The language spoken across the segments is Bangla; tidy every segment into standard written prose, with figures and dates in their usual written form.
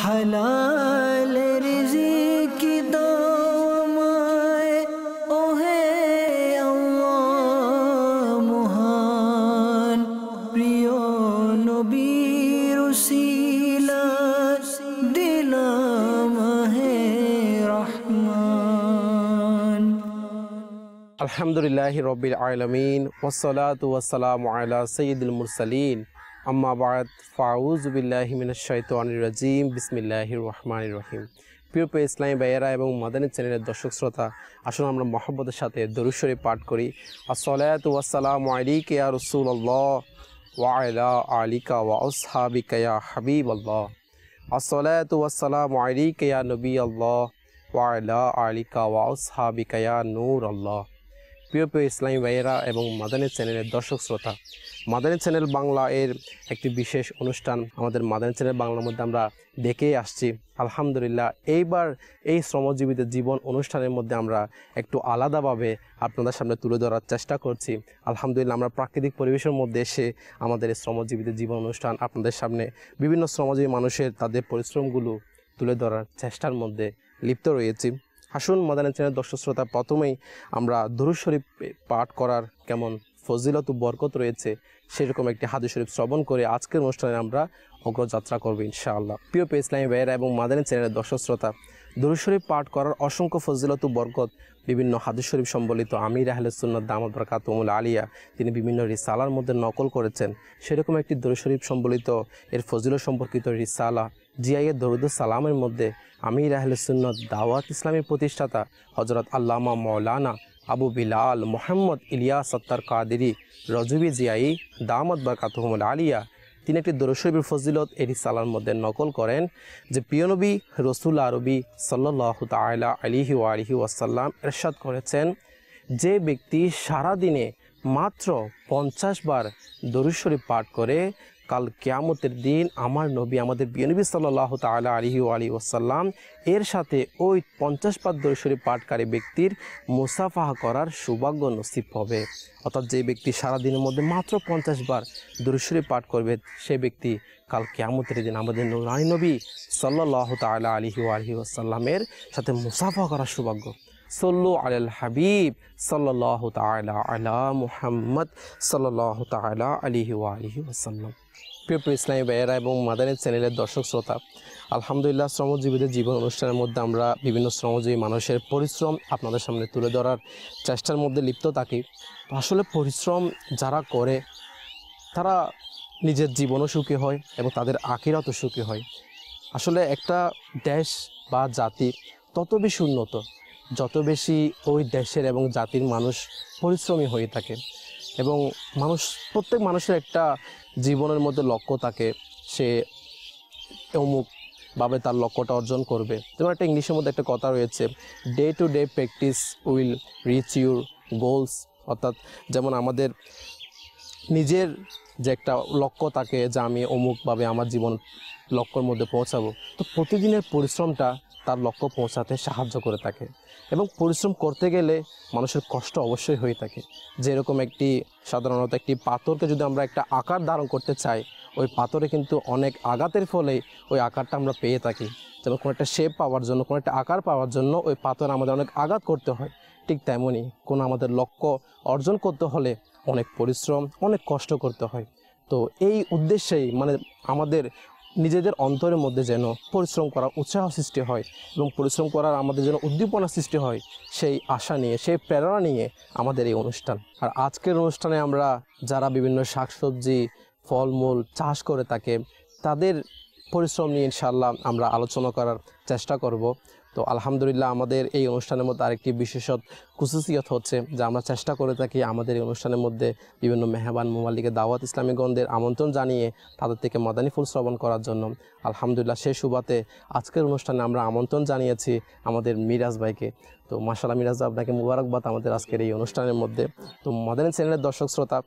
হালাল রিজিক দাও আমায় ওহে আল্লাহ মহান প্রিয় নবীর উসিলা দিলাম হে রহমান। আলহামদুলিল্লাহি রব্বিল আলামিন ওয়াসসালাতু ওয়াসসালামু আলা সাইয়্যিদিল মুরসালিন আম্মা বা'দ ফাউযু বিল্লাহি মিনাশ শাইতানির রাজিম বিসমিল্লাহির রহমানির রহিম। প্রিয় ইসলামী ভাইয়েরা এবং মাদানী চ্যানেলের দর্শক শ্রোতা, আসুন আমরা মহব্বতের সাথে দরুদ শরীফ পাঠ করি। আসসালাতু ওয়াসসালামু আলাইকা ইয়া রাসূলুল্লাহ ওয়া আলা আলিকা ওয়া আসহাবিকা ইয়া হাবিবাল্লাহ। আসসালাতু ওয়াসসালামু আলাইকা ইয়া নবিয়াল্লাহ ওয়া আলা আলিকা ওয়া আসহাবিকা ইয়া নূরাল্লাহ। প্রিয় ইসলামী ভাইয়েরা এবং মাদানী চ্যানেলের দর্শক শ্রোতা, মাদানী চ্যানেল বাংলা এর একটি বিশেষ অনুষ্ঠান আমাদের মাদানী চ্যানেল বাংলার মধ্যে আমরা দেখেই আসছি। আলহামদুলিল্লাহ এইবার এই শ্রমজীবীদের জীবন অনুষ্ঠানের মধ্যে আমরা একটু আলাদাভাবে আপনাদের সামনে তুলে ধরার চেষ্টা করছি। আলহামদুলিল্লাহ আমরা প্রাকৃতিক পরিবেশের মধ্যে এসে আমাদের এই শ্রমজীবীদের জীবন অনুষ্ঠান আপনাদের সামনে বিভিন্ন শ্রমজীবী মানুষের তাদের পরিশ্রমগুলো তুলে ধরার চেষ্টার মধ্যে লিপ্ত রয়েছি। আসুন মাদানী চ্যানেল দর্শক শ্রোতা, প্রথমেই আমরা দরুদ শরীফ পাঠ করার কেমন ফজিলত ও বরকত রয়েছে সেরকম একটি হাদিস শরীফ শ্রবণ করে আজকের অনুষ্ঠানে আমরা অগ্রযাত্রা করব ইনশাআল্লাহ। প্রিয় ইসলামী ভাইয়েরা এবং মাদানী চ্যানেলের দর্শক শ্রোতা, দরুদ শরীফ পাঠ করার অসংখ্য ফজিলত ও বরকত বিভিন্ন হাদিস শরীফ সম্বলিত আমির আহলে সুন্নাত দামাত বারাকাতুহুল আলিয়া তিনি বিভিন্ন রিসালার মধ্যে নকল করেছেন। সেরকম একটি দরুদ শরীফ সম্বলিত এর ফজিলত সম্পর্কিত রিসালা জিয়ায়ে দরুদ সালামের মধ্যে আমির আহলে সুন্নাত দাওয়াত ইসলামের প্রতিষ্ঠাতা হযরত আল্লামা মাওলানা আবু বিলাল মোহাম্মদ ইলিয়াস আত্তার কাদেরী রজবি জিয়াই দামাত বারাকাতুহুল আলিয়া তিনি একটি দরুদ শরীফের ফজিলত এই রিসালার মধ্যে নকল করেন যে প্রিয় নবী রাসূল আরবি সাল্লাল্লাহু তাআলা আলাইহি ওয়া আলিহি ওয়াসাল্লাম ইরশাদ করেছেন, যে ব্যক্তি সারা দিনে মাত্র 50 বার দরুদ শরীফ পাঠ করে কাল কিয়ামতের দিন আমার নবী আমাদের প্রিয় নবী সাল্লাল্লাহু তাআলা আলাইহি ওয়া আলিহি ওয়াসাল্লাম এর সাথে ওই 50 বার দরুদ শরীফ পাঠকারী ব্যক্তির মুসাফাহা করার সৌভাগ্য নসিব হবে। অর্থাৎ যে ব্যক্তি সারা দিনের মধ্যে মাত্র 50 বার দরুদ শরীফ পাঠ করবে সে ব্যক্তি কাল কিয়ামতের দিন আমাদের নূরানী নবী সাল্লাল্লাহু তাআলা আলাইহি ওয়া আলিহি ওয়াসাল্লামের সাথে মুসাফাহা করার সৌভাগ্য। সল্লু আলাল হাবিব সাল্লাল্লাহু তাআলা আলা মুহাম্মদ সাল্লাল্লাহু তাআলা আলাইহি ওয়া আলিহি ওয়াসাল্লাম। প্রিয় ইসলামী ভাইয়েরা এবং মাদানী চ্যানেলের দর্শক শ্রোতা, আলহামদুলিল্লাহ শ্রমজীবীদের জীবন অনুষ্ঠানের মধ্যে আমরা বিভিন্ন শ্রমজীবী মানুষের পরিশ্রম আপনাদের সামনে তুলে ধরার চেষ্টার মধ্যে লিপ্ত থাকি। আসলে পরিশ্রম যারা করে তারা নিজের জীবনও সুখী হয় এবং তাদের আখিরাতও সুখী হয়। আসলে একটা দেশ বা জাতি তত বেশি উন্নত যত বেশি ওই দেশের এবং জাতির মানুষ পরিশ্রমী হয়ে থাকে এবং প্রত্যেক মানুষের একটা জীবনের মধ্যে লক্ষ্য থাকে, সে অমুকভাবে তার লক্ষ্যটা অর্জন করবে। যেমন একটা ইংলিশের মধ্যে একটা কথা রয়েছে, day to day practice will reach your goals. অর্থাৎ যেমন আমাদের নিজের যে একটা লক্ষ্য থাকে যে আমি অমুকভাবে আমার জীবন লক্ষ্যের মধ্যে পৌঁছাবো, তো প্রতিদিনের পরিশ্রমটা তার লক্ষ্য পৌঁছাতে সাহায্য করে থাকে এবং পরিশ্রম করতে গেলে মানুষের কষ্ট অবশ্যই হয়ে থাকে। যেরকম সাধারণত একটি পাথরকে যদি আমরা একটা আকার ধারণ করতে চাই, ওই পাথরে কিন্তু অনেক আঘাতের ফলে ওই আকারটা আমরা পেয়ে থাকি। যেমন কোনো একটা শেপ পাওয়ার জন্য, কোনো একটা আকার পাওয়ার জন্য ওই পাথর আমাদের অনেক আঘাত করতে হয়। ঠিক তেমনই কোনো আমাদের লক্ষ্য অর্জন করতে হলে অনেক পরিশ্রম, অনেক কষ্ট করতে হয়। তো এই উদ্দেশ্যেই আমাদের নিজেদের অন্তরের মধ্যে যেন পরিশ্রম করার উৎসাহ সৃষ্টি হয় এবং পরিশ্রম করার আমাদের যেন উদ্দীপনা সৃষ্টি হয়, সেই আশা নিয়ে, সেই প্রেরণা নিয়ে আমাদের এই অনুষ্ঠান। আর আজকের অনুষ্ঠানে আমরা যারা বিভিন্ন শাকসবজি ফলমূল চাষ করে থাকে তাদের পরিশ্রম নিয়ে ইনশাআল্লাহ আমরা আলোচনা করার চেষ্টা করব। তো আলহামদুলিল্লাহ আমাদের এই অনুষ্ঠানের মধ্যে আরেকটি খুশুসিয়ত হচ্ছে যে আমরা চেষ্টা করে থাকি আমাদের এই অনুষ্ঠানের মধ্যে বিভিন্ন মেহমান মুমাল্লিকে দাওয়াত ইসলামীগণদের আমন্ত্রণ জানিয়ে তাদের থেকে মাদানী ফুল শ্রবণ করার জন্য। আলহামদুলিল্লাহ সেই সুবাদে আজকের অনুষ্ঠানে আমরা আমন্ত্রণ জানিয়েছি আমাদের মিরাজ ভাইকে। তো মাশাআল্লাহ মিরাজ ভাই, আপনাকে মুবারকবাদ আমাদের আজকের এই অনুষ্ঠানের মধ্যে। তো মাদানী চ্যানেলের দর্শক শ্রোতা,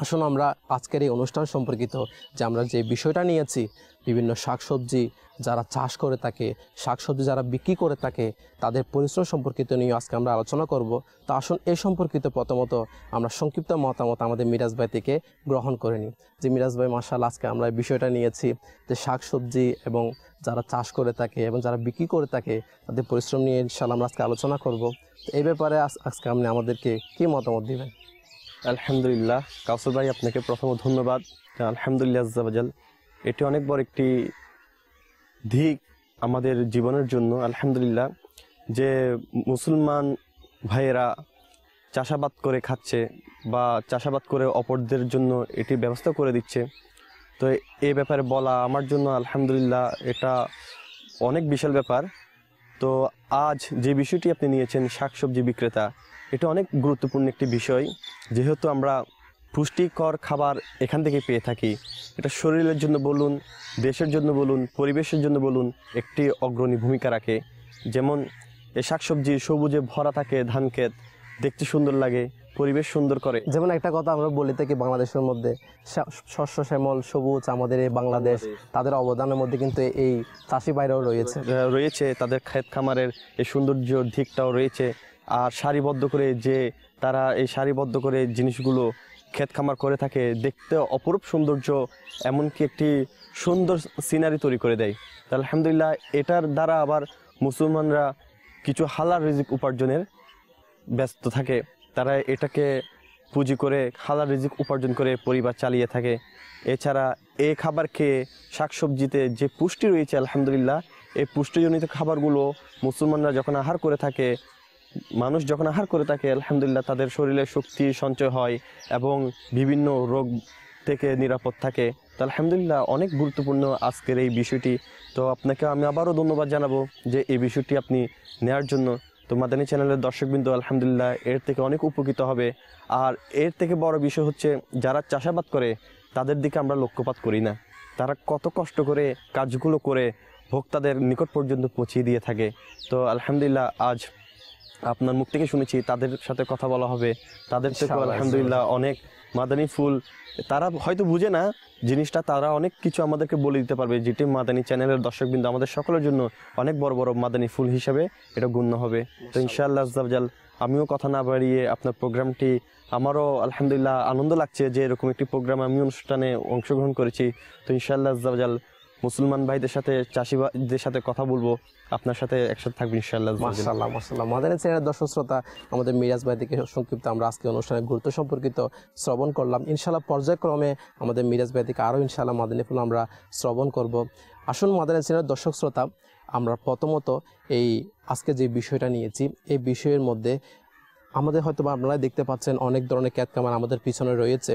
আসুন আমরা আজকের এই অনুষ্ঠান সম্পর্কিত যে আমরা যে বিষয়টা নিয়েছি, বিভিন্ন শাকসবজি যারা চাষ করে থাকে, শাকসবজি যারা বিক্রি করে থাকে, তাদের পরিশ্রম সম্পর্কিত নিয়ে আজকে আমরা আলোচনা করব। তো আসুন এই সম্পর্কিত প্রথমত আমরা সংক্ষিপ্ত মতামত আমাদের মিরাজ ভাই থেকে গ্রহণ করে নিই। যে মিরাজ ভাই, মাশাআল্লাহ, আজকে আমরা এই বিষয়টা নিয়েছি যে শাকসবজি এবং যারা চাষ করে থাকে এবং যারা বিক্রি করে থাকে তাদের পরিশ্রম নিয়ে ইনশাআল্লাহ আমরা আজকে আলোচনা করব। তো এই ব্যাপারে আজকে আপনি আমাদেরকে কী মতামত দিবেন? আলহামদুলিল্লাহ কাউসার ভাই, আপনাকে প্রথমে ধন্যবাদ। আলহামদুলিল্লাহ আজ্জাওয়াজাল, এটি অনেক বড় একটি দিক আমাদের জীবনের জন্য। আলহামদুলিল্লাহ যে মুসলমান ভাইয়েরা চাষাবাদ করে খাচ্ছে বা চাষাবাদ করে অপরদের জন্য এটি ব্যবস্থা করে দিচ্ছে, তো এই ব্যাপারে বলা আমার জন্য আলহামদুলিল্লাহ এটা অনেক বিশাল ব্যাপার। তো আজ যে বিষয়টি আপনি নিয়েছেন, শাকসবজি বিক্রেতা, এটা অনেক গুরুত্বপূর্ণ একটি বিষয়। যেহেতু আমরা পুষ্টিকর খাবার এখান থেকে পেয়ে থাকি, এটা শরীরের জন্য বলুন, দেশের জন্য বলুন, পরিবেশের জন্য বলুন, একটি অগ্রণী ভূমিকা রাখে। যেমন এই শাকসবজি সবুজে ভরা থাকে, ধান ক্ষেত দেখতে সুন্দর লাগে, পরিবেশ সুন্দর করে। যেমন একটা কথা আমরা বলে থাকি বাংলাদেশের মধ্যে, শস্য শ্যামল সবুজ আমাদের এই বাংলাদেশ, তাদের অবদানের মধ্যে কিন্তু এই চাষি ভাইরাও রয়েছে, তাদের ক্ষেত খামারের এই সৌন্দর্য দিকটাও রয়েছে। আর সারিবদ্ধ করে যে তারা এই সারিবদ্ধ করে জিনিসগুলো ক্ষেত খামার করে থাকে, দেখতে অপরূপ সৌন্দর্য, এমনকি একটি সুন্দর সিনারি তৈরি করে দেয়। তো আলহামদুলিল্লাহ এটার দ্বারা আবার মুসলমানরা কিছু হালাল রিজিক উপার্জনের ব্যস্ত থাকে, তারা এটাকে পুঁজি করে হালাল রিজিক উপার্জন করে পরিবার চালিয়ে থাকে। এছাড়া এই খাবার খেয়ে শাকসবজিতে যে পুষ্টি রয়েছে, আলহামদুলিল্লাহ এই পুষ্টিজনিত খাবারগুলো মুসলমানরা যখন আহার করে থাকে, মানুষ যখন আহার করে থাকে, আলহামদুলিল্লাহ তাদের শরীরে শক্তি সঞ্চয় হয় এবং বিভিন্ন রোগ থেকে নিরাপদ থাকে। তো আলহামদুলিল্লাহ অনেক গুরুত্বপূর্ণ আজকের এই বিষয়টি। তো আপনাকে আমি আবারও ধন্যবাদ জানাবো যে এই বিষয়টি আপনি নেওয়ার জন্য। তো মাদানী চ্যানেলের দর্শকবৃন্দ আলহামদুলিল্লাহ এর থেকে অনেক উপকৃত হবে। আর এর থেকে বড় বিষয় হচ্ছে, যারা চাষাবাদ করে তাদের দিকে আমরা লক্ষ্যপাত করি না। তারা কত কষ্ট করে কাজগুলো করে ভোক্তাদের নিকট পর্যন্ত পৌঁছিয়ে দিয়ে থাকে। তো আলহামদুলিল্লাহ আজ আপনার মুখ থেকে শুনেছি, তাদের সাথে কথা বলা হবে, তাদের থেকে আলহামদুলিল্লাহ অনেক মাদানী ফুল, তারা হয়তো বুঝে না জিনিসটা, তারা অনেক কিছু আমাদেরকে বলে দিতে পারবে, যেটি মাদানী চ্যানেলের দর্শকবৃন্দ আমাদের সকলের জন্য অনেক বড় বড় মাদানী ফুল হিসাবে এটা গণ্য হবে। তো ইনশাআল্লাহ আজ্জাওয়াজাল, আমিও কথা না বাড়িয়ে আপনার প্রোগ্রামটি, আমারও আলহামদুলিল্লাহ আনন্দ লাগছে যে এরকম একটি প্রোগ্রাম আমি অনুষ্ঠানে অংশগ্রহণ করেছি। তো ইনশাআল্লাহ আজ্জাওয়াজাল মুসলমান ভাইদের সাথে, চাষি ভাইদের সাথে কথা বলবো, আপনার সাথে একসাথে থাকবো ইনশাআল্লাহ। মাশাআল্লাহ মাশাআল্লাহ। মাদানী চ্যানেলের দর্শক শ্রোতা, আমাদের মিরাজ ভাই থেকে সংক্ষিপ্ত আমরা আজকে অনুষ্ঠানের গুরুত্ব সম্পর্কিত শ্রবণ করলাম। ইনশাআল্লাহ পর্যায়ক্রমে আমাদের মিরাজ ভাই থেকে আরও ইনশাআল্লাহ মাদানী ফুল আমরা শ্রবণ করব। আসুন মাদানী চ্যানেলের দর্শক শ্রোতা, আমরা প্রথমত এই আজকে যে বিষয়টা নিয়েছি, এই বিষয়ের মধ্যে আমাদের হয়তো আপনারা দেখতে পাচ্ছেন অনেক ধরনের ক্ষেত খামার আমাদের পিছনে রয়েছে।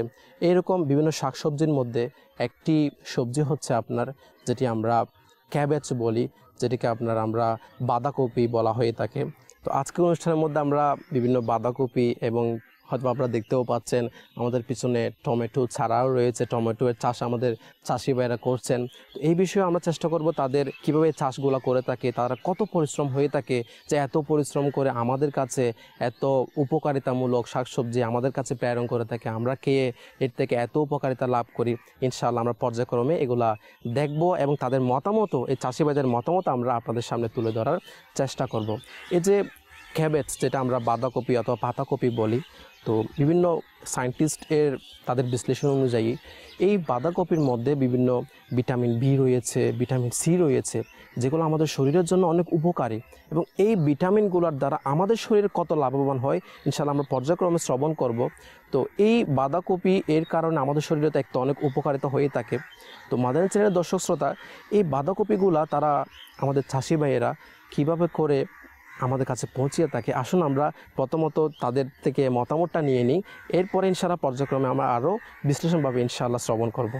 এইরকম বিভিন্ন শাকসবজির মধ্যে একটি সবজি হচ্ছে আপনার, যেটি আমরা ক্যাবেজ বলি, যেটিকে আমরা বাঁধাকপি বলা হয়ে থাকে। তো আজকের অনুষ্ঠানের মধ্যে আমরা বিভিন্ন বাঁধাকপি এবং হয়তো আপনারা দেখতেও পাচ্ছেন আমাদের পিছনে টমেটো ছাড়াও রয়েছে, টমেটোর চাষ আমাদের চাষি ভাইরা করছেন। তো এই বিষয়ে আমরা চেষ্টা করব তাদের কীভাবে চাষগুলো করে থাকে, তারা কত পরিশ্রম হয়ে থাকে, যে এত পরিশ্রম করে আমাদের কাছে এত উপকারিতামূলক শাকসবজি আমাদের কাছে প্রেরণ করে থাকে, আমরা খেয়ে এর থেকে এত উপকারিতা লাভ করি। ইনশাআল্লাহ আমরা পর্যায়ক্রমে এগুলা দেখব এবং তাদের মতামত, এই চাষি ভাইদের মতামত আমরা আপনাদের সামনে তুলে ধরার চেষ্টা করব। এই যে ক্যাবেজ, যেটা আমরা বাঁধাকপি অথবা পাতাকপি বলি, তো বিভিন্ন সায়েন্টিস্টের তাদের বিশ্লেষণ অনুযায়ী এই বাঁধাকপির মধ্যে বিভিন্ন ভিটামিন বি রয়েছে, ভিটামিন সি রয়েছে, যেগুলো আমাদের শরীরের জন্য অনেক উপকারী। এবং এই ভিটামিনগুলোর দ্বারা আমাদের শরীর কত লাভবান হয় ইনশাআল্লাহ আমরা পর্যায়ক্রমে শ্রবণ করব। তো এই বাঁধাকপি এর কারণে আমাদের শরীরে তো একটা অনেক উপকারিতা হয়ে থাকে। তো মাদানী চ্যানেলের দর্শক শ্রোতা, এই বাঁধাকপিগুলা তারা আমাদের চাষি ভাইয়েরা কীভাবে করে আমাদের কাছে পৌঁছিয়ে থাকে, আসুন আমরা প্রথমত তাদের থেকে মতামতটা নিয়ে নিই, এরপরে ইনশাআল্লাহ পর্যায়ক্রমে আমরা আরও বিশ্লেষণভাবে ইনশাআল্লাহ শ্রবণ করব।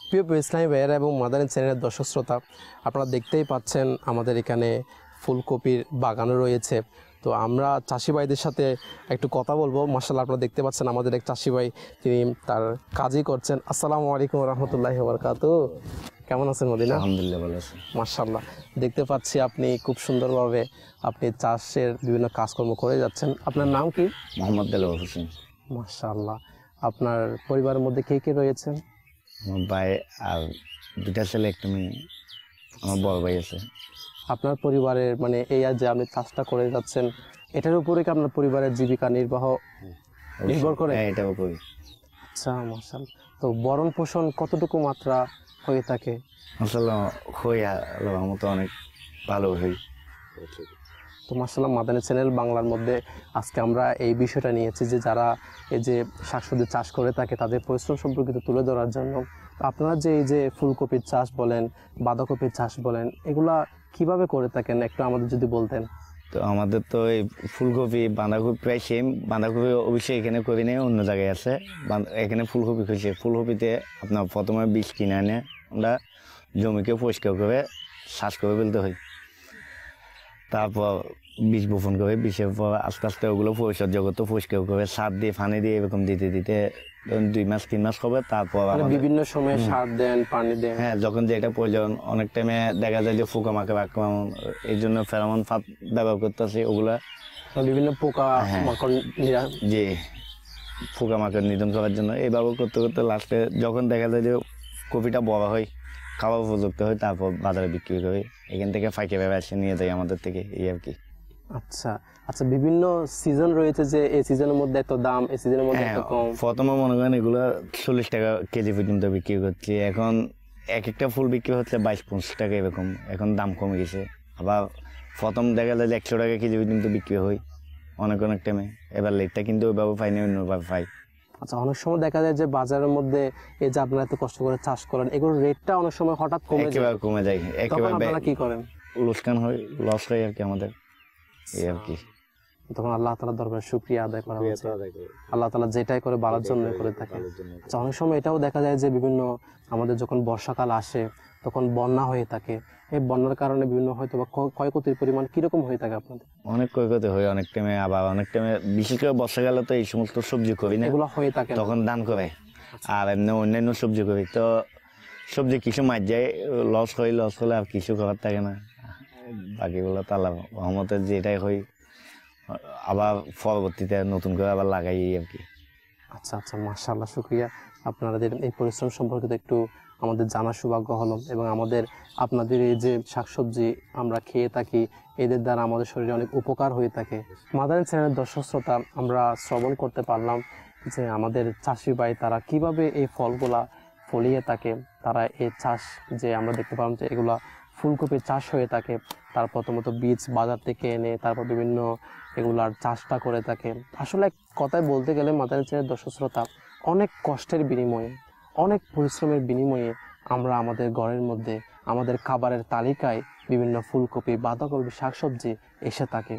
প্রিয় ইসলামী ভাইয়েরা এবং মাদানী চ্যানেলের দর্শক শ্রোতা, আপনারা দেখতেই পাচ্ছেন আমাদের এখানে ফুলকপির বাগানও রয়েছে। তো আমরা চাষি ভাইদের সাথে একটু কথা বলবো। মাশাআল্লাহ আপনারা দেখতে পাচ্ছেন আমাদের এক চাষি ভাই, তিনি তার কাজই করছেন। আসসালামু আলাইকুম রহমতুল্লাহি ওয়া বারাকাতুহু। কেমন আছেন মদিনা? আলহামদুলিল্লাহ ভালো আছি। মাশাআল্লাহ, দেখতে পাচ্ছি আপনি খুব সুন্দরভাবে আপনি চাষের বিভিন্ন কাজকর্ম করে যাচ্ছেন। আপনার নাম কি? মোহাম্মদ দেলোয়ার হোসেন। মাশাআল্লাহ, আপনার পরিবারের মধ্যে কে কে রয়েছে? আমার ভাই আর 2টা ছেলে, একটা মেয়ে। আমার বড় ভাই আছে। আপনার পরিবারের মানে এই আর যে আপনি চাষটা করে যাচ্ছেন, এটার উপরে কি আপনার পরিবারের জীবিকা নির্বাহ নির্ভর করে? হ্যাঁ, এটাও করি। আচ্ছা, মাশাআল্লাহ। তো ভরণ পোষণ কতটুকু মাত্রা হয়ে থাকে? আসলে হই আল্লাহর মতো অনেক ভালো হই। তো মাশাআল্লাহ, মাদানী চ্যানেল বাংলার মধ্যে আজকে আমরা এই বিষয়টা নিয়েছি যে যারা এই যে শাকসবজি চাষ করে থাকে তাদের পরিশ্রম সম্পর্কিত তুলে ধরার জন্য। তো আপনারা যে এই যে ফুলকপির চাষ বলেন, বাঁধাকপির চাষ বলেন, এগুলা কিভাবে করে থাকেন একটু আমাদের যদি বলতেন। তো আমাদের তো এই ফুলকপি বাঁধাকপি প্রায় সেম। বাঁধাকপি অবশ্যই এখানে করি নেই, অন্য জায়গায় আছে। এখানে ফুলকপি করছে। ফুলকপিতে আপনার প্রথমে বীজ কিনে আনে আমরা জমিকে পরিষ্কার করে চাষ করে ফেলতে হয়। তারপর বীজ বপন করে, বীজের পর আস্তে আস্তে ওগুলো পরিচর্যা করতে, পরিষ্কার করে সার দিয়ে পানি দিয়ে এরকম দিতে দিতে 2 মাস 3 মাস হবে। তারপর বিভিন্ন সময় সার দেন, পানি দেন। হ্যাঁ, যখন যেটা প্রয়োজন। অনেক টাইমে দেখা যায় যে পোকামাকড় আক্রমণ, এই জন্য ফেরোমন ফাঁদ ব্যবহার করতেছি। ওগুলা বিভিন্ন পোকা মাকড় যে পোকামাকড় নিধন করার জন্য এই ব্যবহার করতে করতে লাস্টে যখন দেখা যায় যে কপিটা বড় হয়, খাওয়া উপযুক্ত হয়, তারপর বাজারে বিক্রি করে এখান থেকে ফাঁকে ব্যবসা নিয়ে যায় আমাদের থেকে, এই আর কি। আচ্ছা আচ্ছা, বিভিন্ন সিজন রয়েছে যে এই সিজনের মধ্যে এত দাম, এই সিজনের মধ্যে এত কম। প্রথমে মনে করেন এগুলো 40 টাকা কেজি পর্যন্ত বিক্রি করছি। এখন এক একটা ফুল বিক্রি হচ্ছে 22-25 টাকা এরকম। এখন দাম কমে গেছে। আবার প্রথম দেখা যায় যে 100 টাকা কেজি পর্যন্ত বিক্রি হয় অনেক অনেক টাইমে। এবার লেটটা কিন্তু ওইভাবে পাইনি, অন্যভাবে পাই। আচ্ছা, অনেক সময় দেখা যায় যে বাজারের মধ্যে এই যে আপনারা এত কষ্ট করে চাষ করেন, এগুলোর রেটটা অনেক সময় হঠাৎ কমে যায়। কমে যায় তখন একেবারে। আপনারা কি করেন? লোকসান হয়, লস হয় আর কি আমাদের, এই আর কি। তখন আল্লাহ তাআলার দরবারে শুকরিয়া আদায় করা হচ্ছে। আল্লাহ তাআলা যেটাই করে ভালোর জন্য করে থাকে। আচ্ছা, অনেক সময় এটাও দেখা যায় যে বিভিন্ন আমাদের যখন বর্ষাকাল আসে তখন বন্যা হয়ে থাকে। এই বন্যার কারণে বিভিন্ন হয়তো বা ক্ষয়ক্ষতির পরিমাণ কিরকম হয়ে থাকে আপনাদের? অনেক ক্ষয়ক্ষতি হয় অনেক টাইমে। আবার অনেক টাইমে বিশেষ করে বর্ষাকালে তো এই সমস্ত সবজি করি না, এগুলো হয়ে থাকে না। তখন দান করে। আর এমনি অন্যান্য সবজি করি, তো সবজি কিছু মার যায়, লস হয়। লস হলে আর কিছু করার থাকে না। বাকিগুলো তো আল্লাহর রহমতে যেটাই হয় আবার পরবর্তীতে নতুন করে আবার লাগাই, আর কি। আচ্ছা আচ্ছা, মাশাআল্লাহ, শুকরিয়া। আপনাদের এই পরিশ্রম সম্পর্কিত একটু আমাদের জানার সৌভাগ্য হলো, এবং আমাদের আপনাদের এই যে শাকসবজি আমরা খেয়ে থাকি, এদের দ্বারা আমাদের শরীরে অনেক উপকার হয়ে থাকে। মাদানী চ্যানেলের দর্শক শ্রোতা, আমরা শ্রবণ করতে পারলাম যে আমাদের চাষি ভাই তারা কিভাবে এই ফলগুলা ফলিয়ে থাকে। তারা এই চাষ যে আমরা দেখতে পারলাম যে এগুলা ফুলকপির চাষ হয়ে থাকে, তার প্রথমত বীজ বাজার থেকে এনে তারপর বিভিন্ন এগুলার চাষটা করে থাকে। আসলে কথায় বলতে গেলে মাদানী চ্যানেলের দর্শক শ্রোতা, অনেক কষ্টের বিনিময়ে, অনেক পরিশ্রমের বিনিময়ে আমরা আমাদের ঘরের মধ্যে আমাদের খাবারের তালিকায় বিভিন্ন ফুলকপি, বাঁধাকপি, শাকসবজি এসে থাকে।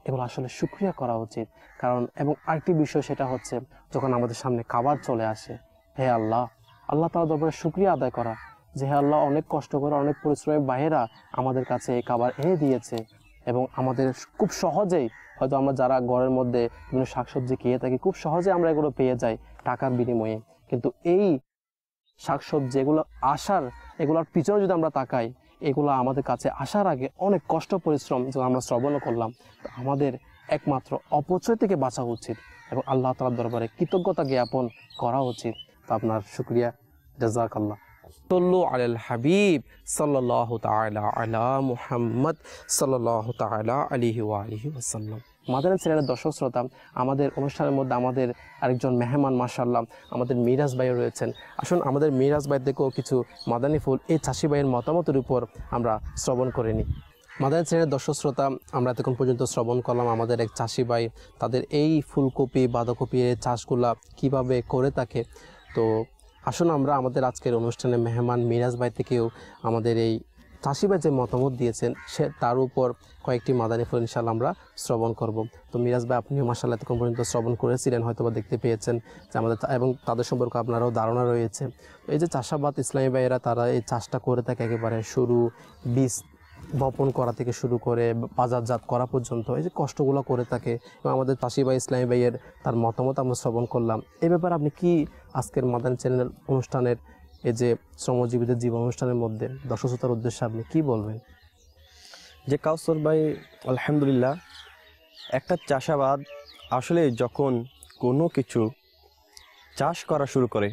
এগুলো আসলে শুকরিয়া করা উচিত। কারণ এবং আরেকটি বিষয় সেটা হচ্ছে যখন আমাদের সামনে খাবার চলে আসে, হে আল্লাহ, আল্লাহ তাআলার দরবারে শুকরিয়া আদায় করা যে হে আল্লাহ, অনেক কষ্ট করে অনেক পরিশ্রমের বাইরা আমাদের কাছে এই খাবার এনে দিয়েছে, এবং আমাদের খুব সহজেই হয়তো আমরা যারা ঘরের মধ্যে বিভিন্ন শাকসবজি খেয়ে থাকি খুব সহজে আমরা এগুলো পেয়ে যাই টাকার বিনিময়ে। কিন্তু এই শাকসবজি এগুলোর পিছনে যদি আমরা তাকাই, এগুলো আমাদের কাছে আসার আগে অনেক কষ্ট পরিশ্রম যেগুলো আমরা শ্রবণ করলাম। তো আমাদের একমাত্র অপচয় থেকে বাঁচা উচিত এবং আল্লাহ তাআলার দরবারে কৃতজ্ঞতা জ্ঞাপন করা উচিত। তো আপনার শুকরিয়া, জাযাকাল্লাহ। সাল্লু আলাল হাবিব সাল্লাল্লাহু তাআলা আলা মুহাম্মদ সাল্লাল্লাহু তাআলা আলাইহি ওয়া আলিহি ওয়াসাল্লাম। মাদানী চ্যানেলের দর্শক শ্রোতা, আমাদের অনুষ্ঠানের মধ্যে আমাদের আরেকজন মেহমান মাশাআল্লাহ আমাদের মিরাজ ভাই রয়েছেন। আসুন আমাদের মিরাজ ভাই থেকেও কিছু মাদানী ফুল এই চাষি ভাইয়ের মতামতের উপর আমরা শ্রবণ করে নিই। মাদানী চ্যানেলের দর্শক শ্রোতা, আমরা এতক্ষণ পর্যন্ত শ্রবণ করলাম আমাদের এক চাষি ভাই তাদের এই ফুলকপি, বাঁধাকপি এই চাষগুলা কিভাবে করে থাকে। তো আসুন আমরা আমাদের আজকের অনুষ্ঠানে মেহমান মিরাজ ভাই থেকেও আমাদের এই চাষি ভাই যে মতামত দিয়েছেন সে তার উপর কয়েকটি মাদানী ফুল ইনশাআল্লাহ আমরা শ্রবণ করব। তো মিরাজ ভাই, আপনিও মাশাআল্লাহ এতক্ষণ পর্যন্ত শ্রবণ করেছিলেন, হয়তো বা দেখতে পেয়েছেন যে আমাদের এবং তাদের সম্পর্কে আপনারও ধারণা রয়েছে। এই যে চাষাবাদ ইসলামী ভাইয়েরা তারা এই চাষটা করে থাকে একেবারে শুরু বীজ বপন করা থেকে শুরু করে বাজারজাত করা পর্যন্ত, এই যে কষ্টগুলো করে থাকে, এবং আমাদের চাষি ভাই ইসলামী ভাইয়ের তার মতামত আমরা শ্রবণ করলাম। এই ব্যাপারে আপনি কি আজকের মাদানী চ্যানেল অনুষ্ঠানের এই যে শ্রমজীবীদের জীবন অনুষ্ঠানের মধ্যে দর্শক শ্রোতার উদ্দেশ্যে আপনি কি বলবেন? যে কাউসার ভাই, আলহামদুলিল্লাহ, একটা চাষাবাদ আসলে যখন কোনো কিছু চাষ করা শুরু করে,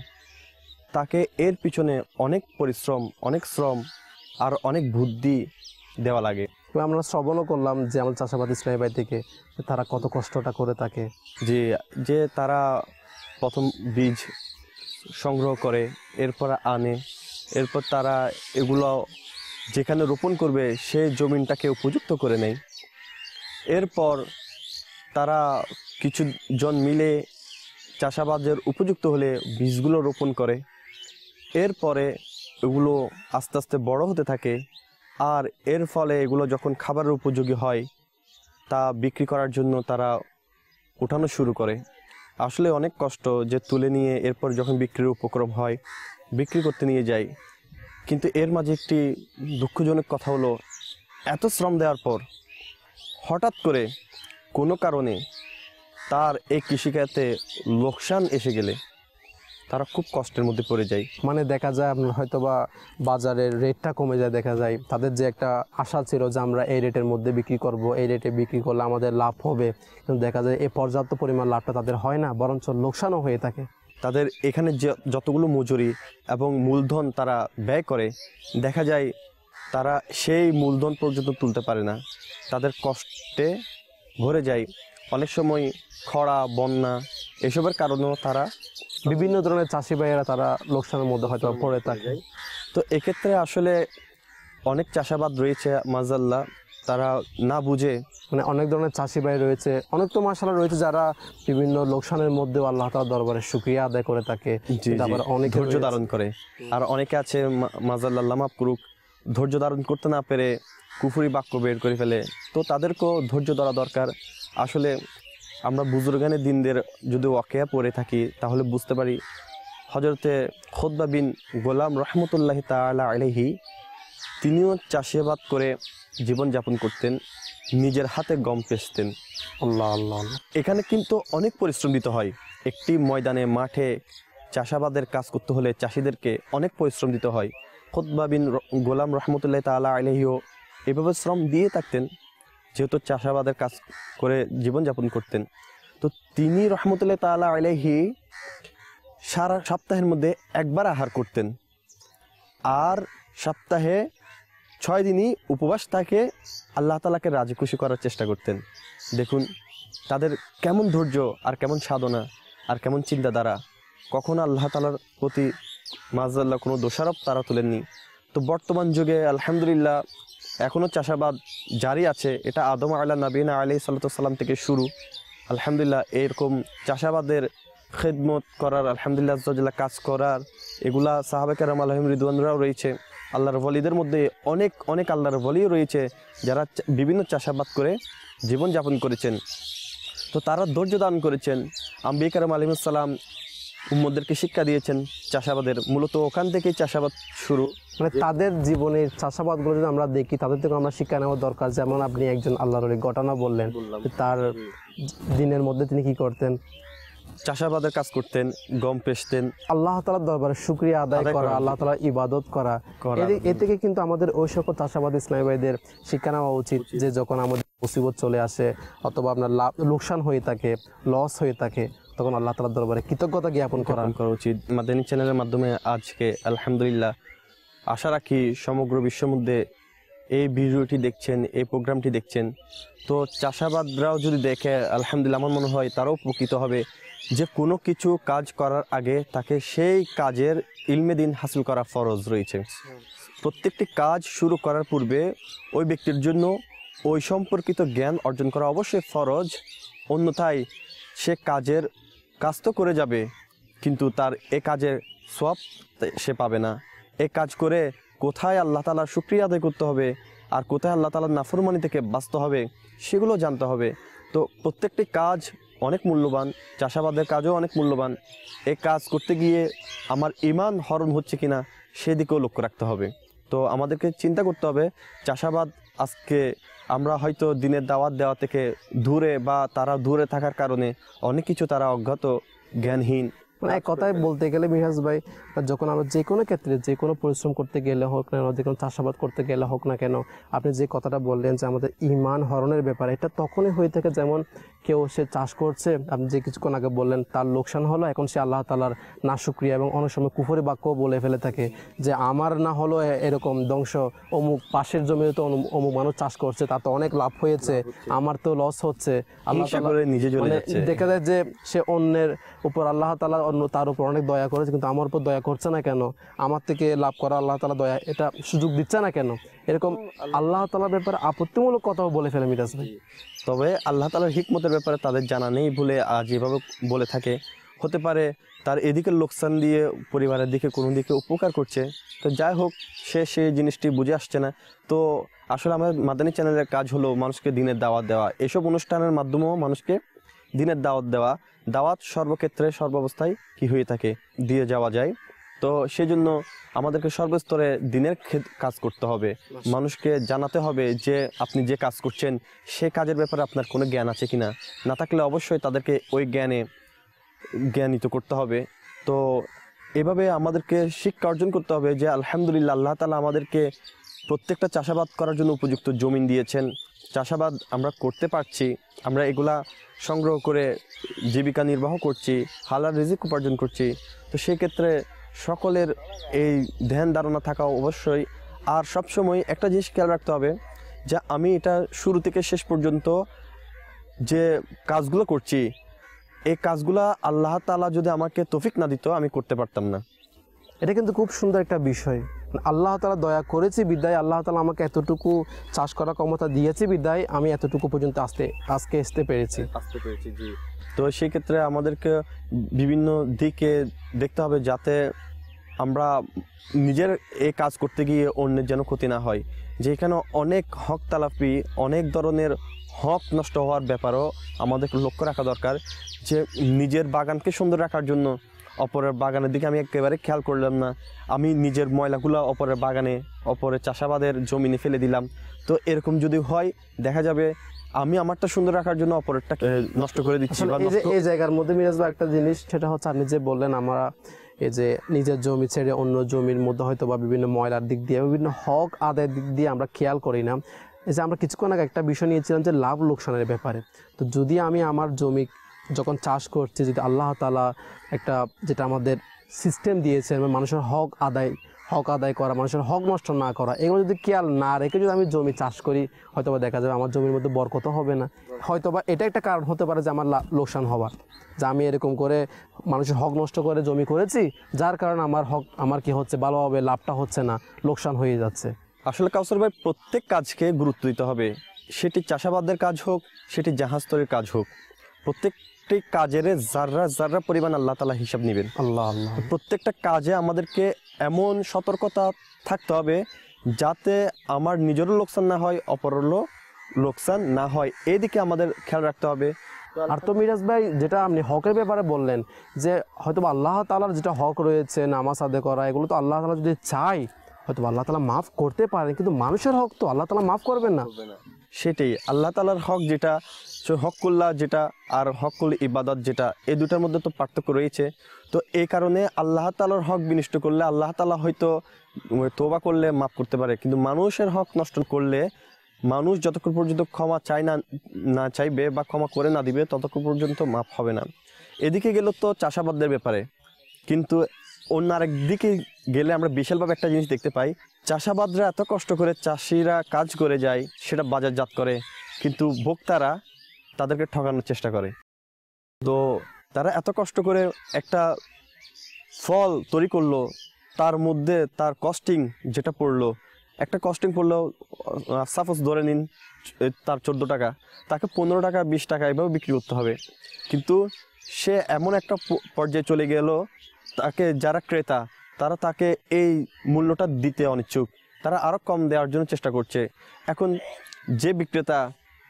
তাকে এর পিছনে অনেক পরিশ্রম, অনেক শ্রম আর অনেক বুদ্ধি দেওয়া লাগে। এবং আমরা শ্রবণও করলাম যে আমার চাষাবাদ ইসলামী ভাই থেকে তারা কত কষ্টটা করে থাকে। যে তারা প্রথম বীজ সংগ্রহ করে, এরপর আনে, এরপর তারা এগুলো যেখানে রোপণ করবে সেই জমিনটাকে উপযুক্ত করে নেয়। এরপর তারা কিছুজন মিলে চাষাবাদের উপযুক্ত হলে বীজগুলো রোপণ করে। এরপরে এগুলো আস্তে আস্তে বড় হতে থাকে, আর এর ফলে এগুলো যখন খাবারের উপযোগী হয় তা বিক্রি করার জন্য তারা উঠানো শুরু করে। আসলে অনেক কষ্ট যে তুলে নিয়ে এরপর যখন বিক্রির উপক্রম হয় বিক্রি করতে নিয়ে যায়। কিন্তু এর মাঝে একটি দুঃখজনক কথা হলো, এত শ্রম দেওয়ার পর হঠাৎ করে কোনো কারণে তার এই কৃষিকাজে লোকসান এসে গেলে তারা খুব কষ্টের মধ্যে পড়ে যায়। মানে দেখা যায় আপনার হয়তো বা বাজারের রেটটা কমে যায়, দেখা যায় তাদের যে একটা আশা ছিল যে আমরা এই রেটের মধ্যে বিক্রি করব, এই রেটে বিক্রি করলে আমাদের লাভ হবে, কিন্তু দেখা যায় এই পর্যাপ্ত পরিমাণ লাভটা তাদের হয় না, বরঞ্চ লোকসানও হয়ে থাকে। তাদের এখানে যে যতগুলো মজুরি এবং মূলধন তারা ব্যয় করে, দেখা যায় তারা সেই মূলধন পর্যন্ত তুলতে পারে না, তাদের কষ্টে ভরে যায়। অনেক সময় খরা, বন্যা এসবের কারণেও তারা বিভিন্ন ধরনের চাষি ভাইয়েরা তারা লোকসানের মধ্যে হয়তো পড়ে থাকে। তো এক্ষেত্রে আসলে অনেক চাষাবাদ রয়েছে মাজাল্লাহ, তারা না বুঝে, মানে অনেক ধরনের চাষি ভাই রয়েছে, অনেক তো মাশাআল্লাহ রয়েছে যারা বিভিন্ন লোকসানের মধ্যেও আল্লাহ তাআলার দরবারে শুকরিয়া আদায় করে থাকে, আবার অনেক ধৈর্য ধারণ করে। আর অনেকে আছে মাজাল্লাহ আল্লাহ মাফ করুক, ধৈর্য ধারণ করতে না পেরে কুফরি বাক্য বের করে ফেলে। তো তাদেরকেও ধৈর্য ধরা দরকার। আসলে আমরা বুজুর্গানে দিনদের যদি ওয়াকিয়া পড়ে থাকি তাহলে বুঝতে পারি, হযরতে খুতবা বিন গোলাম রহমতুল্লাহি তাআলা আলাইহি তিনিও চাষাবাদ করে জীবনযাপন করতেন, নিজের হাতে গম পেষতেন। আল্লাহ আল্লাহ। এখানে কিন্তু অনেক পরিশ্রম দিতে হয়। একটি ময়দানে, মাঠে চাষাবাদের কাজ করতে হলে চাষিদেরকে অনেক পরিশ্রম দিতে হয়। খুতবা বিন গোলাম রহমতুল্লাহি তাআলা আলাইহিও এভাবে শ্রম দিয়ে থাকতেন, যেহেতু চাষাবাদের কাজ করে জীবনযাপন করতেন। তো তিনি রহমতুল্লাহি তাআলা আলাইহি সারা সপ্তাহের মধ্যে একবার আহার করতেন, আর সপ্তাহে 6 দিনই উপবাস থাকে আল্লাহ তাআলাকে রাজি খুশি করার চেষ্টা করতেন। দেখুন তাদের কেমন ধৈর্য, আর কেমন সাধনা, আর কেমন চিন্তাধারা। কখনো আল্লাহ তাআলার প্রতি মাযাল্লাহ কোনো দোষারোপ তারা তোলেননি। তো বর্তমান যুগে আলহামদুলিল্লাহ এখনও চাষাবাদ জারি আছে। এটা আদম আলা নবীনা আলাইহিস সালাতু সালাম থেকে শুরু। আলহামদুলিল্লাহ এরকম চাষাবাদের খেদমত করার, আলহামদুলিল্লাহ আজ্জাল্লাহ কাজ করার, এগুলা সাহাবা কেরাম আলাইহিম রিদওয়ানরাও রয়েছে। আল্লাহর ওয়ালিদের মধ্যে অনেক অনেক আল্লাহর ওয়ালিও রয়েছে যারা বিভিন্ন চাষাবাদ করে জীবনযাপন করেছেন। তো তারা ধৈর্য দান করেছেন। আম্বিয়া কেরাম আলাইহিস সালাম উম্মতদেরকে শিক্ষা দিয়েছেন চাষাবাদের, মূলত ওখান থেকেই চাষাবাদ শুরু। মানে তাদের জীবনের চাষাবাদগুলো যদি আমরা দেখি, তাদের থেকে আমরা শিক্ষা নেওয়া দরকার। যেমন আপনি একজন আল্লাহর ওলি ঘটনা বললেন, তার দিনের মধ্যে তিনি কি করতেন? চাষাবাদের কাজ করতেন, গম পেষতেন, আল্লাহ তাআলার দরবারে শুকরিয়া আদায় করা, আল্লাহ তাআলার ইবাদত করা। এ থেকে কিন্তু আমাদের ওই সকল চাষাবাদ ইসলামী ভাইদের শিক্ষা নেওয়া উচিত যে যখন আমাদের মুসিবত চলে আসে অথবা আপনার লোকসান হয়ে থাকে, লস হয়ে থাকে, তখন আল্লাহ তাআলার দরবারে কৃতজ্ঞতা জ্ঞাপন করা উচিত। মাদানী চ্যানেলের মাধ্যমে আজকে আলহামদুলিল্লাহ আশা রাখি সমগ্র বিশ্বের মধ্যে এই ভিডিওটি দেখছেন, এই প্রোগ্রামটি দেখছেন, তো চাষাবাদরাও যদি দেখে আলহামদুলিল্লাহ আমার মনে হয় তারাও উপকৃত হবে যে কোনো কিছু কাজ করার আগে তাকে সেই কাজের ইলমে দিন হাসিল করা ফরজ রয়েছে। প্রত্যেকটি কাজ শুরু করার পূর্বে ওই ব্যক্তির জন্য ওই সম্পর্কিত জ্ঞান অর্জন করা অবশ্যই ফরজ। অন্যথায় সে কাজ তো করে যাবে, কিন্তু তার এ কাজের সওয়াব সে পাবে না। এই কাজ করে কোথায় আল্লাহ তাআলার শুকরিয়া আদায় করতে হবে আর কোথায় আল্লাহ তাআলার নাফরমানি থেকে বাঁচতে হবে সেগুলো জানতে হবে। তো প্রত্যেকটি কাজ অনেক মূল্যবান, চাষাবাদের কাজও অনেক মূল্যবান। এই কাজ করতে গিয়ে আমার ঈমান হরণ হচ্ছে কিনা সেদিকেও লক্ষ্য রাখতে হবে। তো আমাদেরকে চিন্তা করতে হবে চাষাবাদ আজকে আমরা হয়তো দিনের দাওয়াত দেওয়া থেকে দূরে বা তারা দূরে থাকার কারণে অনেক কিছু তারা অজ্ঞাত, জ্ঞানহীন, মানে এক কথায় বলতে গেলে মিরাজ ভাই, যখন আমরা যে কোনো ক্ষেত্রে যে কোনো পরিশ্রম করতে গেলে হোক না কেন, যে কোনো চাষাবাদ করতে গেলে হোক না কেন, আপনি যে কথাটা বললেন যে আমাদের ঈমান হরণের ব্যাপারে, এটা তখনই হয়ে থাকে যেমন কেউ সে চাষ করছে, আপনি যে কিছুক্ষণ আগে বললেন তার লোকসান হলো, এখন সে আল্লাহ তাআলার নাশুকরিয়া এবং অনেক সময় কুফরি বাক্য বলে ফেলে থাকে যে আমার না হলো এরকম ধ্বংস, অমুক পাশের জমিতে তো অমুক মানুষ চাষ করছে, তা তো অনেক লাভ হয়েছে, আমার তো লস হচ্ছে। আল্লাহ তাআলা নিজে চলে যাচ্ছে। দেখা যায় যে সে অন্যের উপর আল্লাহ তাআলা অন্য তার উপর অনেক দয়া করেছে, কিন্তু আমার উপর দয়া করছে না কেন, আমার থেকে লাভ করা আল্লাহ তাআলা দয়া এটা সুযোগ দিচ্ছে না কেন, এরকম আল্লাহ তাআলার ব্যাপারে আপত্তিমূলক কথাও বলে ফেলে মিরাজ ভাই। তবে আল্লাহ তাআলার হিকমতের ব্যাপারে তাদের জানা নেই বলে আজ এভাবে বলে থাকে। হতে পারে তার এদিকে লোকসান দিয়ে পরিবারের দিকে কোনো দিকে উপকার করছে, তো যাই হোক সে সেই জিনিসটি বুঝে আসছে না। তো আসলে আমাদের মাদানী চ্যানেলের কাজ হলো মানুষকে দিনের দাওয়াত দেওয়া, এসব অনুষ্ঠানের মাধ্যমেও মানুষকে দিনের দাওয়াত দেওয়া। দাওয়াত সর্বক্ষেত্রে সর্বাবস্থায় কি হয়ে থাকে, দিয়ে যাওয়া যায়। তো সেই জন্য আমাদেরকে সর্বস্তরে দিনের কাজ করতে হবে, মানুষকে জানাতে হবে যে আপনি যে কাজ করছেন সে কাজের ব্যাপারে আপনার কোনো জ্ঞান আছে কিনা, না থাকলে অবশ্যই তাদেরকে ওই জ্ঞানিত করতে হবে। তো এভাবে আমাদেরকে শিক্ষা অর্জন করতে হবে যে আলহামদুলিল্লাহ আল্লাহ তাআলা আমাদেরকে প্রত্যেকটা চাষাবাদ করার জন্য উপযুক্ত জমিন দিয়েছেন, চাষাবাদ আমরা করতে পারছি, আমরা এগুলা সংগ্রহ করে জীবিকা নির্বাহ করছি, হালাল রিজিক উপার্জন করছি। তো সেই ক্ষেত্রে সকলের এই ধ্যান ধারণা থাকা অবশ্যই। আর সবসময় একটা জিনিস খেয়াল রাখতে হবে যে আমি এটা শুরু থেকে শেষ পর্যন্ত যে কাজগুলো করছি, এই কাজগুলা আল্লাহ তাআলা যদি আমাকে তৌফিক না দিত আমি করতে পারতাম না। এটা কিন্তু খুব সুন্দর একটা বিষয়, আল্লাহ তাআলা দয়া করেছে বিদায় আল্লাহ তাআলা আমাকে এতটুকু চাষ করার ক্ষমতা দিয়েছে বিদায় আমি এতটুকু পর্যন্ত আজকে আসতে পেরেছি। জি। তো সেই ক্ষেত্রে আমাদেরকে বিভিন্ন দিকে দেখতে হবে যাতে আমরা নিজের এই কাজ করতে গিয়ে অন্যের যেন ক্ষতি না হয়। যেখানে অনেক হক তালাফি, অনেক ধরনের হক নষ্ট হওয়ার ব্যাপারও আমাদের লক্ষ্য রাখা দরকার। যে নিজের বাগানকে সুন্দর রাখার জন্য অপরের বাগানের দিকে আমি একেবারে খেয়াল করলাম না, আমি নিজের ময়লাগুলো অপরের বাগানে, অপরের চাষাবাদের জমিনে ফেলে দিলাম। তো এরকম যদি হয় দেখা যাবে আমি আমারটা সুন্দর রাখার জন্য অপরেরটা নষ্ট করে দিচ্ছি। এই জায়গার মধ্যে মিরাজ ভাই একটা জিনিস, সেটা হচ্ছে আপনি যে বললেন আমরা এই যে নিজের জমি ছেড়ে অন্য জমির মধ্যে হয়তো বা বিভিন্ন ময়লার দিক দিয়ে, বিভিন্ন হক আদায়ের দিক দিয়ে আমরা খেয়াল করি না। এই যে আমরা কিছুক্ষণ আগে একটা বিষয় নিয়েছিলাম যে লাভ লোকসানের ব্যাপারে। তো যদি আমি আমার জমি যখন চাষ করছি, যদি আল্লাহ তাআলা একটা যেটা আমাদের সিস্টেম দিয়েছে মানুষের হক আদায় করা, মানুষের হক নষ্ট না করা, এগুলো যদি খেয়াল না রেখে যদি আমি জমি চাষ করি, হয়তোবা দেখা যাবে আমার জমির মধ্যে বরকত হবে না। হয়তোবা এটা একটা কারণ হতে পারে যে আমার লোকসান হওয়ার, যে আমি এরকম করে মানুষের হক নষ্ট করে জমি করেছি, যার কারণে আমার কি হচ্ছে, ভালোভাবে লাভটা হচ্ছে না, লোকসান হয়ে যাচ্ছে। আসলে কাউসার ভাই প্রত্যেক কাজকে গুরুত্ব দিতে হবে, সেটি চাষাবাদের কাজ হোক, সেটি জাহাজতরির কাজ হোক, প্রত্যেকটি কাজের যার্রা পরিমাণ আল্লাহ তাআলা হিসাব নেবেন। আল্লাহ প্রত্যেকটা কাজে আমাদেরকে এমন সতর্কতা থাকতে হবে যাতে আমার নিজেরও লোকসান না হয়, অপরেরও লোকসান না হয়, এদিকে আমাদের খেয়াল রাখতে হবে। আর তো মিরাজ ভাই যেটা আপনি হকের ব্যাপারে বললেন যে হয়তো আল্লাহ তাআলার যেটা হক রয়েছে নামাজ আদায় করা, এগুলো তো আল্লাহ তাআলা যদি চাই হয়তো আল্লাহ তাআলা মাফ করতে পারেন, কিন্তু মানুষের হক তো আল্লাহ তাআলা মাফ করবেন না। সেটাই আল্লাহ তাআলার হক যেটা, হকুল্লাহ যেটা আর হকুল ইবাদত যেটা, এই দুটার মধ্যে তো পার্থক্য রয়েছে। তো এই কারণে আল্লাহ তাআলার হক বিনষ্ট করলে আল্লাহ তাআলা হয়তো তওবা করলে মাফ করতে পারে, কিন্তু মানুষের হক নষ্ট করলে মানুষ যতক্ষণ পর্যন্ত ক্ষমা না চাইবে বা ক্ষমা করে না দিবে ততক্ষণ পর্যন্ত মাফ হবে না। এদিকে গেল তো চাষাবাদের ব্যাপারে, কিন্তু অন্য আরেক দিকে গেলে আমরা বিশালভাবে একটা জিনিস দেখতে পাই, চাষাবাদরা এত কষ্ট করে চাষিরা কাজ করে যায়, সেটা বাজারজাত করে, কিন্তু ভোক্তারা তাদেরকে ঠকানোর চেষ্টা করে। তো তারা এত কষ্ট করে একটা ফল তৈরি করলো, তার মধ্যে তার কস্টিং যেটা পড়লো, একটা কস্টিং পড়লো সাপোজ ধরে নিন তার 14 টাকা, তাকে 15 টাকা 20 টাকা এভাবে বিক্রি করতে হবে। কিন্তু সে এমন একটা পর্যায়ে চলে গেল, তাকে যারা ক্রেতা তারা তাকে এই মূল্যটা দিতে অনিচ্ছুক, তারা আরও কম দেওয়ার জন্য চেষ্টা করছে। এখন যে বিক্রেতা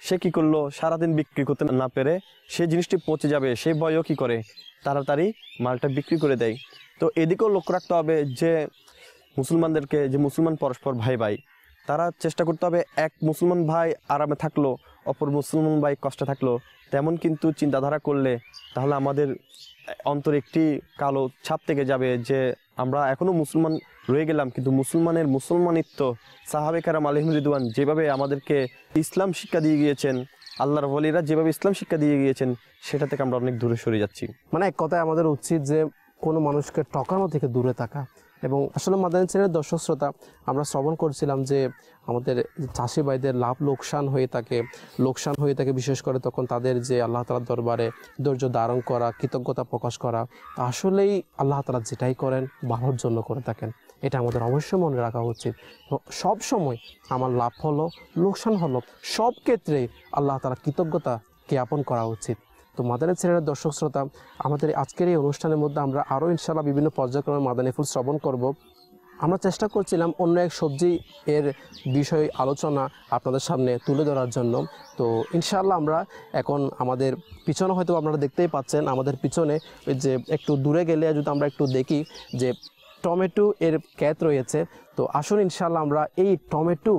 সে কী করলো, সারাদিন বিক্রি করতে না পেরে সেই জিনিসটি পচে যাবে, সেই ভয়ও কী করে তাড়াতাড়ি মালটা বিক্রি করে দেয়। তো এদিকেও লক্ষ্য রাখতে হবে যে মুসলমানদেরকে, যে মুসলমান পরস্পর ভাই ভাই, তারা চেষ্টা করতে হবে এক মুসলমান ভাই আরামে থাকলো, অপর মুসলমান ভাই কষ্টে থাকলো, তেমন কিন্তু চিন্তাধারা করলে তাহলে আমাদের অন্তরে একটি কালো ছাপ থেকে যাবে যে আমরা এখনও মুসলমান রয়ে গেলাম, কিন্তু মুসলমানের মুসলমানিত্ব সাহাবে কেরাম আলাইহিম রিদওয়ান যেভাবে আমাদেরকে ইসলাম শিক্ষা দিয়ে গিয়েছেন, আল্লাহর ওয়ালিরা যেভাবে ইসলাম শিক্ষা দিয়ে গিয়েছেন, সেটা থেকে আমরা অনেক দূরে সরে যাচ্ছি। মানে এক কথায় আমাদের উচিত যে কোনো মানুষকে ঠকানো থেকে দূরে থাকা। এবং আসলে মাদানী চ্যানেলের দর্শক শ্রোতা, আমরা শ্রবণ করছিলাম যে আমাদের চাষি ভাইদের লাভ লোকসান হয়ে থাকে বিশেষ করে তখন তাদের যে আল্লাহ তাআলার দরবারে ধৈর্য ধারণ করা, কৃতজ্ঞতা প্রকাশ করা, তা আসলেই আল্লাহ তাআলা যেটাই করেন ভালোর জন্য করে থাকেন, এটা আমাদের অবশ্যই মনে রাখা উচিত। সব সময় আমার লাভ হলো লোকসান হলো, সব ক্ষেত্রেই আল্লাহ তাআলা কৃতজ্ঞতা জ্ঞাপন করা উচিত। তো মাদানী চ্যানেলের দর্শক শ্রোতা, আমাদের আজকের এই অনুষ্ঠানের মধ্যে আমরা আরও ইনশাআল্লাহ বিভিন্ন পর্যায়ক্রমে মাদানী ফুল শ্রবণ করব। আমরা চেষ্টা করছিলাম অন্য এক সবজি এর বিষয় আলোচনা আপনাদের সামনে তুলে ধরার জন্য। তো ইনশাআল্লাহ আমরা এখন আমাদের পিছনে হয়তো আপনারা দেখতেই পাচ্ছেন, আমাদের পিছনে ওই যে একটু দূরে গেলে যদি আমরা একটু দেখি যে টমেটো এর ক্ষেত রয়েছে। তো আসুন ইনশাআল্লাহ আমরা এই টমেটো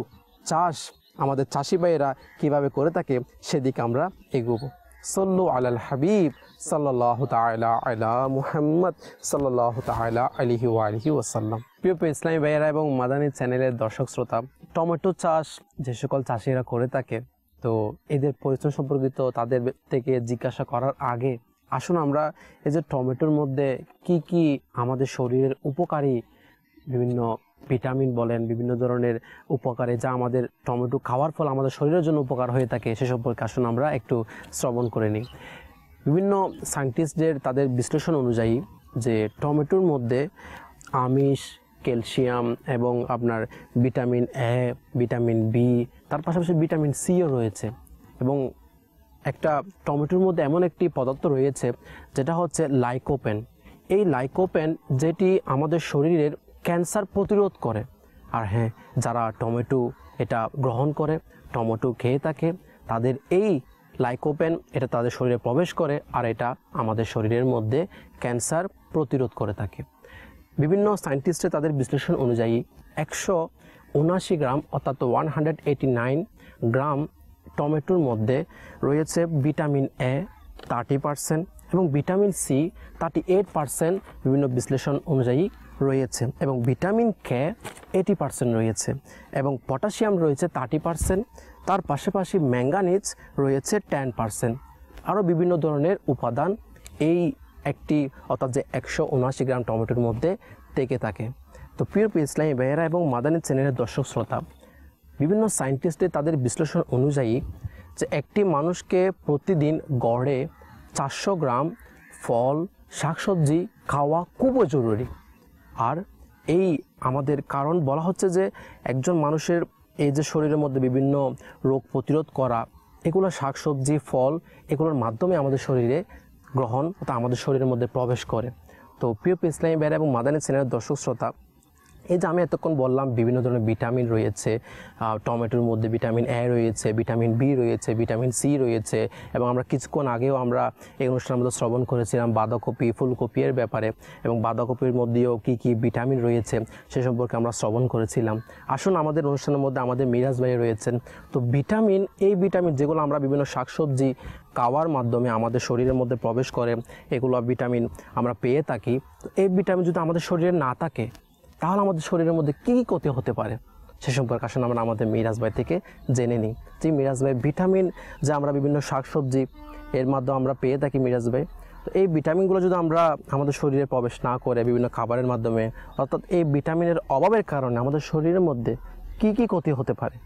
চাষ আমাদের চাষি ভাইয়েরা কীভাবে করে থাকে সেদিকে আমরা এগোবো। সল্লু আলাল হাবিব সাল্লাল্লাহু তাআলা আলা মুহাম্মদ সাল্লাল্লাহু তাআলা আলাইহি ওয়া আলিহি ওয়াসাল্লাম। প্রিয় ইসলামী ভাইয়েরা এবং মাদানী চ্যানেলের দর্শক শ্রোতা, টমেটো চাষ যে সকল চাষিরা করে থাকে, তো এদের পরিচয় সম্পর্কিত তাদের থেকে জিজ্ঞাসা করার আগে আসুন আমরা এই যে টমেটোর মধ্যে কি কি আমাদের শরীরের উপকারী বিভিন্ন ভিটামিন বলেন, বিভিন্ন ধরনের উপকারে যা আমাদের টমেটো খাওয়ার ফলে আমাদের শরীরের জন্য উপকার হয়ে থাকে সে সম্পর্কে আসুন আমরা একটু শ্রবণ করে নিই। বিভিন্ন সায়েন্টিস্টদের তাদের বিশ্লেষণ অনুযায়ী যে টমেটোর মধ্যে আমিষ, ক্যালসিয়াম এবং আপনার ভিটামিন এ, ভিটামিন বি, তার পাশাপাশি ভিটামিন সিও রয়েছে। এবং একটা টমেটোর মধ্যে এমন একটি পদার্থ রয়েছে যেটা হচ্ছে লাইকোপেন। এই লাইকোপেন যেটি আমাদের শরীরের ক্যান্সার প্রতিরোধ করে। আর হ্যাঁ, যারা টমেটো এটা গ্রহণ করে, টমেটো খেয়ে থাকে, তাদের এই লাইকোপেন এটা তাদের শরীরে প্রবেশ করে আর এটা আমাদের শরীরের মধ্যে ক্যান্সার প্রতিরোধ করে থাকে। বিভিন্ন সায়েন্টিস্টে তাদের বিশ্লেষণ অনুযায়ী 179 গ্রাম অর্থাৎ 189 গ্রাম টমেটোর মধ্যে রয়েছে ভিটামিন এ 30% এবং ভিটামিন সি 38% বিভিন্ন বিশ্লেষণ অনুযায়ী রয়েছে, এবং ভিটামিন কে 80% রয়েছে, এবং পটাশিয়াম রয়েছে 30%, তার পাশাপাশি ম্যাঙ্গানিজ রয়েছে 10%। আরও বিভিন্ন ধরনের উপাদান এই একটি অর্থাৎ যে 179 গ্রাম টমেটোর মধ্যে থেকে থাকে। তো প্রিয় ইসলামী ভাইয়েরা এবং মাদানী চ্যানেলের দর্শক শ্রোতা, বিভিন্ন সায়েন্টিস্টদের তাদের বিশ্লেষণ অনুযায়ী যে একটি মানুষকে প্রতিদিন গড়ে 400 গ্রাম ফল, শাকসবজি খাওয়া খুবই জরুরি। আর এই আমাদের কারণ বলা হচ্ছে যে একজন মানুষের এই যে শরীরের মধ্যে বিভিন্ন রোগ প্রতিরোধ করা, এগুলো শাকসবজি, ফল, এগুলোর মাধ্যমে আমাদের শরীরে গ্রহণ অর্থাৎ আমাদের শরীরের মধ্যে প্রবেশ করে। তো প্রিয় ইসলামী ভাইয়েরা এবং মাদানী চ্যানেলের দর্শক শ্রোতা, এই যে আমি এতক্ষণ বললাম বিভিন্ন ধরনের ভিটামিন রয়েছে, টমেটোর মধ্যে ভিটামিন এ রয়েছে, ভিটামিন বি রয়েছে, ভিটামিন সি রয়েছে, এবং আমরা কিছুক্ষণ আগেও আমরা এই অনুষ্ঠানের মধ্যে শ্রবণ করেছিলাম বাঁধাকপি, ফুলকপি এর ব্যাপারে, এবং বাঁধাকপির মধ্যেও কি কি ভিটামিন রয়েছে সে সম্পর্কে আমরা শ্রবণ করেছিলাম। আসুন আমাদের অনুষ্ঠানের মধ্যে আমাদের মিরাজ ভাই রয়েছেন। তো ভিটামিন, এই ভিটামিন যেগুলো আমরা বিভিন্ন শাকসবজি খাওয়ার মাধ্যমে আমাদের শরীরের মধ্যে প্রবেশ করে, এগুলো ভিটামিন আমরা পেয়ে থাকি। তো এই ভিটামিন যদি আমাদের শরীরে না থাকে তাহলে আমাদের শরীরের মধ্যে কী কী ক্ষতি হতে পারে সে সম্পর্কে আসলে আমরা আমাদের মিরাজ ভাই থেকে জেনে নিই। যে মিরাজ ভাই, ভিটামিন যা আমরা বিভিন্ন শাকসবজি এর মাধ্যমে আমরা পেয়ে থাকি মিরাজ ভাই, তো এই ভিটামিনগুলো যদি আমরা আমাদের শরীরে প্রবেশ না করে বিভিন্ন খাবারের মাধ্যমে, অর্থাৎ এই ভিটামিনের অভাবের কারণে আমাদের শরীরের মধ্যে কী কী ক্ষতি হতে পারে?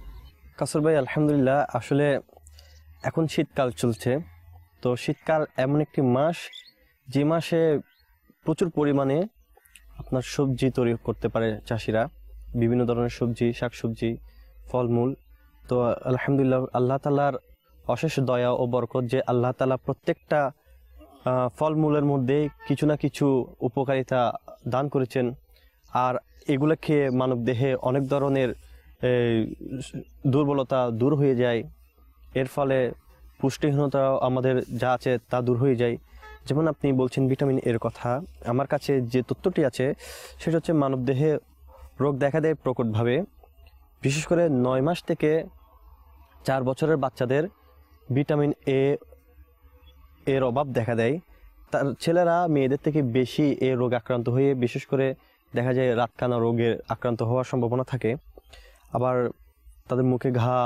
কাসর ভাই, আলহামদুলিল্লাহ, আসলে এখন শীতকাল চলছে। তো শীতকাল এমন একটি মাস যে মাসে প্রচুর পরিমাণে আপনার সবজি তৈরি করতে পারে চাষিরা, বিভিন্ন ধরনের সবজি, শাকসবজি, ফলমূল। তো আলহামদুলিল্লাহ, আল্লাহ তাআলার অশেষ দয়া ও বরকত যে আল্লাহ তাআলা প্রত্যেকটা ফলমূলের মধ্যে কিছু না কিছু উপকারিতা দান করেছেন। আর এগুলো খেয়ে মানব দেহে অনেক ধরনের দুর্বলতা দূর হয়ে যায়। এর ফলে পুষ্টিহীনতা আমাদের যা আছে তা দূর হয়ে যায়। যেমন আপনি বলছেন ভিটামিন এর কথা, আমার কাছে যে তথ্যটি আছে সেটা হচ্ছে মানবদেহে রোগ দেখা দেয় প্রকটভাবে। বিশেষ করে 9 মাস থেকে 4 বছরের বাচ্চাদের ভিটামিন এ এর অভাব দেখা দেয়। তার ছেলেরা মেয়েদের থেকে বেশি এই রোগে আক্রান্ত হয়ে বিশেষ করে দেখা যায় রাতকানা রোগে আক্রান্ত হওয়ার সম্ভাবনা থাকে। আবার তাদের মুখে ঘা,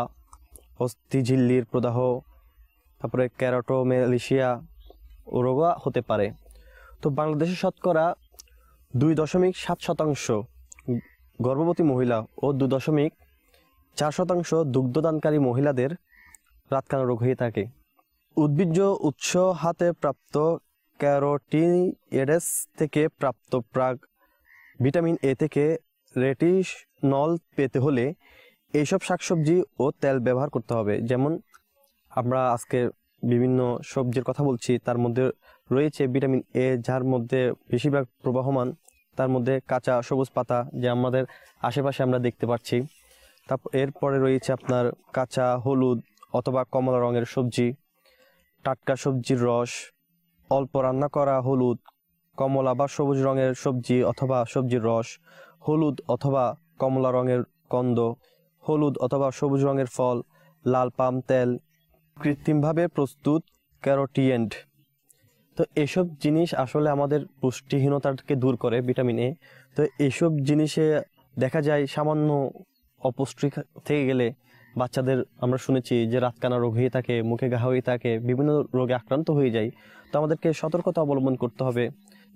অস্থিঝিল্লির প্রদাহ, তারপরে ক্যারোটোমেলিশিয়া রোগও হতে পারে। তো বাংলাদেশে শতকরা 2.7% গর্ভবতী মহিলা ও 2.4% দুগ্ধদানকারী মহিলাদের রাতকানা রোগ হয়ে থাকে। উদ্ভিজ্জ উৎস হাতে প্রাপ্ত ক্যারোটিনয়েডস থেকে প্রাপ্ত প্রাক ভিটামিন এ থেকে রেটিনল পেতে হলে এইসব শাকসবজি ও তেল ব্যবহার করতে হবে। যেমন আমরা আজকে বিভিন্ন সবজির কথা বলছি, তার মধ্যে রয়েছে ভিটামিন এ, যার মধ্যে বেশিরভাগ প্রবাহমান, তার মধ্যে কাঁচা সবুজ পাতা যে আমাদের আশেপাশে আমরা দেখতে পাচ্ছি। তারপর এরপরে রয়েছে আপনার কাঁচা হলুদ অথবা কমলা রঙের সবজি, টাটকা সবজির রস, অল্প রান্না করা হলুদ, কমলা বা সবুজ রঙের সবজি অথবা সবজির রস, হলুদ অথবা কমলা রঙের কন্দ, হলুদ অথবা সবুজ রঙের ফল, লাল পাম তেল, কৃত্রিমভাবে প্রস্তুত ক্যারোটিয়েন্ট। তো এসব জিনিস আসলে আমাদের পুষ্টিহীনতাকে দূর করে, ভিটামিন এ। তো এইসব জিনিসে দেখা যায় সামান্য অপুষ্টি থেকে গেলে বাচ্চাদের আমরা শুনেছি যে রাতকানা রোগ হয়ে থাকে, মুখে ঘা হয়ে থাকে, বিভিন্ন রোগে আক্রান্ত হয়ে যায়। তো আমাদেরকে সতর্কতা অবলম্বন করতে হবে।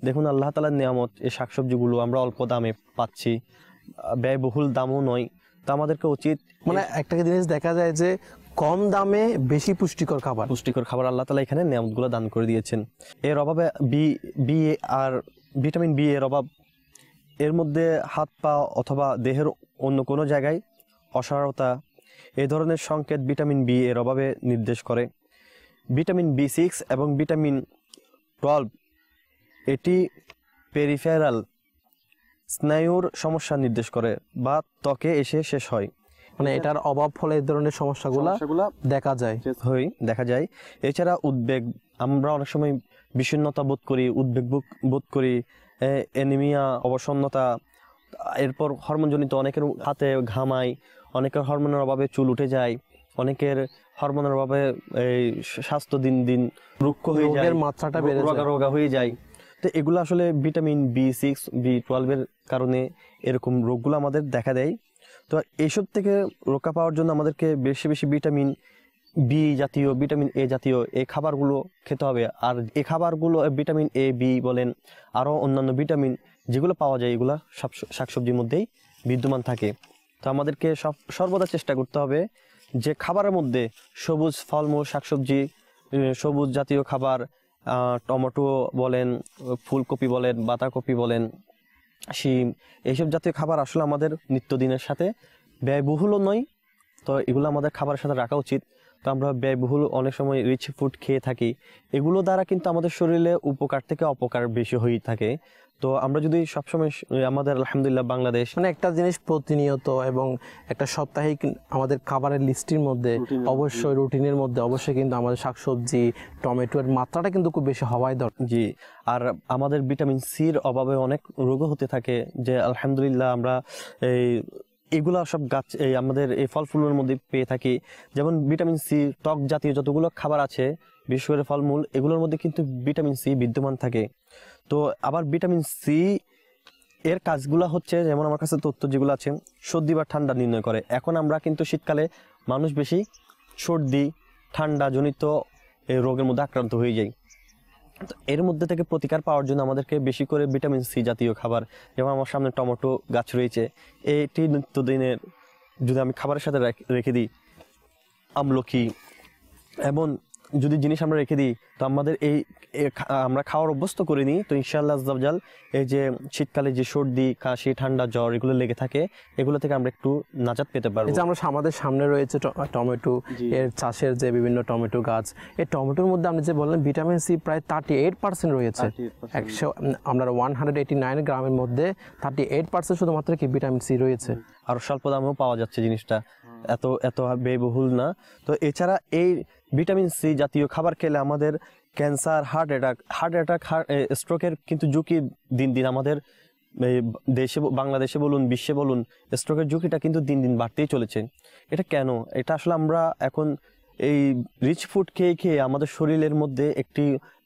দেখুন আল্লাহ তাআলার নিয়ামত, এই শাকসবজিগুলো আমরা অল্প দামে পাচ্ছি, ব্যয়বহুল দামও নয়। তো আমাদেরকে উচিত মানে একটা জিনিস দেখা যায় যে কম দামে বেশি পুষ্টিকর খাবার আল্লাহ তাআলা এখানে নিয়ামতগুলো দান করে দিয়েছেন। এর অভাবে বি আর ভিটামিন বি এর অভাব, এর মধ্যে হাত পা অথবা দেহের অন্য কোনো জায়গায় অসাড়তা, এই ধরনের সংকেত ভিটামিন বি এর অভাবে নির্দেশ করে। ভিটামিন বি6 এবং ভিটামিন 12 এটি পেরিফেরাল স্নায়ুর সমস্যা নির্দেশ করে বা ত্বকে এসে শেষ হয়। মানে এটার অভাব ফলে এই ধরনের সমস্যাগুলো দেখা যায়। এছাড়া উদ্বেগ, আমরা অনেক সময় বিষণ্ণতা বোধ করি, উদ্বেগ বোধ করি, অ্যানিমিয়া, অবসন্নতা, এরপর হরমোনজনিত, অনেকের হাতে ঘামায়, অনেকের হরমোনের অভাবে চুল উঠে যায়, অনেকের হরমোনের অভাবে এই স্বাস্থ্য দিন দিন রুক্ষ হয়ে যায়, মাত্রাটা বেড়ে যায়, রোগা হয়ে যায়। তো এগুলো আসলে ভিটামিন বি6 বি12 এর কারণে এরকম রোগগুলো আমাদের দেখা দেয়। তো এইসব থেকে রক্ষা পাওয়ার জন্য আমাদেরকে বেশি বেশি ভিটামিন বি জাতীয়, ভিটামিন এ জাতীয় এই খাবারগুলো খেতে হবে। আর এই খাবারগুলো ভিটামিন এ, বি বলেন, আরও অন্যান্য ভিটামিন যেগুলো পাওয়া যায়, এগুলো সব শাকসবজির মধ্যেই বিদ্যমান থাকে। তো আমাদেরকে সর্বদা চেষ্টা করতে হবে যে খাবারের মধ্যে সবুজ ফলমূল, শাকসবজি, সবুজ জাতীয় খাবার, টমেটো বলেন, ফুলকপি বলেন, বাঁধাকপি বলেন, শিম, এইসব জাতীয় খাবার আসলে আমাদের নিত্যদিনের সাথে ব্যয়বহুলও নয়। তো এগুলো আমাদের খাবারের সাথে রাখা উচিত। তো আমরা ব্যয়বহুল অনেক সময় রিচ ফুড খেয়ে থাকি, এগুলো দ্বারা কিন্তু আমাদের শরীরে উপকার থেকে অপকার বেশি হয়ে থাকে। তো আমরা যদি সবসময় আমাদের আলহামদুলিল্লাহ বাংলাদেশ মানে একটা জিনিস প্রতিনিয়ত এবং একটা সাপ্তাহিক আমাদের খাবারের লিস্টের মধ্যে অবশ্যই, রুটিনের মধ্যে অবশ্যই কিন্তু আমাদের শাকসবজি, টমেটোর মাত্রাটা কিন্তু খুব বেশি হওয়াই দরকার। জি, আর আমাদের ভিটামিন সির অভাবে অনেক রোগও হতে থাকে, যে আলহামদুলিল্লাহ আমরা এগুলা সব গাছ আমাদের এই ফল ফুলের মধ্যে পেয়ে থাকি। যেমন ভিটামিন সি, টক জাতীয় যতগুলো খাবার আছে, বিশেষ করে ফলমূল, এগুলোর মধ্যে কিন্তু ভিটামিন সি বিদ্যমান থাকে। তো আবার ভিটামিন সি এর কাজগুলো হচ্ছে, যেমন আমার কাছে তথ্য যেগুলো আছে, সর্দি বা ঠান্ডা নির্ণয় করে। এখন আমরা কিন্তু শীতকালে মানুষ বেশি সর্দি ঠান্ডা জনিত এই রোগের মধ্যে আক্রান্ত হয়ে যায়। তো এর মধ্যে থেকে প্রতিকার পাওয়ার জন্য আমাদেরকে বেশি করে ভিটামিন সি জাতীয় খাবার, যেমন আমার সামনে টমেটো গাছ রয়েছে, এটি নিত্যদিনের যদি আমি খাবারের সাথে রেখে দিই, আমলকি, এমন যদি জিনিস আমরা রেখে দিই, তো আমাদের আমরা খাওয়ার অভ্যস্ত করে নিই, তো ইনশাআল্লাহ আজ্জাল এই যে শীতকালে যে সর্দি, কাশি, ঠান্ডা, জ্বর এগুলো লেগে থাকে, এগুলো থেকে আমরা একটু নাজাত পেতে পারবো। এই যে আমাদের সামনে রয়েছে টমেটো, এর চাষের যে বিভিন্ন টমেটো গাছ, এই টমেটোর মধ্যে আপনি যে বললেন ভিটামিন সি প্রায় 38% রয়েছে। আমরা 189 গ্রামের মধ্যে 38% শুধুমাত্র কি ভিটামিন সি রয়েছে। আর স্বল্প দামেও পাওয়া যাচ্ছে জিনিসটা, এত ব্যয়বহুল না। তো এছাড়া এই ভিটামিন সি জাতীয় খাবার খেলে আমাদের ক্যান্সার, হার্ট অ্যাটাক, স্ট্রোকের কিন্তু ঝুঁকি দিন দিন আমাদের দেশে, বাংলাদেশে বলুন, বিশ্বে বলুন, স্ট্রোকের ঝুঁকিটা কিন্তু দিন দিন বাড়তেই চলেছে। এটা কেন? এটা আসলে আমরা এখন এই রিচ ফুড খেয়ে খেয়ে আমাদের শরীরের মধ্যে একটি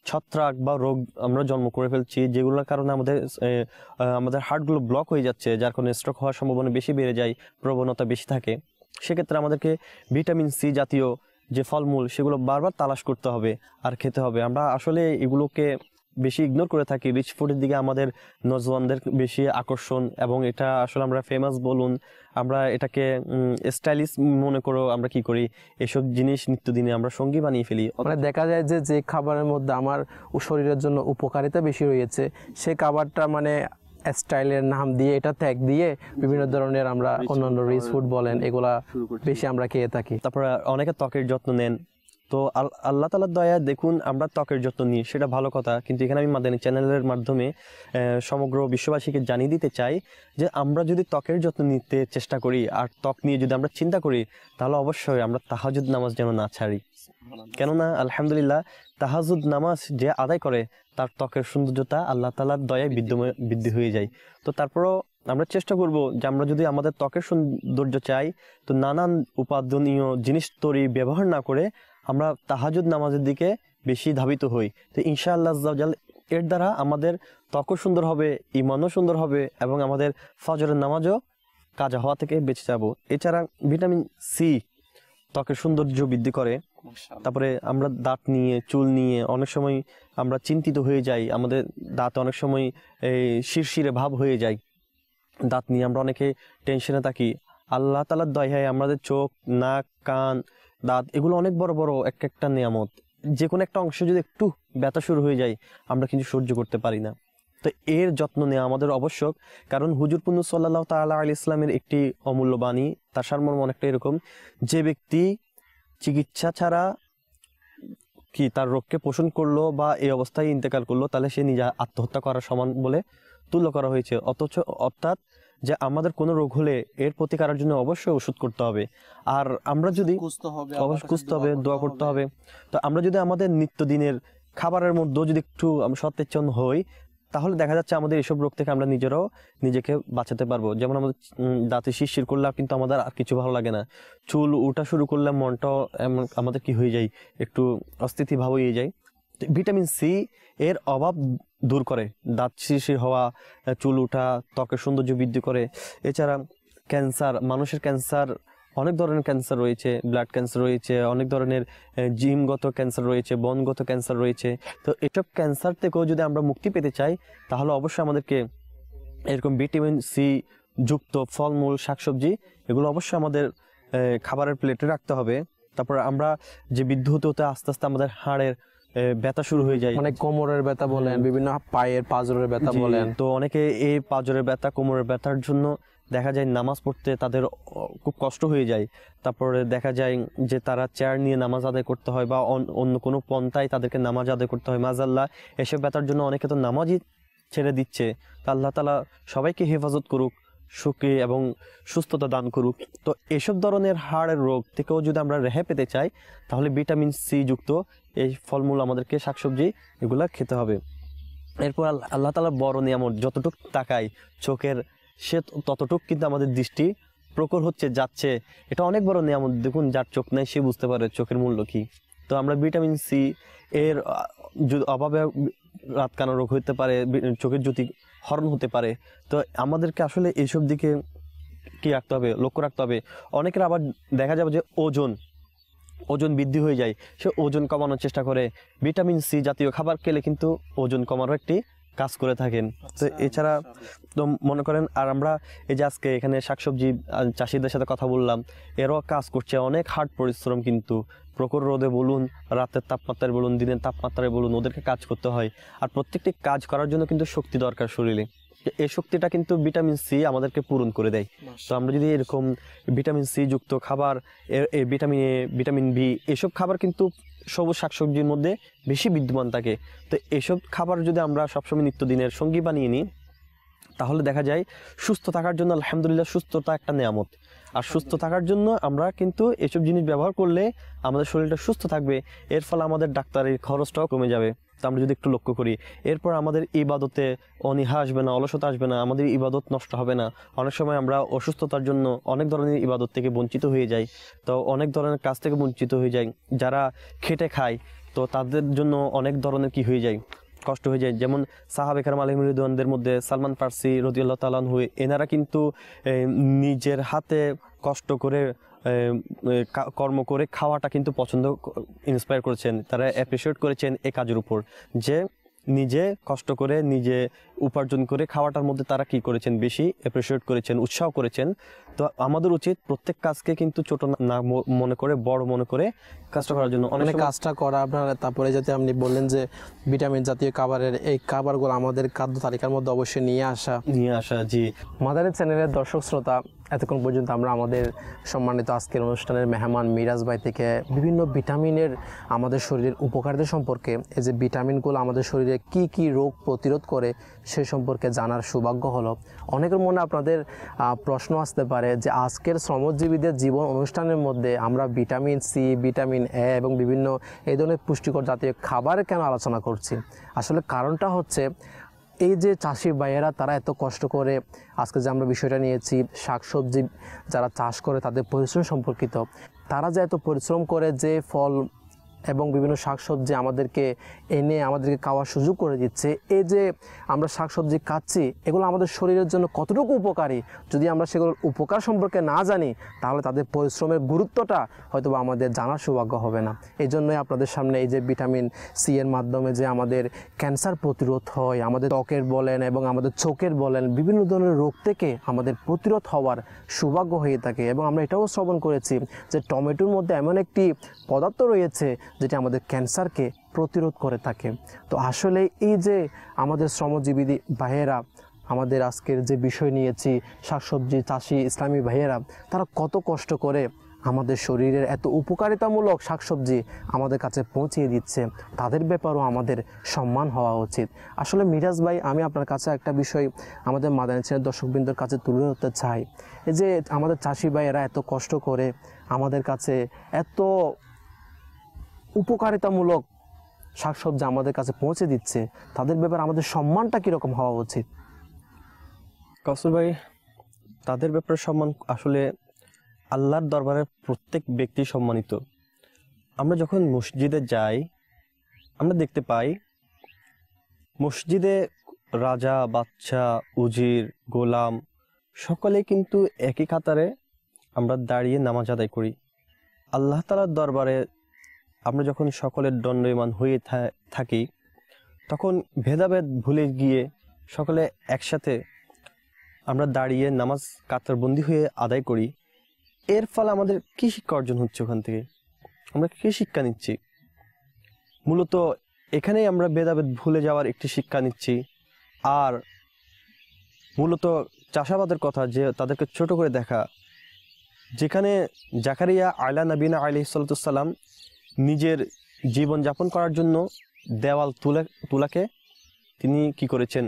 ছত্রাক বা রোগ আমরা জন্ম করে ফেলছি, যেগুলোর কারণে আমাদের হার্টগুলো ব্লক হয়ে যাচ্ছে, যার কারণে স্ট্রোক হওয়ার সম্ভাবনা বেশি বেড়ে যায়, প্রবণতা বেশি থাকে। সেক্ষেত্রে আমাদেরকে ভিটামিন সি জাতীয় যে ফলমূল সেগুলো বারবার তালাশ করতে হবে আর খেতে হবে। আমরা আসলে এগুলোকে বেশি ইগনোর করে থাকি। রিচ ফুডের দিকে আমাদের নজওয়ানদের বেশি আকর্ষণ, এবং এটা আসলে আমরা ফেমাস বলুন, আমরা এটাকে স্টাইলিশ মনে করো আমরা কি করি, এসব জিনিস নিত্যদিনে আমরা সঙ্গী বানিয়ে ফেলি। মানে দেখা যায় যে যে খাবারের মধ্যে আমার শরীরের জন্য উপকারিতা বেশি রয়েছে, সেই খাবারটা মানে স্টাইলের নাম দিয়ে এটা ট্যাগ দিয়ে বিভিন্ন ধরনের আমরা অন্যান্য রিচ ফুড বলেন এগুলা বেশি আমরা খেয়ে থাকি। তারপরে অনেকে ত্বকের যত্ন নেন, তো আল্লাহ তাআলার দয়া দেখুন আমরা ত্বকের যত্ন নিই, সেটা ভালো কথা, কিন্তু এখানে আমি মাদানী চ্যানেলের মাধ্যমে সমগ্র বিশ্ববাসীকে জানিয়ে দিতে চাই যে আমরা যদি ত্বকের যত্ন নিতে চেষ্টা করি আর ত্বক নিয়ে যদি আমরা চিন্তা করি, তাহলে অবশ্যই আমরা তাহাজ্জুদ নামাজ যেন না ছাড়ি। কেননা আলহামদুলিল্লাহ তাহাজ্জুদ নামাজ যে আদায় করে তার ত্বকের সৌন্দর্যতা আল্লাহ তাআলার দয়ায় বৃদ্ধি হয়ে যায়। তো তারপরও আমরা চেষ্টা করব যে আমরা যদি আমাদের ত্বকের সৌন্দর্য চাই, তো নানান উপাদানীয় জিনিস তৈরি ব্যবহার না করে আমরা তাহাজ্জুদ নামাজের দিকে বেশি ধাবিত হই। তো ইনশাআল্লাহ আজ্জাল এর দ্বারা আমাদের ত্বকও সুন্দর হবে, ইমানও সুন্দর হবে, এবং আমাদের ফজরের নামাজও কাজা হওয়া থেকে বেঁচে যাব। এছাড়া ভিটামিন সি ত্বকের সৌন্দর্য বৃদ্ধি করে। তারপরে আমরা দাঁত নিয়ে, চুল নিয়ে অনেক সময় আমরা চিন্তিত হয়ে যাই, আমাদের দাঁত অনেক সময় এই শিরশিরে ভাব হয়ে যায়, দাঁত নিয়ে আমরা অনেকে টেনশনে থাকি। আল্লাহ তাআলার দয়ায় আমাদের চোখ, নাক, কান, দাঁত এগুলো অনেক বড় বড় একটা নিয়ামত। যে কোনো একটা অংশ যদি একটু ব্যথা শুরু হয়ে যায় আমরা কিন্তু সহ্য করতে পারি না। তো এর যত্ন নেওয়া আমাদের আবশ্যক, কারণ হুজুর পুন্নু সাল্লাল্লাহু তাআলা আলাইহি ইসলামের একটি অমূল্য বাণী, তার সারমর্ম অনেকটা এরকম, যে ব্যক্তি চিকিৎসা ছাড়া কি তার রোগকে পোষণ করলো বা এই অবস্থায় ইন্তেকাল করলো, তাহলে সে নিজে আত্মহত্যা করার সমান বলে তুল্য করা হয়েছে। অর্থাৎ যে আমাদের কোনো রোগ হলে এর প্রতিকারের জন্য অবশ্যই ওষুধ করতে হবে, আর আমরা যদি অবশ্যই সুস্থ হবে, দোয়া করতে হবে। তো আমরা যদি আমাদের নিত্যদিনের খাবারের মধ্যেও যদি একটু সচেতন হই, তাহলে দেখা যাচ্ছে আমাদের এসব রোগ থেকে আমরা নিজেকে বাঁচাতে পারবো। যেমন আমাদের দাঁতে শিরশির করলে কিন্তু আমাদের আর কিছু ভালো লাগে না, চুল উঠা শুরু করলে মনটাও আমাদের কি হয়ে যায়, একটু অস্থিতি ভাব হয়ে যায়। ভিটামিন সি এর অভাব দূর করে, দাঁত শিরশির হওয়া, চুল উঠা, ত্বকের সৌন্দর্য বৃদ্ধি করে। এছাড়া ক্যান্সার, মানুষের ক্যান্সার, অনেক ধরনের ক্যান্সার রয়েছে, ব্লাড ক্যান্সার রয়েছে, অনেক ধরনের জিনগত ক্যান্সার রয়েছে, বনগত ক্যান্সার রয়েছে। তো এসব ক্যান্সার থেকেও যদি আমরা মুক্তি পেতে চাই, তাহলে অবশ্যই আমাদেরকে এরকম ভিটামিন সি যুক্ত ফলমূল, শাকসবজি এগুলো অবশ্যই আমাদের খাবারের প্লেটে রাখতে হবে। তারপর আমরা যে বৃদ্ধ হতে হতে আস্তে আস্তে আমাদের হাড়ের ব্যথা শুরু হয়ে যায়, মানে কোমরের ব্যথা বলেন, বিভিন্ন পায়ের পাঁজরের ব্যথা বলেন। তো অনেকে এই পাঁজরের ব্যথা, কোমরের ব্যথার জন্য দেখা যায় নামাজ পড়তে তাদের খুব কষ্ট হয়ে যায়। তারপরে দেখা যায় যে তারা চেয়ার নিয়ে নামাজ আদায় করতে হয়, বা অন্য কোনো পন্থায় তাদেরকে নামাজ আদায় করতে হয়। মাজাল্লাহ এসব ব্যথার জন্য অনেকে তো নামাজই ছেড়ে দিচ্ছে। তা আল্লাহ তাআলা সবাইকে হেফাজত করুক, সুখী এবং সুস্থতা দান করুক। তো এসব ধরনের হাড়ের রোগ থেকেও যদি আমরা রেহাই পেতে চাই, তাহলে ভিটামিন সি যুক্ত এই ফলমূল আমাদেরকে, শাকসবজি এগুলা খেতে হবে। এরপর আল্লাহ তাআলা বড় নিয়ামত, যতটুক তাকাই চোখের সে ততটুক কিন্তু আমাদের দৃষ্টি প্রখর হচ্ছে, যাচ্ছে, এটা অনেক বড় নিয়ামত। দেখুন যার চোখ নাই সে বুঝতে পারে চোখের মূল্য কি। তো আমরা ভিটামিন সি এর অভাবে রাত কানা রোগ হতে পারে, চোখের জ্যোতি হরণ হতে পারে। তো আমাদেরকে আসলে এইসব দিকে কি রাখতে হবে, লক্ষ্য রাখতে হবে। অনেকের আবার দেখা যাবে যে ওজন বৃদ্ধি হয়ে যায়, সে ওজন কমানোর চেষ্টা করে, ভিটামিন সি জাতীয় খাবার খেলে কিন্তু ওজন কমারও একটি কাজ করে থাকেন। তো এছাড়া তো মনে করেন, আর আমরা এই যে আজকে এখানে শাকসবজি চাষিদের সাথে কথা বললাম, এরাও কাজ করছে, অনেক হার্ড পরিশ্রম, কিন্তু প্রখর রোদে বলুন, রাতের তাপমাত্রায় বলুন, দিনের তাপমাত্রায় বলুন, ওদেরকে কাজ করতে হয়। আর প্রত্যেকটি কাজ করার জন্য কিন্তু শক্তি দরকার শরীরে। এই শক্তিটা কিন্তু ভিটামিন সি আমাদেরকে পূরণ করে দেয়। তো আমরা যদি এরকম ভিটামিন সি যুক্ত খাবার, ভিটামিন এ, ভিটামিন বি, এসব খাবার কিন্তু সবুজ শাকসবজির মধ্যে বেশি বিদ্যমান থাকে। তো এসব খাবার যদি আমরা সবসময় নিত্যদিনের সঙ্গী বানিয়ে নিই, তাহলে দেখা যায় সুস্থ থাকার জন্য, আলহামদুলিল্লাহ সুস্থতা একটা নিয়ামত। আর সুস্থ থাকার জন্য আমরা কিন্তু এসব জিনিস ব্যবহার করলে আমাদের শরীরটা সুস্থ থাকবে, এর ফলে আমাদের ডাক্তারের খরচটাও কমে যাবে। তো আমরা যদি একটু লক্ষ্য করি, এরপর আমাদের ইবাদতে অনীহা আসবে না, অলসতা আসবে না, আমাদের ইবাদত নষ্ট হবে না। অনেক সময় আমরা অসুস্থতার জন্য অনেক ধরনের ইবাদত থেকে বঞ্চিত হয়ে যাই, তো অনেক ধরনের কাজ থেকে বঞ্চিত হয়ে যাই। যারা খেটে খায় তো তাদের জন্য অনেক ধরনের কি হয়ে যায়, কষ্ট হয়ে যায়। যেমন সাহাবে কেরাম আলাইহিম রিদওয়ানদের মধ্যে সালমান ফার্সি রাদিয়াল্লাহু তাআলা আনহু, এনারা কিন্তু নিজের হাতে কষ্ট করে কর্ম করে খাওয়াটা কিন্তু পছন্দ, ইন্সপায়ার করেছেন, তারা অ্যাপ্রিসিয়েট করেছেন এই কাজের উপর, যে নিজে কষ্ট করে নিজে উপার্জন করে খাওয়াটার মধ্যে তারা কি করেছেন, বেশি অ্যাপ্রিসিয়েট করেছেন, উৎসাহ করেছেন। তো আমাদের উচিত প্রত্যেক কাজকে কিন্তু ছোট না মনে করে বড় মনে করে কাজটা করার জন্য অনেক কাজটা করা আপনার। তারপরে যাতে আপনি বললেন যে ভিটামিন জাতীয় খাবারের এই খাবারগুলো আমাদের খাদ্য তালিকার মধ্যে অবশ্যই নিয়ে আসা। জি মাদানী চ্যানেলের দর্শক শ্রোতা, এতক্ষণ পর্যন্ত আমরা আমাদের সম্মানিত আজকের অনুষ্ঠানের মেহমান মিরাজ ভাই থেকে বিভিন্ন ভিটামিনের আমাদের শরীরের উপকারিতা সম্পর্কে, এই যে ভিটামিনগুলো আমাদের শরীরে কি কি রোগ প্রতিরোধ করে সে সম্পর্কে জানার সৌভাগ্য হলো। অনেকের মনে আপনাদের প্রশ্ন আসতে পারে যে আজকের শ্রমজীবীদের জীবন অনুষ্ঠানের মধ্যে আমরা ভিটামিন সি, ভিটামিন এ এবং বিভিন্ন এই ধরনের পুষ্টিকর জাতীয় খাবারের কেন আলোচনা করছি। আসলে কারণটা হচ্ছে এই যে চাষি ভাইয়েরা তারা এত কষ্ট করে আজকে যে আমরা বিষয়টা নিয়েছি, শাকসবজি যারা চাষ করে তাদের পরিশ্রম সম্পর্কিত, তারা যে এত পরিশ্রম করে যে ফল এবং বিভিন্ন শাকসবজি আমাদেরকে এনে আমাদেরকে খাওয়ার সুযোগ করে দিচ্ছে, এই যে আমরা শাকসবজি খাচ্ছি এগুলো আমাদের শরীরের জন্য কতটুকু উপকারী, যদি আমরা সেগুলোর উপকার সম্পর্কে না জানি তাহলে তাদের পরিশ্রমের গুরুত্বটা হয়তো বা আমাদের জানার সৌভাগ্য হবে না। এই জন্যই আপনাদের সামনে এই যে ভিটামিন সি এর মাধ্যমে যে আমাদের ক্যান্সার প্রতিরোধ হয়, আমাদের ত্বকের বলেন এবং আমাদের চোখের বলেন বিভিন্ন ধরনের রোগ থেকে আমাদের প্রতিরোধ হওয়ার সৌভাগ্য হয়ে থাকে। এবং আমরা এটাও শ্রবণ করেছি যে টমেটোর মধ্যে এমন একটি পদার্থ রয়েছে যেটা আমাদের ক্যান্সারকে প্রতিরোধ করে থাকে। তো আসলে এই যে আমাদের শ্রমজীবী ভাইয়েরা আমাদের আজকের যে বিষয় নিয়েছি, শাকসবজি চাষি ইসলামী ভাইয়েরা তারা কত কষ্ট করে আমাদের শরীরের এত উপকারিতামূলক শাকসবজি আমাদের কাছে পৌঁছিয়ে দিচ্ছে, তাদের ব্যাপারেও আমাদের সম্মান হওয়া উচিত। আসলে মিরাজ ভাই, আমি আপনার কাছে একটা বিষয় আমাদের মাদানী চ্যানেল দর্শকবৃন্দর কাছে তুলে ধরতে চাই। এই যে আমাদের চাষি ভাইয়েরা এত কষ্ট করে আমাদের কাছে এত উপকারিতামূলক শাকসবজি আমাদের কাছে পৌঁছে দিচ্ছে, তাদের ব্যাপারে আমাদের সম্মানটা কীরকম হওয়া উচিত? কাউসার ভাই, তাদের ব্যাপারে সম্মান আসলে আল্লাহর দরবারে প্রত্যেক ব্যক্তি সম্মানিত। আমরা যখন মসজিদে যাই আমরা দেখতে পাই মসজিদে রাজা, বাচ্চা, উজির, গোলাম সকলে কিন্তু একই কাতারে আমরা দাঁড়িয়ে নামাজ আদায় করি। আল্লাহ তাআলার দরবারে আমরা যখন সকলের দণ্ডায়মান হয়ে থাকি তখন ভেদাভেদ ভুলে গিয়ে সকলে একসাথে আমরা দাঁড়িয়ে নামাজ কাতারবন্দি হয়ে আদায় করি। এর ফলে আমাদের কি শিক্ষা অর্জন হচ্ছে? ওখান থেকে আমরা কি শিক্ষা নিচ্ছি? মূলত এখানেই আমরা ভেদাভেদ ভুলে যাওয়ার একটি শিক্ষা নিচ্ছি। আর মূলত চাষাবাদের কথা, যে তাদেরকে ছোট করে দেখা, যেখানে জাকারিয়া আলা নবীনা আলাইহিস সালাম নিজের জীবন যাপন করার জন্য দেওয়াল তুলাকে তিনি কি করেছেন,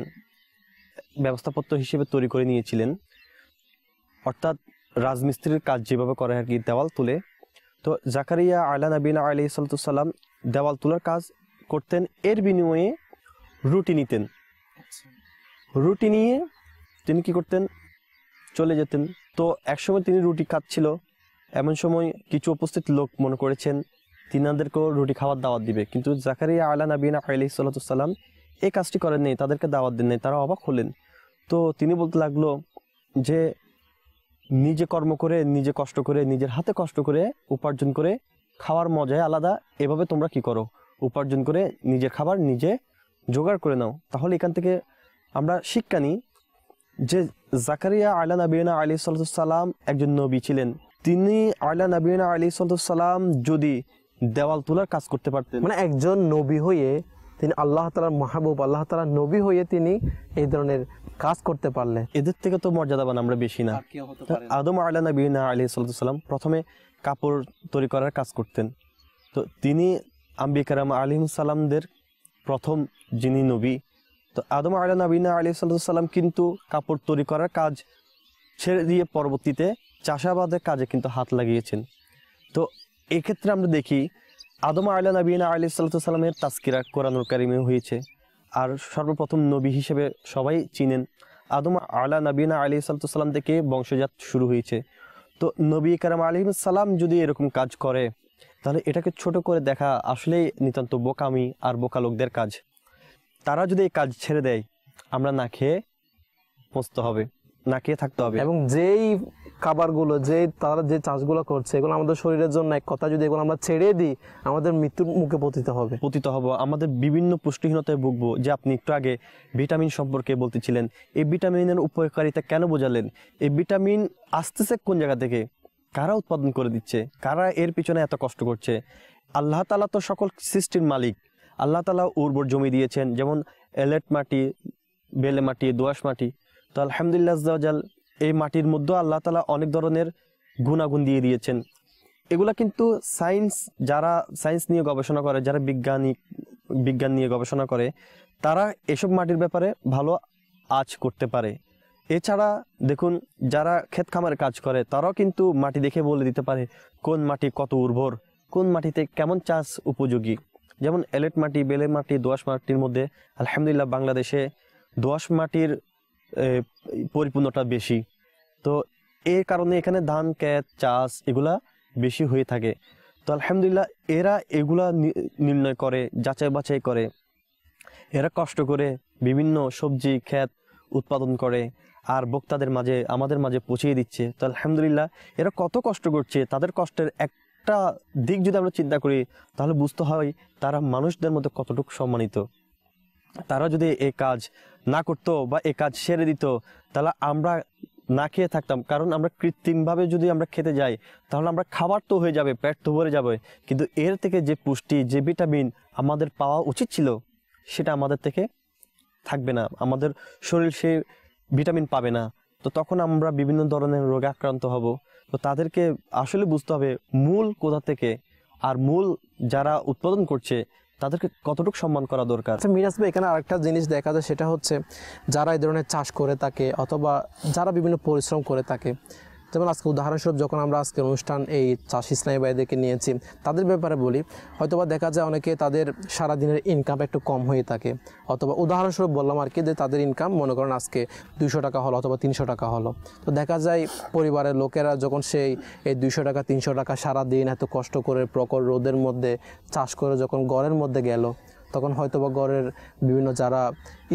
ব্যবস্থাপত্র হিসেবে তৈরি করে নিয়েছিলেন। অর্থাৎ রাজমিস্ত্রির কাজ যেভাবে করে আর কি, দেওয়াল তুলে। তো জাকারিয়া আলা নবীনা আলাইহিস সালাম দেওয়াল তোলার কাজ করতেন, এর বিনিময়ে রুটি নিতেন। রুটি নিয়ে তিনি কি করতেন, চলে যেতেন। তো একসময় তিনি রুটি খাচ্ছিল, এমন সময় কিছু উপস্থিত লোক মনে করেছেন তিনাদেরকেও রুটি খাওয়ার দাওয়াত দিবে, কিন্তু জাকারিয়া আলা নবীনা আলাইহিস সালাম এই কাজটি করেন নেই, তাদেরকে দাওয়াত দেন নেই। তারা অবাক হলেন। তো তিনি বলতে লাগলো যে নিজে কর্ম করে, নিজে কষ্ট করে, নিজের হাতে কষ্ট করে উপার্জন করে খাওয়ার মজাই আলাদা। এভাবে তোমরা কি করো, উপার্জন করে নিজের খাবার নিজে জোগাড় করে নাও। তাহলে এখান থেকে আমরা শিক্ষা নিই যে জাকারিয়া আলা নবীনা আলাইহিস সালাম একজন নবী ছিলেন। তিনি আলা নবীনা আলাইহিস সালাম যদি দেওয়াল তোলার কাজ করতে পারতেন, মানে একজন নবী হয়ে তিনি আল্লাহ তাআলার মাহবুব, আল্লাহ তাআলার নবী হয়ে তিনি এই ধরনের কাজ করতে পারলে, এদের থেকে তো মর্যাদাবান আমরা বেশি না। আদম আলা নবীনা আলাইহিস সালাম প্রথমে কাপড় তৈরি করার কাজ করতেন। তো তিনি আম্বিয়া কেরাম আলাইহিস সালামদের প্রথম যিনি নবী। তো আদম আলা নবীনা আলাইহিস সালাম কিন্তু কাপড় তৈরি করার কাজ ছেড়ে দিয়ে পরবর্তীতে চাষাবাদের কাজে কিন্তু হাত লাগিয়েছেন। তো এক্ষেত্রে আমরা দেখি আদম আলা নবীনা আলাইহিস সালামের তাজকিরা কোরআনুল কারীমে হয়েছে। আর সর্বপ্রথম নবী হিসেবে সবাই চিনেন, আদম আলা নবীনা আলাইহিস সালাম থেকে বংশজাত শুরু হয়েছে। তো নবী কারীম আলাইহিস সালাম যদি এরকম কাজ করে, তাহলে এটাকে ছোট করে দেখা আসলেই নিতান্ত বোকামি আর বোকা লোকদের কাজ। তারা যদি এই কাজ ছেড়ে দেয়, আমরা না খেয়ে পচতে হবে, না খেয়ে থাকতে হবে। এবং যেই খাবারগুলো, তারা যে চাষগুলো করছে, এগুলো আমাদের শরীরের জন্য এক কথা, যদি এগুলো আমরা ছেড়ে দিই আমাদের মৃত্যুর মুখে পতিত হব, আমাদের বিভিন্ন পুষ্টিহীনতায় ভুগবো। যে আপনি একটু আগে ভিটামিন সম্পর্কে বলতেছিলেন, এই ভিটামিনের উপকারিতা কেন বোঝালেন? এই ভিটামিন আসতেছে কোন জায়গা থেকে, কারা উৎপাদন করে দিচ্ছে, কারা এর পিছনে এত কষ্ট করছে? আল্লাহ তাআলা তো সকল সৃষ্টির মালিক। আল্লাহ তাআলা উর্বর জমি দিয়েছেন, যেমন এলেট মাটি, বেলে মাটি, দোআঁশ মাটি। তো আলহামদুলিল্লাহ আজ্জা ওয়া জাল, এই মাটির মধ্যে আল্লাহ তাআলা অনেক ধরনের গুণাগুণ দিয়ে দিয়েছেন। এগুলা কিন্তু যারা সায়েন্স নিয়ে গবেষণা করে, যারা বিজ্ঞান নিয়ে গবেষণা করে, তারা এসব মাটির ব্যাপারে ভালো আঁচ করতে পারে। এছাড়া দেখুন, যারা ক্ষেত খামারে কাজ করে, তারাও কিন্তু মাটি দেখে বলে দিতে পারে কোন মাটি কত উর্বর, কোন মাটিতে কেমন চাষ উপযোগী। যেমন এলেট মাটি, বেলে মাটি, দোআঁশ মাটির মধ্যে আলহামদুলিল্লাহ বাংলাদেশে দোআঁশ মাটির পরিপূর্ণতা বেশি। তো এই কারণে এখানে ধান, ক্ষেত, চাষ এগুলা বেশি হয়ে থাকে। তো আলহামদুলিল্লাহ এরা এগুলা নির্ণয় করে, যাচাই বাছাই করে, এরা কষ্ট করে বিভিন্ন সবজি ক্ষেত উৎপাদন করে আর ভোক্তাদের মাঝে, আমাদের মাঝে পৌঁছিয়ে দিচ্ছে। তো আলহামদুলিল্লাহ এরা কত কষ্ট করছে, তাদের কষ্টের একটা দিক যদি আমরা চিন্তা করি, তাহলে বুঝতে হয় তারা মানুষদের মধ্যে কতটুকু সম্মানিত। তারা যদি এই কাজ না করতো বা এই কাজ সেরে দিত, তাহলে আমরা না খেয়ে থাকতাম। কারণ আমরা কৃত্রিমভাবে যদি আমরা খেতে যাই, তাহলে আমরা খাবার তো হয়ে যাবে, পেট তো ভরে যাবে, কিন্তু এর থেকে যে পুষ্টি, যে ভিটামিন আমাদের পাওয়া উচিত ছিল, সেটা আমাদের থেকে থাকবে না, আমাদের শরীর সেই ভিটামিন পাবে না। তো তখন আমরা বিভিন্ন ধরনের রোগে আক্রান্ত হব। তো তাদেরকে আসলে বুঝতে হবে মূল কোথা থেকে, আর মূল যারা উৎপাদন করছে তাদেরকে কতটুকু সম্মান করা দরকার। আচ্ছা মিরাজ ভাই, এখানে আরেকটা জিনিস দেখা যায়, সেটা হচ্ছে যারা এই ধরনের চাষ করে থাকে অথবা যারা বিভিন্ন পরিশ্রম করে থাকে, যেমন আজকে উদাহরণস্বরূপ যখন আমরা আজকের অনুষ্ঠান এই চাষি ইসলামী ভাইদেরকে নিয়েছি, তাদের ব্যাপারে বলি, হয়তোবা দেখা যায় অনেকে তাদের সারাদিনের ইনকাম একটু কম হয়ে থাকে, অথবা উদাহরণস্বরূপ বললাম আর কি, যে তাদের ইনকাম মনে করেন আজকে 200 টাকা হলো অথবা 300 টাকা হলো। তো দেখা যায় পরিবারের লোকেরা যখন এই 200 টাকা 300 টাকা সারাদিন এত কষ্ট করে প্রখর রোদের মধ্যে চাষ করে যখন ঘরের মধ্যে গেল, তখন হয়তোবা ঘরের বিভিন্ন যারা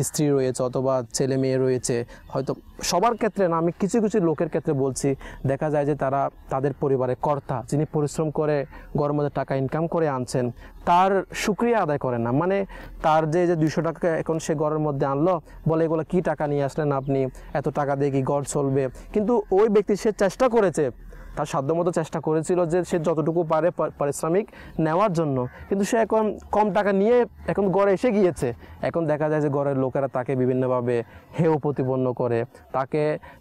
স্ত্রী রয়েছে অথবা ছেলে মেয়ে রয়েছে, হয়তো সবার ক্ষেত্রে না, আমি কিছু কিছু লোকের ক্ষেত্রে বলছি, দেখা যায় যে তারা তাদের পরিবারের কর্তা, যিনি পরিশ্রম করে ঘরের মধ্যে টাকা ইনকাম করে আনছেন, তার শুকরিয়া আদায় করে না। মানে তার যে 200 টাকা এখন সে ঘরের মধ্যে আনলো, বলে এগুলো কি টাকা নিয়ে আসলেন আপনি, এত টাকা দিয়ে কি ঘর চলবে? কিন্তু ওই ব্যক্তি সে চেষ্টা করেছে, তার সাধ্যমতো চেষ্টা করেছিল যে সে যতটুকু পারে পারিশ্রমিক নেওয়ার জন্য, কিন্তু সে এখন কম টাকা নিয়ে এখন ঘরে এসে গিয়েছে। এখন দেখা যায় যে ঘরের লোকেরা তাকে বিভিন্নভাবে হেয় প্রতিপন্ন করে,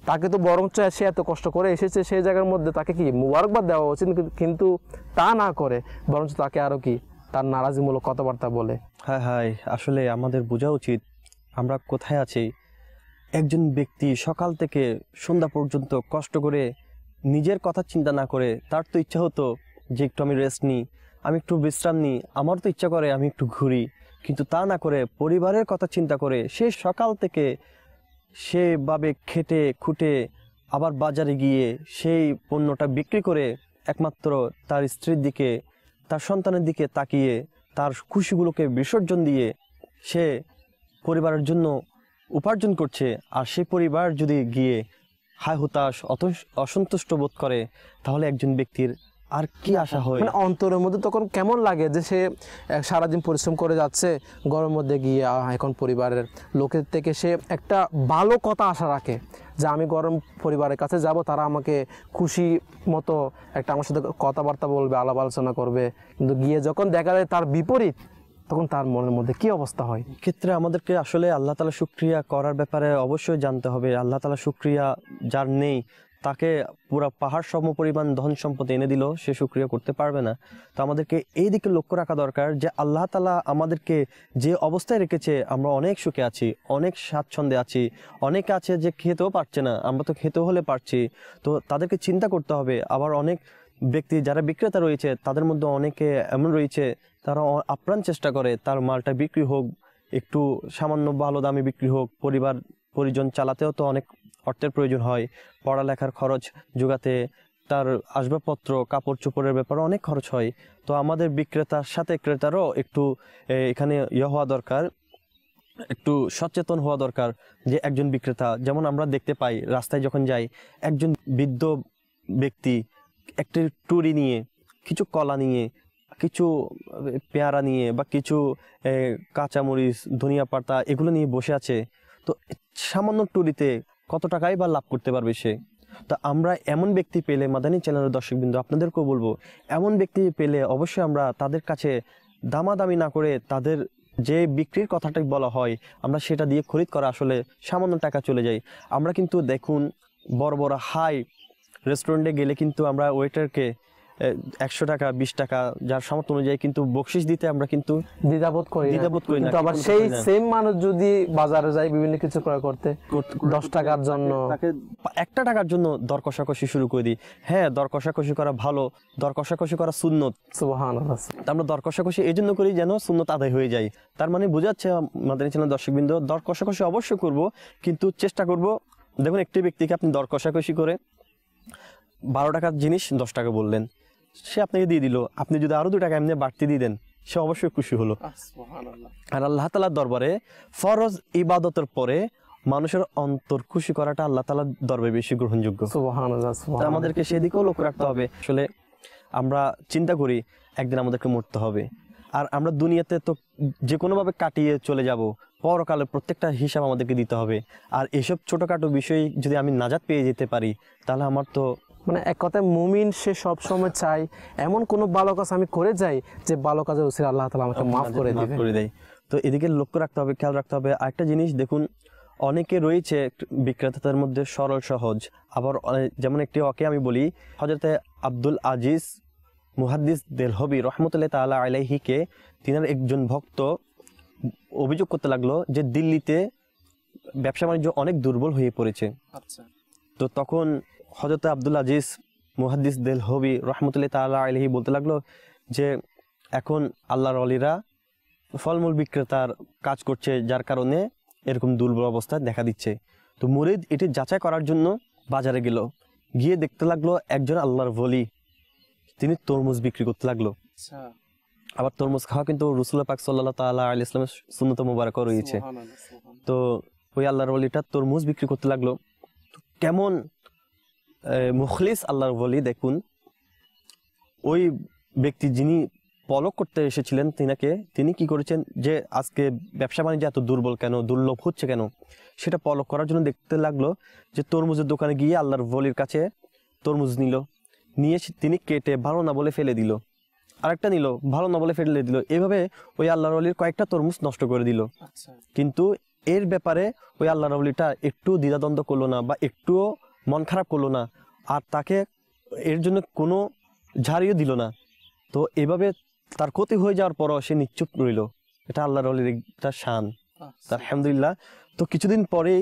তাকে তো বরঞ্চ সে এত কষ্ট করে এসেছে সেই জায়গার মধ্যে তাকে কি মুবারকবাদ দেওয়া উচিত, কিন্তু তা না করে বরঞ্চ তাকে আরও কি তার নারাজিমূলক কথাবার্তা বলে। হ্যাঁ, আসলে আমাদের বোঝা উচিত আমরা কোথায় আছি। একজন ব্যক্তি সকাল থেকে সন্ধ্যা পর্যন্ত কষ্ট করে নিজের কথা চিন্তা না করে, তার তো ইচ্ছা হতো যে একটু আমি রেস্ট নিই, আমি একটু বিশ্রাম নিই, আমার তো ইচ্ছা করে আমি একটু ঘুরি, কিন্তু তা না করে পরিবারের কথা চিন্তা করে সে সকাল থেকে সেভাবে খেটে খুঁটে আবার বাজারে গিয়ে সেই পণ্যটা বিক্রি করে একমাত্র তার স্ত্রীর দিকে, তার সন্তানের দিকে তাকিয়ে তার খুশিগুলোকে বিসর্জন দিয়ে সে পরিবারের জন্য উপার্জন করছে। আর সেই পরিবার যদি গিয়ে হায় হতাশ, অসন্তুষ্ট বোধ করে, তাহলে একজন ব্যক্তির আর কি আশা হয়? মানে অন্তরের মধ্যে তখন কেমন লাগে যে সে সারাদিন পরিশ্রম করে যাচ্ছে, ঘরের মধ্যে গিয়ে এখন পরিবারের লোকের থেকে সে একটা ভালো কথা আশা রাখে যে আমি গরম পরিবারের কাছে যাব, তারা আমাকে খুশি মতো একটা আমার সাথে কথাবার্তা বলবে, আলাপ আলোচনা করবে, কিন্তু গিয়ে যখন দেখা যায় তার বিপরীত, তখন তার মনের মধ্যে কি অবস্থা হয়? ক্ষেত্রে আমাদেরকে আসলে আল্লাহ তাআলা শুকরিয়া করার ব্যাপারে অবশ্যই জানতে হবে। আল্লাহ তাআলা শুকরিয়া যার নেই, তাকে পুরো পাহাড় সম পরিমাণ ধন সম্পদ এনে দিল, সে শুকরিয়া করতে পারবে না। তো আমাদেরকে এই দিকে লক্ষ্য রাখা দরকার যে আল্লাহ তাআলা আমাদেরকে যে অবস্থায় রেখেছে, আমরা অনেক সুখে আছি, অনেক স্বাচ্ছন্দ্যে আছি। অনেকে আছে যে খেতেও পারছে না, আমরা তো খেতেও হলে পারছি, তো তাদেরকে চিন্তা করতে হবে। আবার অনেক ব্যক্তি যারা বিক্রেতা রয়েছে তাদের মধ্যে অনেকে এমন রয়েছে তারা আপ্রাণ চেষ্টা করে তার মালটা বিক্রি হোক, একটু সামান্য ভালো দামে বিক্রি হোক, পরিবার পরিজন চালাতেও তো অনেক অর্থের প্রয়োজন হয়, পড়ালেখার খরচ যোগাতে, তার আসবাবপত্র কাপড় চোপড়ের ব্যাপারে অনেক খরচ হয়। তো আমাদের বিক্রেতার সাথে ক্রেতারও একটু এখানে হওয়া দরকার, একটু সচেতন হওয়া দরকার যে একজন বিক্রেতা, যেমন আমরা দেখতে পাই রাস্তায় যখন যাই, একজন বৃদ্ধ ব্যক্তি একটি টুরি নিয়ে, কিছু কলা নিয়ে, কিছু পেয়ারা নিয়ে বা কিছু কাঁচামরিচ, ধনিয়া পাতা এগুলো নিয়ে বসে আছে। তো সামান্য টুরিতে কত টাকাই বা লাভ করতে পারবে সে। তো আমরা এমন ব্যক্তি পেলে, মাদানী চ্যানেলের দর্শকবৃন্দ আপনাদেরকেও বলবো, এমন ব্যক্তি পেলে অবশ্যই আমরা তাদের কাছে দামাদামি না করে তাদের যে বিক্রির কথাটাই বলা হয় আমরা সেটা দিয়ে খরিদ করা আসলে সামান্য টাকা চলে যায়। আমরা কিন্তু দেখুন বড় বড় হাই রেস্টুরেন্টে গেলে কিন্তু আমরা ওয়েটারকে 100 টাকা 20 টাকা যার সামর্থ্য অনুযায়ী কিন্তু বকশিশ দিতে আমরা কিন্তু দ্বিধাবোধ করি না। কিন্তু আবার সেই সেম মানুষ যদি বাজারে যায় বিভিন্ন কিছু ক্রয় করতে 10 টাকার জন্য, তাকে 1 টাকার জন্য দর কষাকষি শুরু করে দিই। হ্যাঁ, দর কষাকষি করা ভালো, দর কষাকষি করা সুন্নত। সুবহানাল্লাহ। আমরা দর কষাকষি এই জন্য করি যেন সুন্নত আদায় হয়ে যায়। তার মানে বোঝাচ্ছে মাদানী চ্যানেল দর্শকবৃন্দ, দর কষাকষি অবশ্যই করব, কিন্তু চেষ্টা করব। দেখুন একটি ব্যক্তিকে আপনি দর কষাকষি করে 12 টাকার জিনিস 10 টাকা বললেন, সে আপনাকে দিয়ে দিল, আপনি যদি আরো 2 টাকা এমনি বাড়তি দিয়ে দেন সে অবশ্যই খুশি হলো। আর আল্লাহ তাআলার দরবারে ফরজ ইবাদতের পরে মানুষের অন্তর খুশি করাটা আল্লাহ তাআলার দরবারে বেশি গ্রহণযোগ্য। সুবহানাল্লাহ। আমাদেরকে সেদিকেও লক্ষ্য রাখতে হবে। আসলে আমরা চিন্তা করি একদিন আমাদেরকে মরতে হবে, আর আমরা দুনিয়াতে তো যে কোনোভাবে কাটিয়ে চলে যাব, পরকালে প্রত্যেকটা হিসাব আমাদেরকে দিতে হবে। আর এসব ছোটখাটো বিষয় যদি আমি নাজাত পেয়ে যেতে পারি তাহলে আমার তো মানে এক কথায় মুমিন সে সব সময় চায় এমন কোনো ভালো কাজ আমি করে যাই যে ভালো কাজের উসিলা আল্লাহ তাআলা আমাকে মাফ করে দিবে। তো এদিকে লক্ষ্য রাখতে হবে, খেয়াল রাখতে হবে। আরেকটা জিনিস দেখুন, অনেকে রয়েছে বিক্রেতাদের মধ্যে সরল সহজ, আবার যেমন একটি ওকে আমি বলি, হযরতে আব্দুল আজিজ মুহাদ্দিস দেলহবি রহমতুল্লাহ তাআলা আলাইহিকে তিনার একজন ভক্ত অভিযোগ করতে লাগলো যে দিল্লিতে ব্যবসা বাণিজ্য অনেক দুর্বল হয়ে পড়েছে। তো তখন হযরত আব্দুল আজিজ মুহাদ্দিস দেলহবি রহমতুল্লাহ তাআলা আলাইহি বলতে লাগলো যে এখন আল্লাহর ওলিরা ফলমূল বিক্রেতার কাজ করছে, যার কারণে এরকম দুর্বল অবস্থা দেখা দিচ্ছে। তো মুরিদ এটি যাচাই করার জন্য বাজারে গেল, গিয়ে দেখতে লাগলো একজন আল্লাহর ওলি তিনি তরমুজ বিক্রি করতে লাগলো। আবার তরমুজ খাওয়া কিন্তু রাসূলুল্লাহ পাক সাল্লাল্লাহু তাআলা আলাইহি ওয়াসাল্লামের সুন্নত মুবারাক রয়েছে। তো ওই আল্লাহর ওলিটা তরমুজ বিক্রি করতে লাগলো। কেমন মুখলিস আল্লাহর ওলি দেখুন, ওই ব্যক্তি যিনি পলক করতে এসেছিলেন তিনি কি করেছেন যে আজকে ব্যবসা বাণিজ্য এত দুর্বল কেন, দুর্লভ হচ্ছে কেন, সেটা পলক করার জন্য দেখতে লাগলো যে তরমুজের দোকানে গিয়ে আল্লাহর ওলির কাছে তরমুজ নিয়ে তিনি কেটে ভালো না বলে ফেলে দিল, আরেকটা নিল ভালো না বলে ফেলে দিল, এভাবে ওই আল্লাহর ওলির কয়েকটা তরমুজ নষ্ট করে দিল। কিন্তু এর ব্যাপারে ওই আল্লাহর ওলিটা একটু দ্বিধাদ্বন্দ্ব করলো না বা একটুও মন খারাপ করলো না, আর তাকে এর জন্য কোনো ঝাড়িও দিল না। তো এভাবে তার ক্ষতি হয়ে যাওয়ার পরও সে নিশ্চুপ রইল। এটা আল্লাহর ওলির একটা শান, আলহামদুলিল্লাহ। তো কিছুদিন পরেই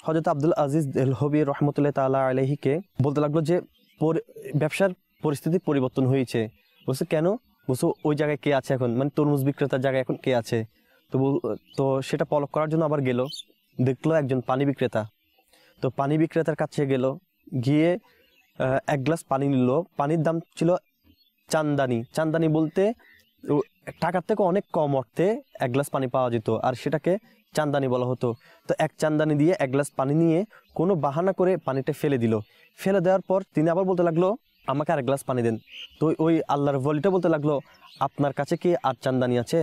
হযরত আব্দুল আজিজ দেলহবি রহমতুল্লাহ তাআলা আলাইহিকে বলতে লাগলো যে ব্যবসার পরিস্থিতি পরিবর্তন হয়েছে। বলছে কেন? বলছো ওই জায়গায় কে আছে এখন, মানে তরমুজ বিক্রেতার জায়গায় এখন কে আছে? তো সেটা পলক করার জন্য আবার গেল, দেখলো একজন পানি বিক্রেতা। তো পানি বিক্রেতার কাছে গেল, গিয়ে 1 গ্লাস পানি নিল। পানির দাম ছিল চান্দানি বলতে টাকার থেকে অনেক কম অর্থে 1 গ্লাস পানি পাওয়া যেত, আর সেটাকে চান্দানি বলা হতো। তো 1 চান্দানি দিয়ে 1 গ্লাস পানি নিয়ে কোনো বাহানা করে পানিটা ফেলে দিল। ফেলে দেওয়ার পর তিনি আবার বলতে লাগলো আমাকে আর 1 গ্লাস পানি দেন। তো ওই আল্লাহর ওলিটা বলতে লাগলো আপনার কাছে কি আর চান্দানি আছে?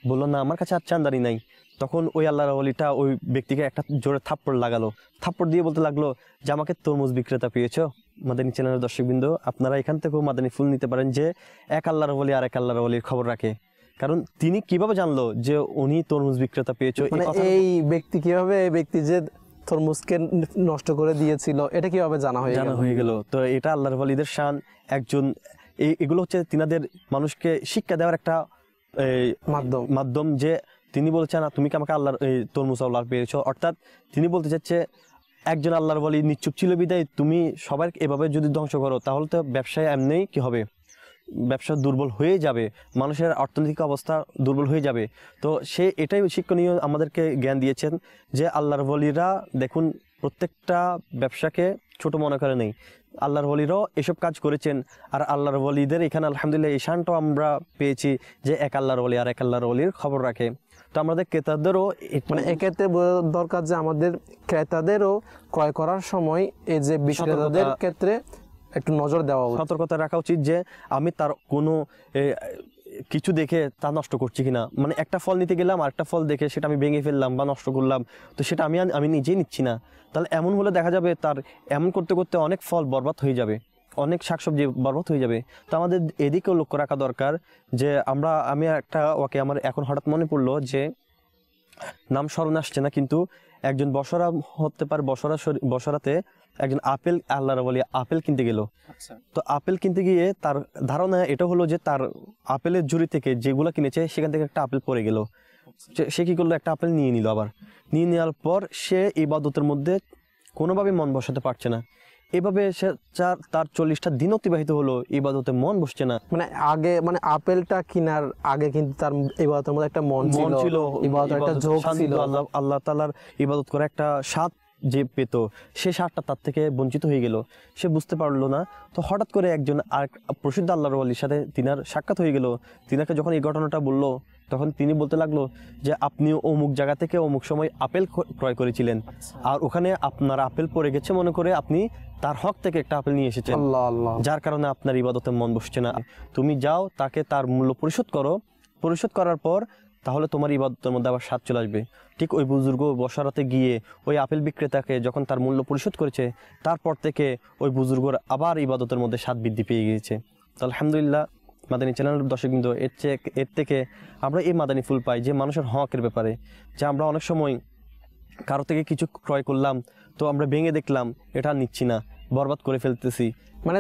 বললো না, আমার কাছে আর চান্দানি নাই। তখন ওই আল্লাহর ওলিটা ওই ব্যক্তিকে একটা জোরে থাপ্পড় লাগালো, থাপ্পড় দিয়ে বলতে লাগলো যে আমাকে তরমুজ বিক্রেতা পেয়েছো। মাদানী চ্যানেলের দর্শকবৃন্দ, আপনারা এখান থেকেও মাদানী ফুল নিতে পারেন যে এক আল্লাহর ওলি আর এক আল্লাহর ওলির খবর রাখে। কারণ তিনি কিভাবে জানলো যে উনি তরমুজ বিক্রেতা পেয়েছো? এই ব্যক্তি কিভাবে, এই ব্যক্তি যে তরমুজকে নষ্ট করে দিয়েছিল এটা কিভাবে জানা হয়ে গেল? তো এটা আল্লাহর ওলিদের শান। একজন এগুলো হচ্ছে তিনাদের মানুষকে শিক্ষা দেওয়ার একটা মাধ্যম যে তিনি বলছেন তুমি কি আমাকে আল্লাহর তরমুজ আল্লাহর পেয়েছো, অর্থাৎ তিনি বলতে চাচ্ছে একজন আল্লাহর ওয়ালি নিশ্চুপ ছিল বিদায় তুমি সবার এভাবে যদি ধ্বংস করো তাহলে তো ব্যবসায় এমনিই কি হবে, ব্যবসা দুর্বল হয়ে যাবে, মানুষের অর্থনৈতিক অবস্থা দুর্বল হয়ে যাবে। তো সে এটাই শিক্ষণীয় আমাদেরকে জ্ঞান দিয়েছেন যে আল্লাহর ওয়ালিরা দেখুন প্রত্যেকটা ব্যবসাকে ছোট মনে করে নেই, আল্লাহর ওয়ালিরাও এসব কাজ করেছেন। আর আল্লাহর ওয়ালিদের এখানে আলহামদুলিল্লাহ এই শানটাও আমরা পেয়েছি যে এক আল্লাহর ওয়ালি আর এক আল্লাহর ওয়ালির খবর রাখে। তো আমাদের ক্রেতাদেরও মানে এক্ষেত্রে বোঝা দরকার যে আমাদের ক্রেতাদেরও ক্রয় করার সময় এই যে বিক্রেতাদের ক্ষেত্রে একটু নজর দেওয়া উচিত, সতর্কতা রাখা উচিত যে আমি তার কোনো কিছু দেখে তা নষ্ট করছি কিনা। মানে একটা ফল নিতে গেলাম আর একটা ফল দেখে সেটা আমি ভেঙে ফেললাম বা নষ্ট করলাম, তো সেটা আমি নিজেই নিচ্ছি না। তাহলে এমন হলে দেখা যাবে তার এমন করতে করতে অনেক ফল বরবাদ হয়ে যাবে, অনেক শাকসবজি বরবাদ হয়ে যাবে। তো আমাদের এদিকেও লক্ষ্য রাখা দরকার যে আমি একটা আমার এখন হঠাৎ মনে পড়লো যে নাম স্মরণ আসছে না, কিন্তু একজন বসরা হতে পারে, বসরাতে একজন আল্লাহর ওয়ালি আপেল কিনতে গেল। তো আপেল কিনতে গিয়ে তার ধারণা এটা হলো যে তার আপেলের ঝুড়ি থেকে যেগুলো কিনেছে সেখান থেকে একটা আপেল পড়ে গেল। সে কি করলো, একটা আপেল নিয়ে নিল। আবার নিয়ে নেওয়ার পর সে ইবাদতের মধ্যে কোনোভাবে মন বসাতে পারছে না। এভাবে সে তার 40টা দিন অতিবাহিত হলো, ইবাদতে মন বসছে না। মানে আপেলটা কেনার আগে কিন্তু তার ইবাদতের মধ্যে একটা মন ছিল, ইবাদতের একটা ঝোঁক ছিল, আল্লাহ তাআলার ইবাদত করে একটা স্বাদ যে পেত, সে স্বাদটা তার থেকে বঞ্চিত হয়ে গেল, সে বুঝতে পারলো না। তো হঠাৎ করে একজন আর প্রসিদ্ধ আল্লাহর ওয়ালির সাথে তিনার সাক্ষাৎ হয়ে গেল। তিনাকে যখন এই ঘটনাটা বললো তখন তিনি বলতে লাগলো যে আপনি অমুক জায়গা থেকে অমুক সময় আপেল ক্রয় করেছিলেন, আর ওখানে আপনার আপেল পড়ে গেছে মনে করে আপনি তার হক থেকে একটা আপেল নিয়ে এসেছেন, যার কারণে আপনার ইবাদতে মন বসছে না। তুমি যাও তাকে তার মূল্য পরিশোধ করো, পরিশোধ করার পর তাহলে তোমার ইবাদতের মধ্যে আবার স্বাদ চলে আসবে। ঠিক ওই বুজুর্গ বসরাতে গিয়ে ওই আপেল বিক্রেতাকে যখন তার মূল্য পরিশোধ করেছে, তারপর থেকে ওই বুজুর্গর আবার ইবাদতের মধ্যে স্বাদ বৃদ্ধি পেয়ে গিয়েছে। তো আলহামদুলিল্লাহ মাদানী চ্যানেলের দর্শকবৃন্দ, এর থেকে আমরা এই মাদানী ফুল পাই যে মানুষের হকের ব্যাপারে, যে আমরা অনেক সময় কারো থেকে কিছু ক্রয় করলাম, তো আমরা ভেঙে দেখলাম এটা নিচ্ছি না, বরবাদ করে ফেলতেছি। মানে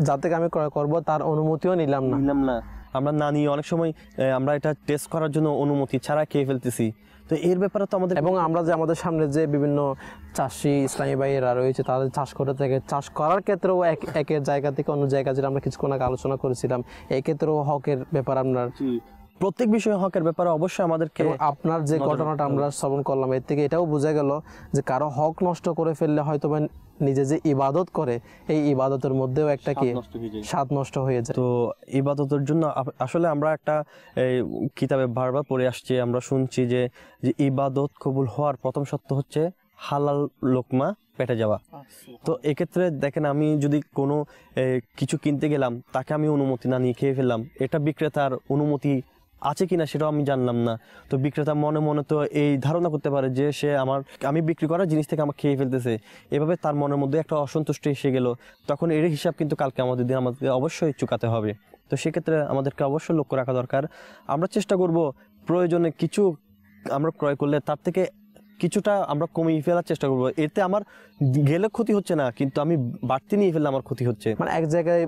যার থেকে আমি ক্রয় করবো তার অনুমতিও নিলাম না, আমরা না নিয়ে অনেক সময় আমরা এটা টেস্ট করার জন্য অনুমতি ছাড়া খেয়ে ফেলতেছি। তো এর ব্যাপারে তো আমাদের, এবং আমরা যে আমাদের সামনে যে বিভিন্ন চাষি ইসলামী ভাইয়েরা রয়েছে তাদের চাষ করে থাকে, চাষ করার ক্ষেত্রেও একের জায়গা থেকে অন্য জায়গা, যেটা আমরা কিছুক্ষণ আগে আলোচনা করেছিলাম, এই ক্ষেত্রেও হকের ব্যাপার আপনার প্রত্যেক বিষয়ে হকের ব্যাপারে অবশ্যই আমাদেরকে, আপনার যে ঘটনাটা আমরা শ্রবণ করলাম এর থেকে এটাও বোঝা গেল যে কারো হক নষ্ট করে ফেললে হয়তো বা নিজে যে ইবাদত করে এই ইবাদতের মধ্যেও একটা কি স্বাদ নষ্ট হয়ে যায়। তো ইবাদতের জন্য আসলে আমরা একটা কিতাবে বারবার পড়ে আসছি, আমরা শুনছি যে ইবাদত কবুল হওয়ার প্রথম শর্ত হচ্ছে হালাল লোকমা পেটে যাওয়া। তো এক্ষেত্রে দেখেন, আমি যদি কোনো কিছু কিনতে গেলাম, তাকে আমি অনুমতি না নিয়ে খেয়ে ফেললাম, এটা বিক্রেতার অনুমতি আছে কিনা সেটাও আমি জানলাম না। তো বিক্রেতা মনে মনে তো এই ধারণা করতে পারে যে সে আমি বিক্রি করা জিনিস থেকে আমার খেয়ে ফেলতেছে, এভাবে তার মনের মধ্যে একটা অসন্তুষ্টি এসে গেল। তখন এর হিসাব কিন্তু কালকে আমাদের অবশ্যই চুকাতে হবে। তো সেক্ষেত্রে আমাদেরকে অবশ্যই লক্ষ্য রাখা দরকার। আমরা চেষ্টা করব প্রয়োজনে কিছু আমরা ক্রয় করলে তার থেকে কিছুটা আমরা কমিয়ে ফেলার চেষ্টা করবো, এতে আমার গেলে ক্ষতি হচ্ছে না, কিন্তু আমি বাড়তি নিয়ে ফেললে আমার ক্ষতি হচ্ছে। মানে এক জায়গায়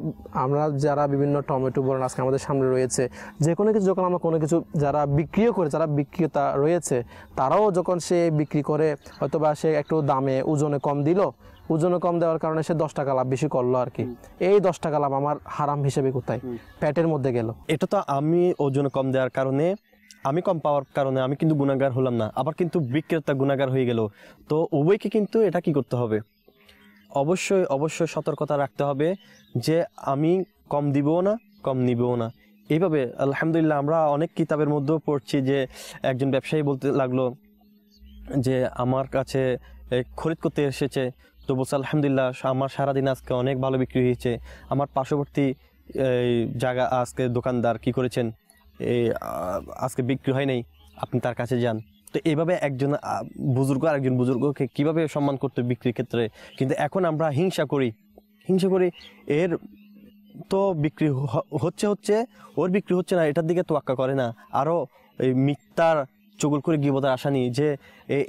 আমরা যারা বিভিন্ন টমেটো বলেন আজকে আমাদের সামনে রয়েছে, যে কোনো কিছু যখন আমরা কোনো কিছু যারা বিক্রিও করে, যারা বিক্রেতা রয়েছে তারাও যখন সে বিক্রি করে হয়তো বা সে একটু দামে ওজনে কম দিল, ওজনে কম দেওয়ার কারণে সে 10 টাকা লাভ বেশি করলো আর কি। এই 10 টাকা লাভ আমার হারাম হিসেবে কোথায় পেটের মধ্যে গেল। এটা তো আমি ওজনে কম দেওয়ার কারণে, আমি কম পাওয়ার কারণে আমি কিন্তু গুনাহগার হলাম না, আবার কিন্তু বিক্রেতা গুনাহগার হয়ে গেল। তো উভয়কে কিন্তু এটা কি করতে হবে, অবশ্যই সতর্কতা রাখতে হবে যে আমি কম দিবও না, কম নিবও না। এইভাবে আলহামদুলিল্লাহ আমরা অনেক কিতাবের মধ্যেও পড়ছি যে একজন ব্যবসায়ী বলতে লাগলো যে আমার কাছে খরিদ করতে এসেছে, তো বলছে আলহামদুলিল্লাহ আমার সারাদিন আজকে অনেক ভালো বিক্রি হয়েছে। আমার পার্শ্ববর্তী জায়গা আজকে দোকানদার কি করেছেন, আজকে বিক্রি হয় নাই, আপনি তার কাছে যান। তো এইভাবে একজন বুজুর্গ আরেকজন বুজুর্গকে কিভাবে সম্মান করতে বিক্রির ক্ষেত্রে, কিন্তু এখন আমরা হিংসা করি, এর তো বিক্রি হচ্ছে ওর বিক্রি হচ্ছে না, এটার দিকে তোয়াক্কা করে না, আরও এই মিথ্যার চুগল করে গিবতের আশা নিয়ে যে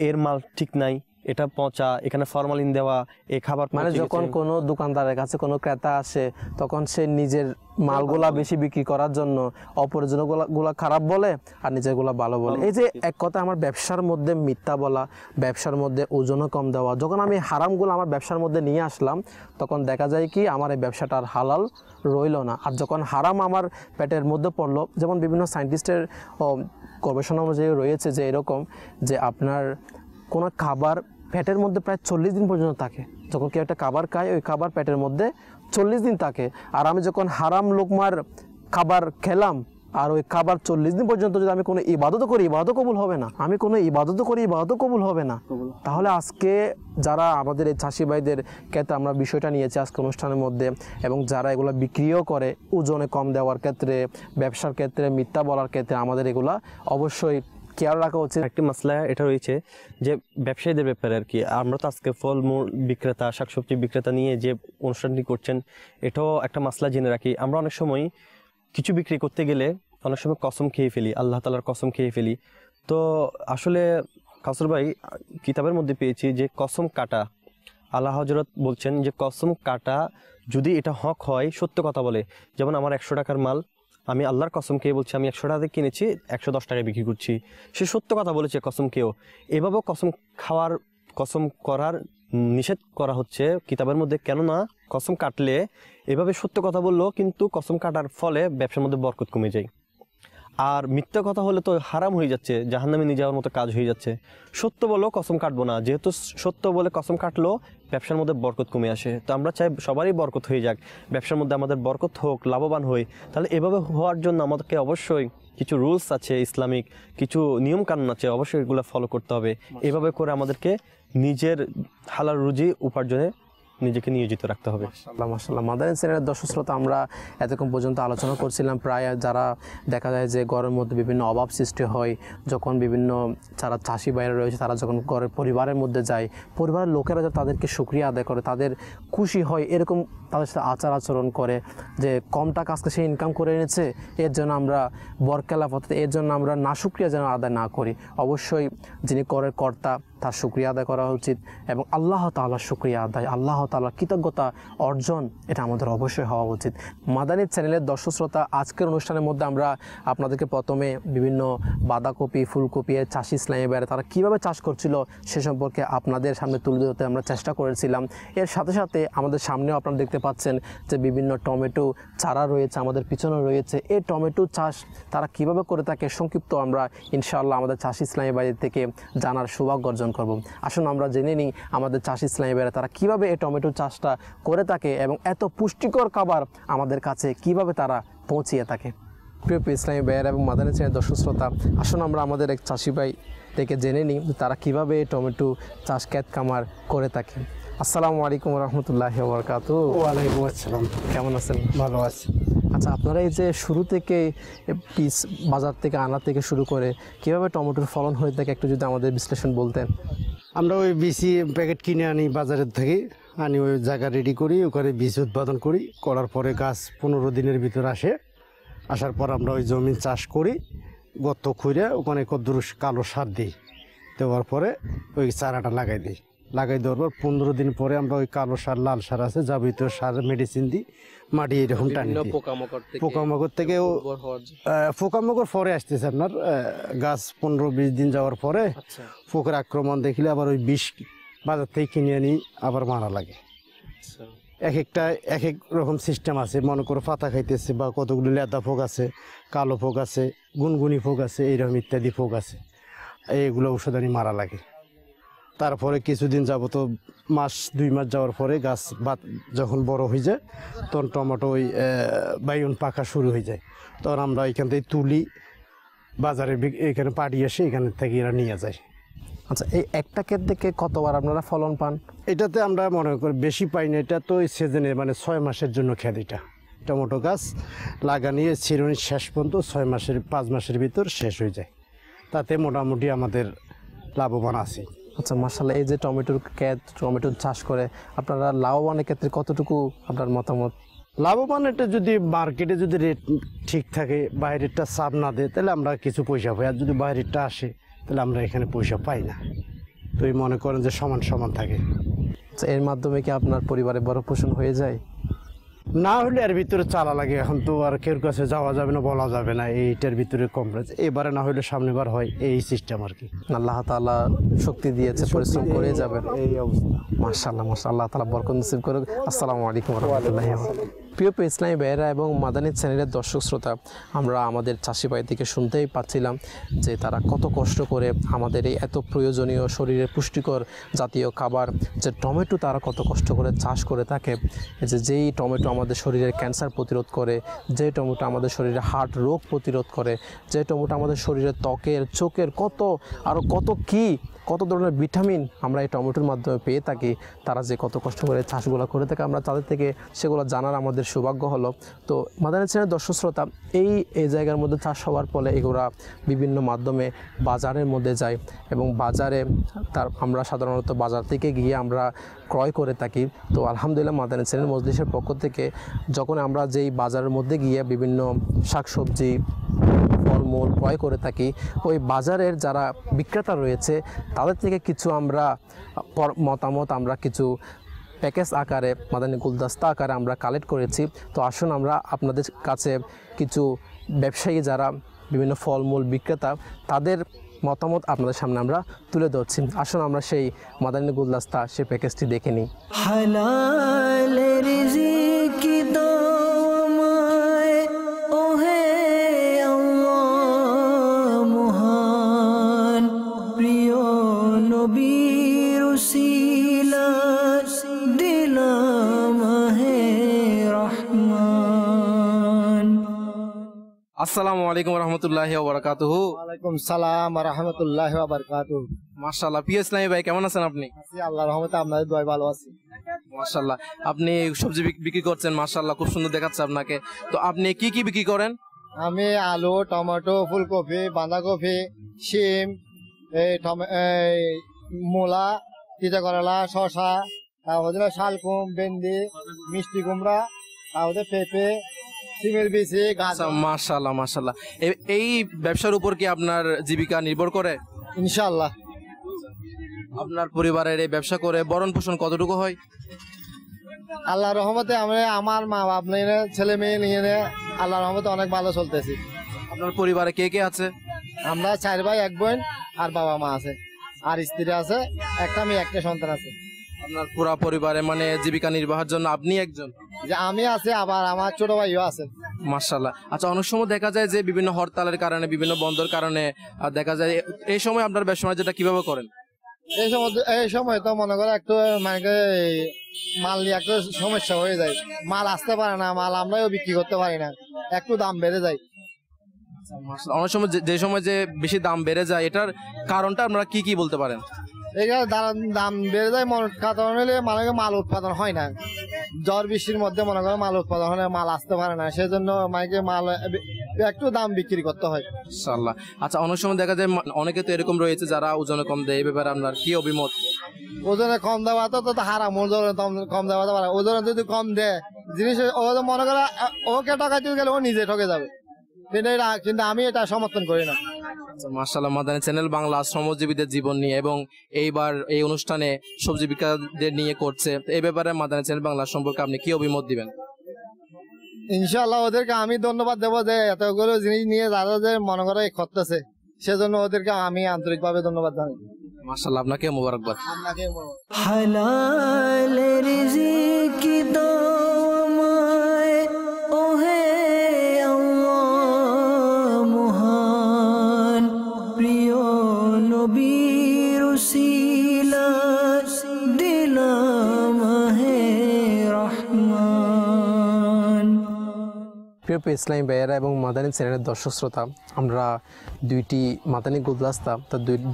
এর মাল ঠিক নাই, এটা পচা, এখানে ফরমালিন দেওয়া, এই খাবার মানে পচে যখন গেছে। কোনো দোকানদারের কাছে কোনো ক্রেতা আসে তখন সে নিজের মালগুলা বেশি বিক্রি করার জন্য অপরের গুলা খারাপ বলে আর নিজের গুলা ভালো বলে। এই যে এক কথা আমার ব্যবসার মধ্যে মিথ্যা বলা, ব্যবসার মধ্যে ওজনও কম দেওয়া, যখন আমি হারামগুলো আমার ব্যবসার মধ্যে নিয়ে আসলাম তখন দেখা যায় কি আমার এই ব্যবসাটা আর হালাল রইল না। আর যখন হারাম আমার পেটের মধ্যে পড়লো, যেমন বিভিন্ন সায়েন্টিস্টের গবেষণা অনুযায়ী রয়েছে যে এরকম যে আপনার কোনো খাবার পেটের মধ্যে প্রায় 40 দিন পর্যন্ত থাকে। যখন কেউ একটা খাবার খায় ওই খাবার পেটের মধ্যে 40 দিন থাকে। আর আমি যখন হারাম লোকমার খাবার খেলাম আর ওই খাবার 40 দিন পর্যন্ত যদি আমি কোনো ইবাদত করি, ইবাদত কবুল হবে না। আমি কোনো ইবাদত করি, ইবাদত কবুল হবে না। তাহলে আজকে যারা আমাদের এই চাষি ভাইদের ক্ষেত্রে আমরা বিষয়টা নিয়েছি আজকে অনুষ্ঠানের মধ্যে, এবং যারা এগুলো বিক্রিও করে ওজনে কম দেওয়ার ক্ষেত্রে, ব্যবসার ক্ষেত্রে, মিথ্যা বলার ক্ষেত্রে আমাদের এগুলা অবশ্যই খেয়াল রাখা উচিত। একটি মাসলা এটা রয়েছে যে ব্যবসায়ীদের ব্যাপারে আর কি। আমরা তো আজকে ফলমূল বিক্রেতা, শাকসবজি বিক্রেতা নিয়ে যে অনুষ্ঠানটি করছেন এটাও একটা মাসলা জেনে রাখি। আমরা অনেক সময় কিছু বিক্রি করতে গেলে অনেক সময় কসম খেয়ে ফেলি, আল্লাহ তাআলার কসম খেয়ে ফেলি। তো আসলে কাসর ভাই কিতাবের মধ্যে পেয়েছি যে কসম কাটা, আল্লাহ হযরত বলছেন যে কসম কাটা যদি এটা হক হয়, সত্য কথা বলে, যেমন আমার 100 টাকার মাল আমি আল্লাহর কসম খেয়ে বলছি আমি 100 টাকায় কিনেছি, 110 টাকায় বিক্রি করছি, সে সত্য কথা বলেছে কসম খেয়েও। এভাবেও কসম করার নিষেধ করা হচ্ছে কিতাবের মধ্যে। কেননা কসম কাটলে এভাবে সত্য কথা বললো কিন্তু কসম কাটার ফলে ব্যবসার মধ্যে বরকত কমে যায়। আর মিথ্যা কথা হলে তো হারাম হয়ে যাচ্ছে, জাহান্নামে নিয়ে যাওয়ার মতো কাজ হয়ে যাচ্ছে। সত্য বলো কসম কাটবো না, যেহেতু সত্য বলে কসম কাটলো ব্যবসার মধ্যে বরকত কমে আসে। তো আমরা চাই সবারই বরকত হয়ে যাক, ব্যবসার মধ্যে আমাদের বরকত হোক, লাভবান হই। তাহলে এভাবে হওয়ার জন্য আমাদেরকে অবশ্যই কিছু রুলস আছে, ইসলামিক কিছু নিয়ম কানুন আছে, অবশ্যই এগুলো ফলো করতে হবে। এভাবে করে আমাদেরকে নিজের হালাল রুজি উপার্জনে নিজেকে নিয়োজিত রাখতে হবে। মাশাআল্লাহ। মাদানী চ্যানেলের দর্শক শ্রোতা, আমরা এতক্ষণ পর্যন্ত আলোচনা করছিলাম প্রায় যারা দেখা যায় যে ঘরের মধ্যে বিভিন্ন অভাব সৃষ্টি হয়, যখন বিভিন্ন যারা চাষি ভাইরা রয়েছে তারা যখন ঘরের পরিবারের মধ্যে যায়, পরিবারের লোকেরা তাদেরকে শুকরিয়া আদায় করে, তাদের খুশি হয়, এরকম তাদের সাথে আচার আচরণ করে যে কম টাকা আজকে সে ইনকাম করে এনেছে, এর জন্য আমরা বরকেলাপ, এর জন্য আমরা না শুকরিয়া যেন আদায় না করি। অবশ্যই যিনি করের কর্তা তার শুকরিয়া আদায় করা উচিত, এবং আল্লাহ তাআলার শুকরিয়া আদায়, আল্লাহ তাআলার কৃতজ্ঞতা অর্জন, এটা আমাদের অবশ্যই হওয়া উচিত। মাদানী চ্যানেলের দর্শক শ্রোতা, আজকের অনুষ্ঠানের মধ্যে আমরা আপনাদেরকে প্রথমে বিভিন্ন বাঁধাকপি, ফুলকপি এর চাষি ইসলামী ভাইরা তারা কীভাবে চাষ করছিল সে সম্পর্কে আপনাদের সামনে তুলে ধরতে আমরা চেষ্টা করেছিলাম। এর সাথে সাথে আমাদের সামনেও আপনারা দেখতে পাচ্ছেন যে বিভিন্ন টমেটো চারা রয়েছে, আমাদের পিছনে রয়েছে। এই টমেটো চাষ তারা কিভাবে করে থাকে সংক্ষিপ্ত আমরা ইনশাআল্লাহ আমাদের চাষি ইসলামী ভাইদের থেকে জানার সৌভাগ্য অর্জন করব। আসুন আমরা জেনে নিই আমাদের চাষি ইসলামী ভাইরা তারা কীভাবে এই টমেটো চাষটা করে থাকে এবং এত পুষ্টিকর খাবার আমাদের কাছে কিভাবে তারা পৌঁছিয়ে থাকে। প্রিয় ইসলামী ভাইয়েরা এবং মাদানী চ্যানেলের দর্শক শ্রোতা, আসুন আমরা আমাদের এক চাষি ভাই থেকে জেনে নিই তারা কীভাবে টমেটো চাষ ক্ষেত খামার করে থাকে। আসসালামু আলাইকুম রহমতুল্লাহি ওয়া বারাকাতুহু। ওয়ালাইকুম আসসালাম। কেমন আছেন? ভালো আছি। আচ্ছা, আপনারা এই যে শুরু থেকে পিস বাজার থেকে আনা থেকে শুরু করে কীভাবে টমেটোর ফলন হয়ে থাকে একটু যদি আমাদের বিশ্লেষণ বলতেন। আমরা ওই বিসি প্যাকেট কিনে আনি বাজারের থেকে, আনি ওই জায়গা রেডি করি, ওখানে বীজ উৎপাদন করি, করার পরে গাছ 15 দিনের ভিতর আসে। আসার পর আমরা ওই জমি চাষ করি, গর্ত খুঁড়ে ওখানে কদ্দুর কালো সার দিই, দেওয়ার পরে ওই চারাটা লাগাই দিই। লাগাই দেওয়ার পর 15 দিন পরে আমরা ওই কালো সার, লাল সার আছে, যাবতীয় সার মেডিসিন দিই, মাটি এরকম টানি দিই। পোকামাকড় থেকে পোকামাকড় পরে আসতেছে আপনার গাছ 15-20 দিন যাওয়ার পরে পোকার আক্রমণ দেখলে আবার ওই বিষ বাজার থেকে কিনে আনি, আবার মারা লাগে। এক একটা এক এক রকম সিস্টেম আছে, মনে করো পাতা খাইতেছে বা কতগুলো লেদা পোক আছে, কালো পোক আছে, গুনগুনি পোক আছে, এইরকম ইত্যাদি পোক আছে, এইগুলো ওষুধ আনি মারা লাগে। তারপরে কিছুদিন যাব তো 1-2 মাস যাওয়ার পরে গাছ যখন বড় হয়ে যায় তখন টমেটো ওই বাইগন পাকা শুরু হয়ে যায়, তখন আমরা এখান থেকে তুলি, বাজারে এখানে পাঠিয়ে এসে এখান থেকে এরা নিয়ে যায়। আচ্ছা, এই একটা ক্ষেত থেকে কতবার আপনারা ফলন পান? এটাতে আমরা মনে করি বেশি পাই না, এটা তো ওই সিজনে মানে 6 মাসের জন্য ক্ষেত। এটা টমেটো গাছ লাগানিয়ে চিরুনি শেষ পর্যন্ত 5 মাসের ভিতর শেষ হয়ে যায়, তাতে মোটামুটি আমাদের লাভবান আছে। আচ্ছা, মাশাআল্লাহ। এই যে টমেটোর ক্ষেত, টমেটোর চাষ করে আপনারা লাভবানের ক্ষেত্রে কতটুকু আপনার মতামত? লাভবান এটা যদি মার্কেটে যদি রেট ঠিক থাকে, বাইরেরটা চাপ না দেয়, তাহলে আমরা কিছু পয়সা পাই। আর যদি বাইরেরটা আসে তাহলে আমরা এখানে পয়সা পাই না। তো এই মনে করেন যে সমান সমান থাকে। তো এর মাধ্যমে কি আপনার পরিবারে বড় পোষণ হয়ে যায়? না হলে এর ভিতরে চালা লাগে, এখন তো আর কেউ কাছে যাওয়া যাবে না, বলা যাবে না, এইটার ভিতরে কম রয়েছে। এবারে না হলে সামনেবার হয়, এই সিস্টেম আর কি। আল্লাহ তাআলা শক্তি দিয়েছে, পরিশ্রম করে যাবেন। এই অবস্থা। মাশাআল্লাহ মাশাআল্লাহ, আল্লাহ তাআলা বরকত নসিব করুক। আসসালামু আলাইকুম ওয়া রাহমাতুল্লাহি ওয়া বারাকাতুহু। প্রিয় ইসলামী ভাইয়েরা এবং মাদানী চ্যানেলের দর্শক শ্রোতা, আমরা আমাদের চাষি ভাই থেকে শুনতেই পাচ্ছিলাম যে তারা কত কষ্ট করে আমাদের এই এত প্রয়োজনীয় শরীরের পুষ্টিকর জাতীয় খাবার যে টমেটো তারা কত কষ্ট করে চাষ করে থাকে। যেই টমেটো আমাদের শরীরের ক্যান্সার প্রতিরোধ করে, যে টমেটো আমাদের শরীরে হার্ট রোগ প্রতিরোধ করে, যে টমেটো আমাদের শরীরের ত্বকের, চোখের কত ধরনের ভিটামিন আমরা এই টমেটোর মাধ্যমে পেয়ে থাকি। তারা যে কত কষ্ট করে চাষগুলো করে থাকে, আমরা তাদের থেকে সেগুলো জানার আমাদের সৌভাগ্য হলো। তো মাদানী চ্যানেলের দর্শক শ্রোতা, এই জায়গার মধ্যে চাষ হওয়ার ফলে এগুলা বিভিন্ন মাধ্যমে বাজারের মধ্যে যায় এবং বাজারে আমরা সাধারণত বাজার থেকে গিয়ে আমরা ক্রয় করে থাকি। তো আলহামদুলিল্লাহ মাদানী চ্যানেল মজলিসের পক্ষ থেকে যখন আমরা যেই বাজারের মধ্যে গিয়ে বিভিন্ন শাকসবজি, ফলমূল ক্রয় করে থাকি, ওই বাজারের যারা বিক্রেতা রয়েছে তাদের থেকে কিছু আমরা মতামত, আমরা কিছু প্যাকেজ আকারে, মাদানী গুলদস্তা আকারে আমরা কালেক্ট করেছি। তো আসুন আমরা আপনাদের কাছে কিছু ব্যবসায়ী যারা বিভিন্ন ফলমূল বিক্রেতা, তাদের মতামত আপনাদের সামনে আমরা তুলে ধরছি। আসুন আমরা সেই মাদানী গুলদস্তা, সেই প্যাকেজটি দেখে নিই। হালাল রিজিক দাওয়ামায় ওহে আল্লাহ মহান, প্রিয় নবীর উসিলা দিলাম হে রহমান। আসসালামু আলাইকুম রহমতুল্লাহি ওয়া বারাকাতুহু। ওয়ালাইকুম সালাম ওয়া রাহমাতুল্লাহি ওয়া বারাকাতুহু। মাশাআল্লাহ, প্রিয় ইসলামী ভাই কেমন আছেন আপনি? আল্লাহর রহমতে আপনাদের দোয়ায় ভালো আছি। মাশাআল্লাহ, আপনি সবজি বিক্রি করছেন, মাশাআল্লাহ খুব সুন্দর দেখাচ্ছে আপনাকে। তো আপনি কি কি বিক্রি করেন? আমি আলু, টমেটো, ফুলকপি, বাঁধাকপি, শিম, মূলা, তিতা করলা, শসা, তারপরে শালকুম, ভেন্ডি, মিষ্টি কুমড়া, তারপরে পেঁপে, সিমের বিচি, গাজর। মাশাআল্লাহ মাশাআল্লাহ, এই ব্যবসার উপর কি আপনার জীবিকা নির্ভর করে? ইনশাআল্লাহ। আপনার পরিবারের এই ব্যবসা করে ভরণ পোষণ কতটুকু হয়? আল্লাহর রহমতে আমি, আমার মা বাপ নিয়ে, ছেলে মেয়ে নিয়ে আল্লাহর রহমতে অনেক ভালো চলতেছি। আপনার পরিবারে কে কে আছে? আমরা 4 ভাই 1 বোন, আর বাবা মা আছে, আর স্ত্রী আছে, একটা মেয়ে, একটা সন্তান আছে। আপনার পুরো পরিবারে মানে জীবিকা নির্বাহের জন্য আপনি একজন? যে আমি আছে, আবার আমার ছোট ভাইও আছে। মাশাআল্লাহ। আচ্ছা, অনেক সময় দেখা যায় যে বিভিন্ন হরতালের কারণে, বিভিন্ন বন্ধের কারণে দেখা যায়, এই সময় আপনার ব্যবসা বাণিজ্যটা কিভাবে করেন? এই সময় তো মনে করো একটু মানে মাল নিয়ে একটু সমস্যা হয়ে যায়, মাল আসতে পারে না, মাল আমরাও বিক্রি করতে পারি না, একটু দাম বেড়ে যায়। অনেক সময় যে সময় যে বেশি দাম বেড়ে যায়, এটার কারণটা আপনারা কি কি বলতে পারেন? এখানে দাম বেড়ে যায় কারণ হলে মাল উৎপাদন হয় না, ঝড় বৃষ্টির মধ্যে মনে করো মাল উৎপাদন হয় না, মাল আসতে পারে না, সেজন্য মাল একটু দাম বিক্রি করতে হয়। ইনশাআল্লাহ। আচ্ছা, অনেক সময় দেখা যায় অনেকে তো এরকম রয়েছে যারা ওজনে কম দেয়, এই ব্যাপারে আপনার কি অভিমত? ওজনে কম দেওয়া তো হারাম, ওজনে কম দেওয়া তো পারে, ওজনে যদি কম দেয় জিনিস মনে করো ওকে ঠকাইতে গেলে ও নিজে ঠকে যাবে, কিন্তু আমি এটা সমর্থন করি না। মাশাআল্লাহ, মাদানী চ্যানেল বাংলা শ্রমজীবীদের জীবন নিয়ে এবং এইবার এই অনুষ্ঠানে সবজি বিক্রেতাদের নিয়ে করছে, এই ব্যাপারে মাদানী চ্যানেল বাংলা সম্পর্কে আপনি কি অভিমত দিবেন? ইনশাআল্লাহ ওদেরকে আমি ধন্যবাদ দেবো যে এতগুলো জিনিস নিয়ে যারা যে মনে করে করতেছে, সেজন্য ওদেরকে আমি আন্তরিকভাবে ধন্যবাদ জানাই। মাশাআল্লাহ, আপনাকে মোবারকবাদ। হালাল রিজিক দাওয়ামায় ওহে আল্লাহ মহান, প্রিয় নবীর উসিলা দিলাম হে রহমান। প্রিয় ইসলামী ভাইয়েরা এবং মাদানী চ্যানেলের দর্শক শ্রোতা, আমরা দুইটি মাদানী গুলদস্তা,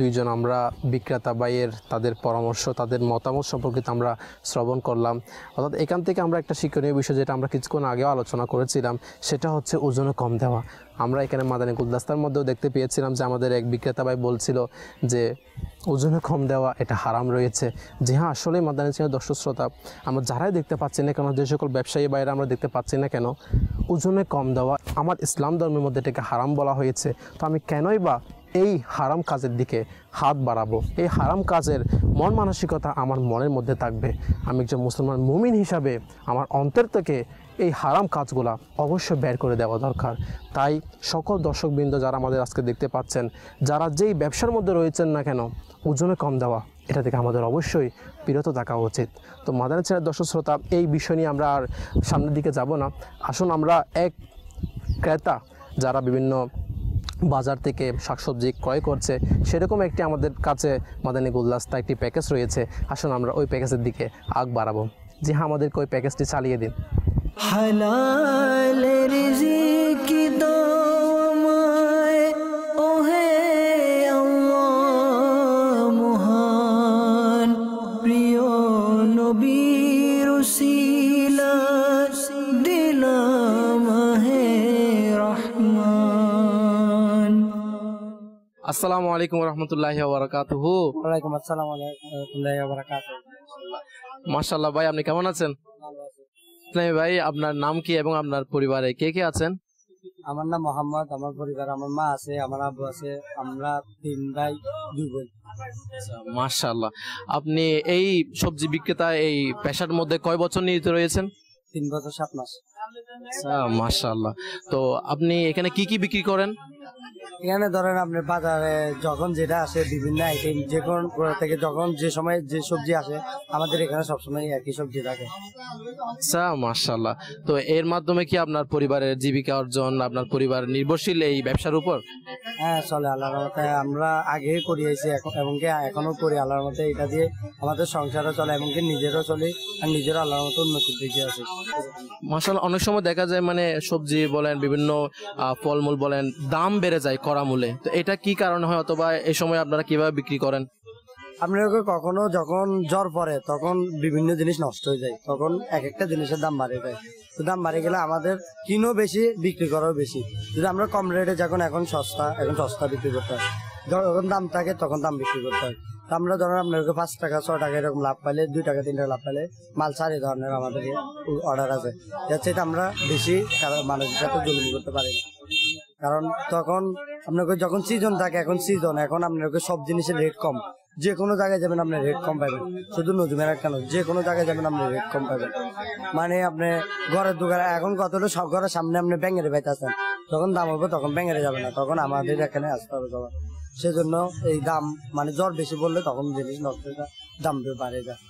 দুইজন আমরা বিক্রেতা ভাইয়ের তাদের পরামর্শ, তাদের মতামত সম্পর্কিত আমরা শ্রবণ করলাম। অর্থাৎ এখান থেকে আমরা একটা শিক্ষণীয় বিষয়, যেটা আমরা কিছুক্ষণ আগেও আলোচনা করেছিলাম, সেটা হচ্ছে ওজনে কম দেওয়া। আমরা এখানে মাদানী গুলদস্তার মধ্যেও দেখতে পেয়েছিলাম যে আমাদের এক বিক্রেতা ভাই বলছিল যে ওজনে কম দেওয়া এটা হারাম রয়েছে। যে হ্যাঁ, আসলে মাদানী চ্যানেলের দর্শক শ্রোতা, আমরা যারাই দেখতে পাচ্ছি না কেন, যে সকল ব্যবসায়ী বাইরে আমরা দেখতে পাচ্ছি না কেন, ওজনে কম দেওয়া, আমার ইসলাম ধর্মের মধ্যে এটাকে হারাম বলা হয়েছে, তো আমি কেনই বা এই হারাম কাজের দিকে হাত বাড়াবো? এই হারাম কাজের মন মানসিকতা আমার মনের মধ্যে থাকবে। আমি একজন মুসলমান মুমিন হিসাবে আমার অন্তর থেকে এই হারাম কাজগুলা অবশ্যই বের করে দেওয়া দরকার। তাই সকল দর্শকবৃন্দ যারা আমাদের আজকে দেখতে পাচ্ছেন, যারা যেই ব্যবসার মধ্যে রয়েছেন না কেন, ওজনে কম দেওয়া এটা থেকে আমাদের অবশ্যই বিরত থাকা উচিত। তো মাদানী চ্যানেলের দর্শক শ্রোতা, এই বিষয় নিয়ে আমরা আর সামনের দিকে যাব না। আসুন আমরা এক ক্রেতা যারা বিভিন্ন বাজার থেকে শাকসবজি ক্রয় করছে, সেরকম একটি আমাদের কাছে মাদানী গুলদস্তা একটি প্যাকেজ রয়েছে। আসুন আমরা ওই প্যাকেজের দিকে আগ বাড়াবো। জি হ্যাঁ, আমাদেরকে ওই প্যাকেজটি চালিয়ে দিন। হালাল রিজিক দাও আমায় ওহে আল্লাহ মহান, প্রিয় নবীর উসিলা দিলাম হে রহমান। আসসালামু আলাইকুম রহমতুল্লাহি ওয়া বারাকাতুহু। ওয়ালাইকুম আসসালাম ওয়া রাহমাতুল্লাহি ওয়া বারাকাতুহু। মাশাআল্লাহ ভাই, আপনি কেমন আছেন? ইসলামী ভাই, আপনার নাম কি এবং আপনার পরিবারে কে কে আছেন? আমার নাম মোহাম্মদ, আমার পরিবার, আমার মা আছে, আমার আব্বু আছে, আমরা 3 ভাই 2 বোন। মাশাআল্লাহ, আপনি এই সবজি বিক্রেতা এই পেশার মধ্যে কয় বছর নিয়োজিত রয়েছেন? 3 বছর 7 মাস। মাশাআল্লাহ, তো আপনি এখানে কি কি বিক্রি করেন? এখানে ধরেন আপনার বাজারে যখন যেটা আসে বিভিন্ন আইটেম, যে কোন থেকে যখন যে সময় যে সবজি আসে, আমাদের এখানে সবসময় একই সবজি থাকে। আচ্ছা, মাশাআল্লাহ, তো এর মাধ্যমে কি আপনার পরিবারের জীবিকা অর্জন, আপনার পরিবার নির্ভরশীল এই ব্যবসার উপর? হ্যাঁ, চলে আল্লাহর রহমতে। আমরা আগে করে আইছি এমনকি এখনো করি আল্লাহর রহমতে। এটা দিয়ে আমাদের সংসারও চলে, এমনকি নিজেরও চলে, আর নিজেরও আল্লাহর রহমতে উন্নতির দিকে আছে। মাশাআল্লাহ, অনেক সময় দেখা যায় মানে সবজি বলেন, বিভিন্ন ফলমূল বলেন, দাম বেড়ে যায় কড়া মূলে, তো এটা কি কারণে হয়, অথবা এই সময় আপনারা কিভাবে বিক্রি করেন? আপনাকে কখনো যখন জ্বর পড়ে তখন বিভিন্ন জিনিস নষ্ট হয়ে যায়, তখন এক একটা জিনিসের দাম বাড়ে যায়। তো দাম বাড়ে গেলে আমাদের কিনো বেশি, বিক্রি করাও বেশি। যদি আমরা কম রেটে যখন এখন সস্তা বিক্রি করতে হয়, যখন দাম থাকে তখন দাম বিক্রি করতে হয়। তো আমরা ধরেন আপনাকে 5 টাকা 6 টাকা এরকম লাভ পাইলে, 2 টাকা 3 টাকা লাভ পাইলে মাল 4 ধরনের আমাদের অর্ডার আছে, যাচ্ছে আমরা বেশি মানুষের সাথে জুলুম করতে পারি না। কারণ তখন আপনাকে যখন সিজন থাকে, এখন সিজন, এখন আপনাকে সব জিনিসের রেট কম। যে কোনো জায়গায় যাবেন আপনি রেট কম পাবেন, শুধু নজুমের কেন, যে কোনো জায়গায় যাবেন আপনি রেট কম পাবেন। মানে আপনি ঘরের দোকানে এখন কত হলো, সব ঘরের সামনে আপনি ব্যাঙেরে পাইতেছেন, যখন দাম হবে তখন ব্যাঙেরে যাবে না, তখন আমাদের এখানে আসতে হবে সবার। সেজন্য এই দাম মানে জ্বর বেশি পড়লে তখন জিনিস নষ্ট হয়ে যায়, দাম বাড়ে যায়।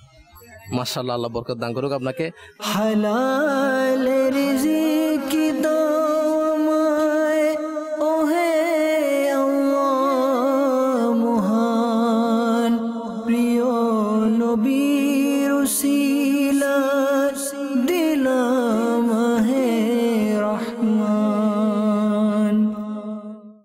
মাশাআল্লাহ, আল্লাহ বরকত দান করুক আপনাকে। হালাল রিজিক দাও আমায় ওহে আল্লাহ মহান, প্রিয় নবীর উসিলা দিলাম হে রহমান।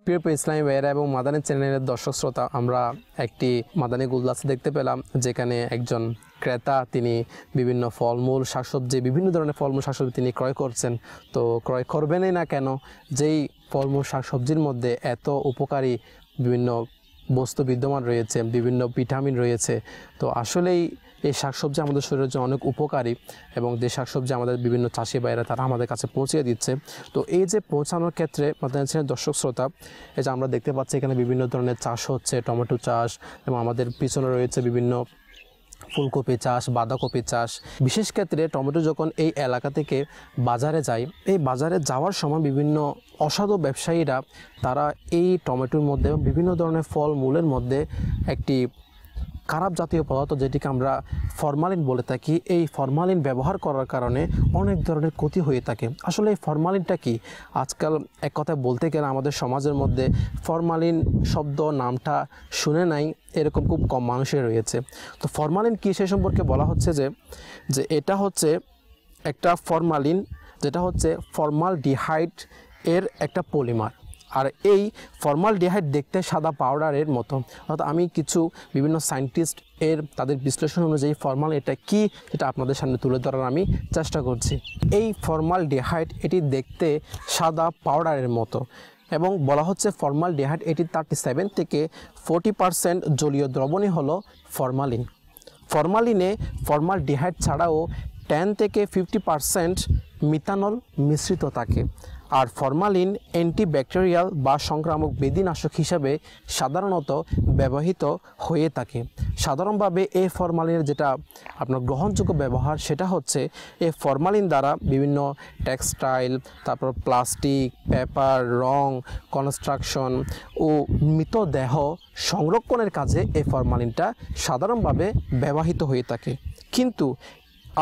প্রিয় ইসলামী ভাইয়েরা এবং মাদানী চ্যানেলের দর্শক শ্রোতা, আমরা একটি মাদানী গুলদস্তা দেখতে পেলাম, যেখানে একজন ক্রেতা তিনি বিভিন্ন ফলমূল শাকসবজি, বিভিন্ন ধরনের ফলমূল শাকসবজি তিনি ক্রয় করছেন। তো ক্রয় করবেনই না কেন, যেই ফলমূল শাকসবজির মধ্যে এত উপকারী বিভিন্ন বস্তু বিদ্যমান রয়েছে, বিভিন্ন ভিটামিন রয়েছে। তো আসলেই এই শাকসবজি আমাদের শরীরের জন্য অনেক উপকারী, এবং যে শাকসবজি আমাদের বিভিন্ন চাষি ভাইয়েরা তারা আমাদের কাছে পৌঁছে দিচ্ছে। তো এই যে পৌঁছানোর ক্ষেত্রে মাদানী চ্যানেলের দর্শক শ্রোতা, এই যে আমরা দেখতে পাচ্ছি এখানে বিভিন্ন ধরনের চাষ হচ্ছে, টমেটো চাষ, এবং আমাদের পিছনে রয়েছে বিভিন্ন ফুলকপি চাষ, বাঁধাকপি চাষ। বিশেষ ক্ষেত্রে টমেটো যখন এই এলাকা থেকে বাজারে যায়, এই বাজারে যাওয়ার সময় বিভিন্ন অসাধু ব্যবসায়ীরা তারা এই টমেটোর মধ্যে বিভিন্ন ধরনের ফল মূলের মধ্যে একটি খারাপ জাতীয় পদার্থ, যেটিকে আমরা ফরমালিন বলে থাকি, এই ফরমালিন ব্যবহার করার কারণে অনেক ধরনের ক্ষতি হয়ে থাকে। আসলে এই ফরমালিনটা কি? আজকাল এক কথায় বলতে গেলে আমাদের সমাজের মধ্যে ফরমালিন শব্দ নামটা শুনে নাই এরকম খুব কম মানুষের রয়েছে। তো ফরমালিন কি সে সম্পর্কে বলা হচ্ছে যে এটা হচ্ছে একটা ফরমালিন, যেটা হচ্ছে ফর্মালডিহাইড এর একটা পলিমার। আর এই ফর্মালডিহাইড দেখতে সাদা পাউডারের মতো। অর্থাৎ আমি কিছু বিভিন্ন সায়েন্টিস্ট তাদের বিশ্লেষণ অনুযায়ী ফর্মাল এটা কি এটা আপনাদের সামনে তুলে ধরার আমি চেষ্টা করছি। এই ফর্মালডিহাইড এটি দেখতে সাদা পাউডারের মতো, এবং বলা হচ্ছে ফর্মালডিহাইড এটি 37 থেকে 40% জলীয় দ্রবণই হলো ফরমালিন। ফরমালিনে ফর্মালডিহাইড ছাড়াও 10 থেকে 50% মিথানল মিশ্রিত থাকে। আর ফরমালিন অ্যান্টিব্যাকটেরিয়াল বা সংক্রামক ব্যাধিনাশক হিসাবে সাধারণত ব্যবহৃত হয়ে থাকে। সাধারণভাবে এই ফরমালিনের যেটা আপনার গ্রহণযোগ্য ব্যবহার সেটা হচ্ছে এই ফরমালিন দ্বারা বিভিন্ন টেক্সটাইল, তারপর প্লাস্টিক, পেপার, রং, কনস্ট্রাকশন ও মৃতদেহ সংরক্ষণের কাজে এই ফরমালিনটা সাধারণভাবে ব্যবহৃত হয়ে থাকে। কিন্তু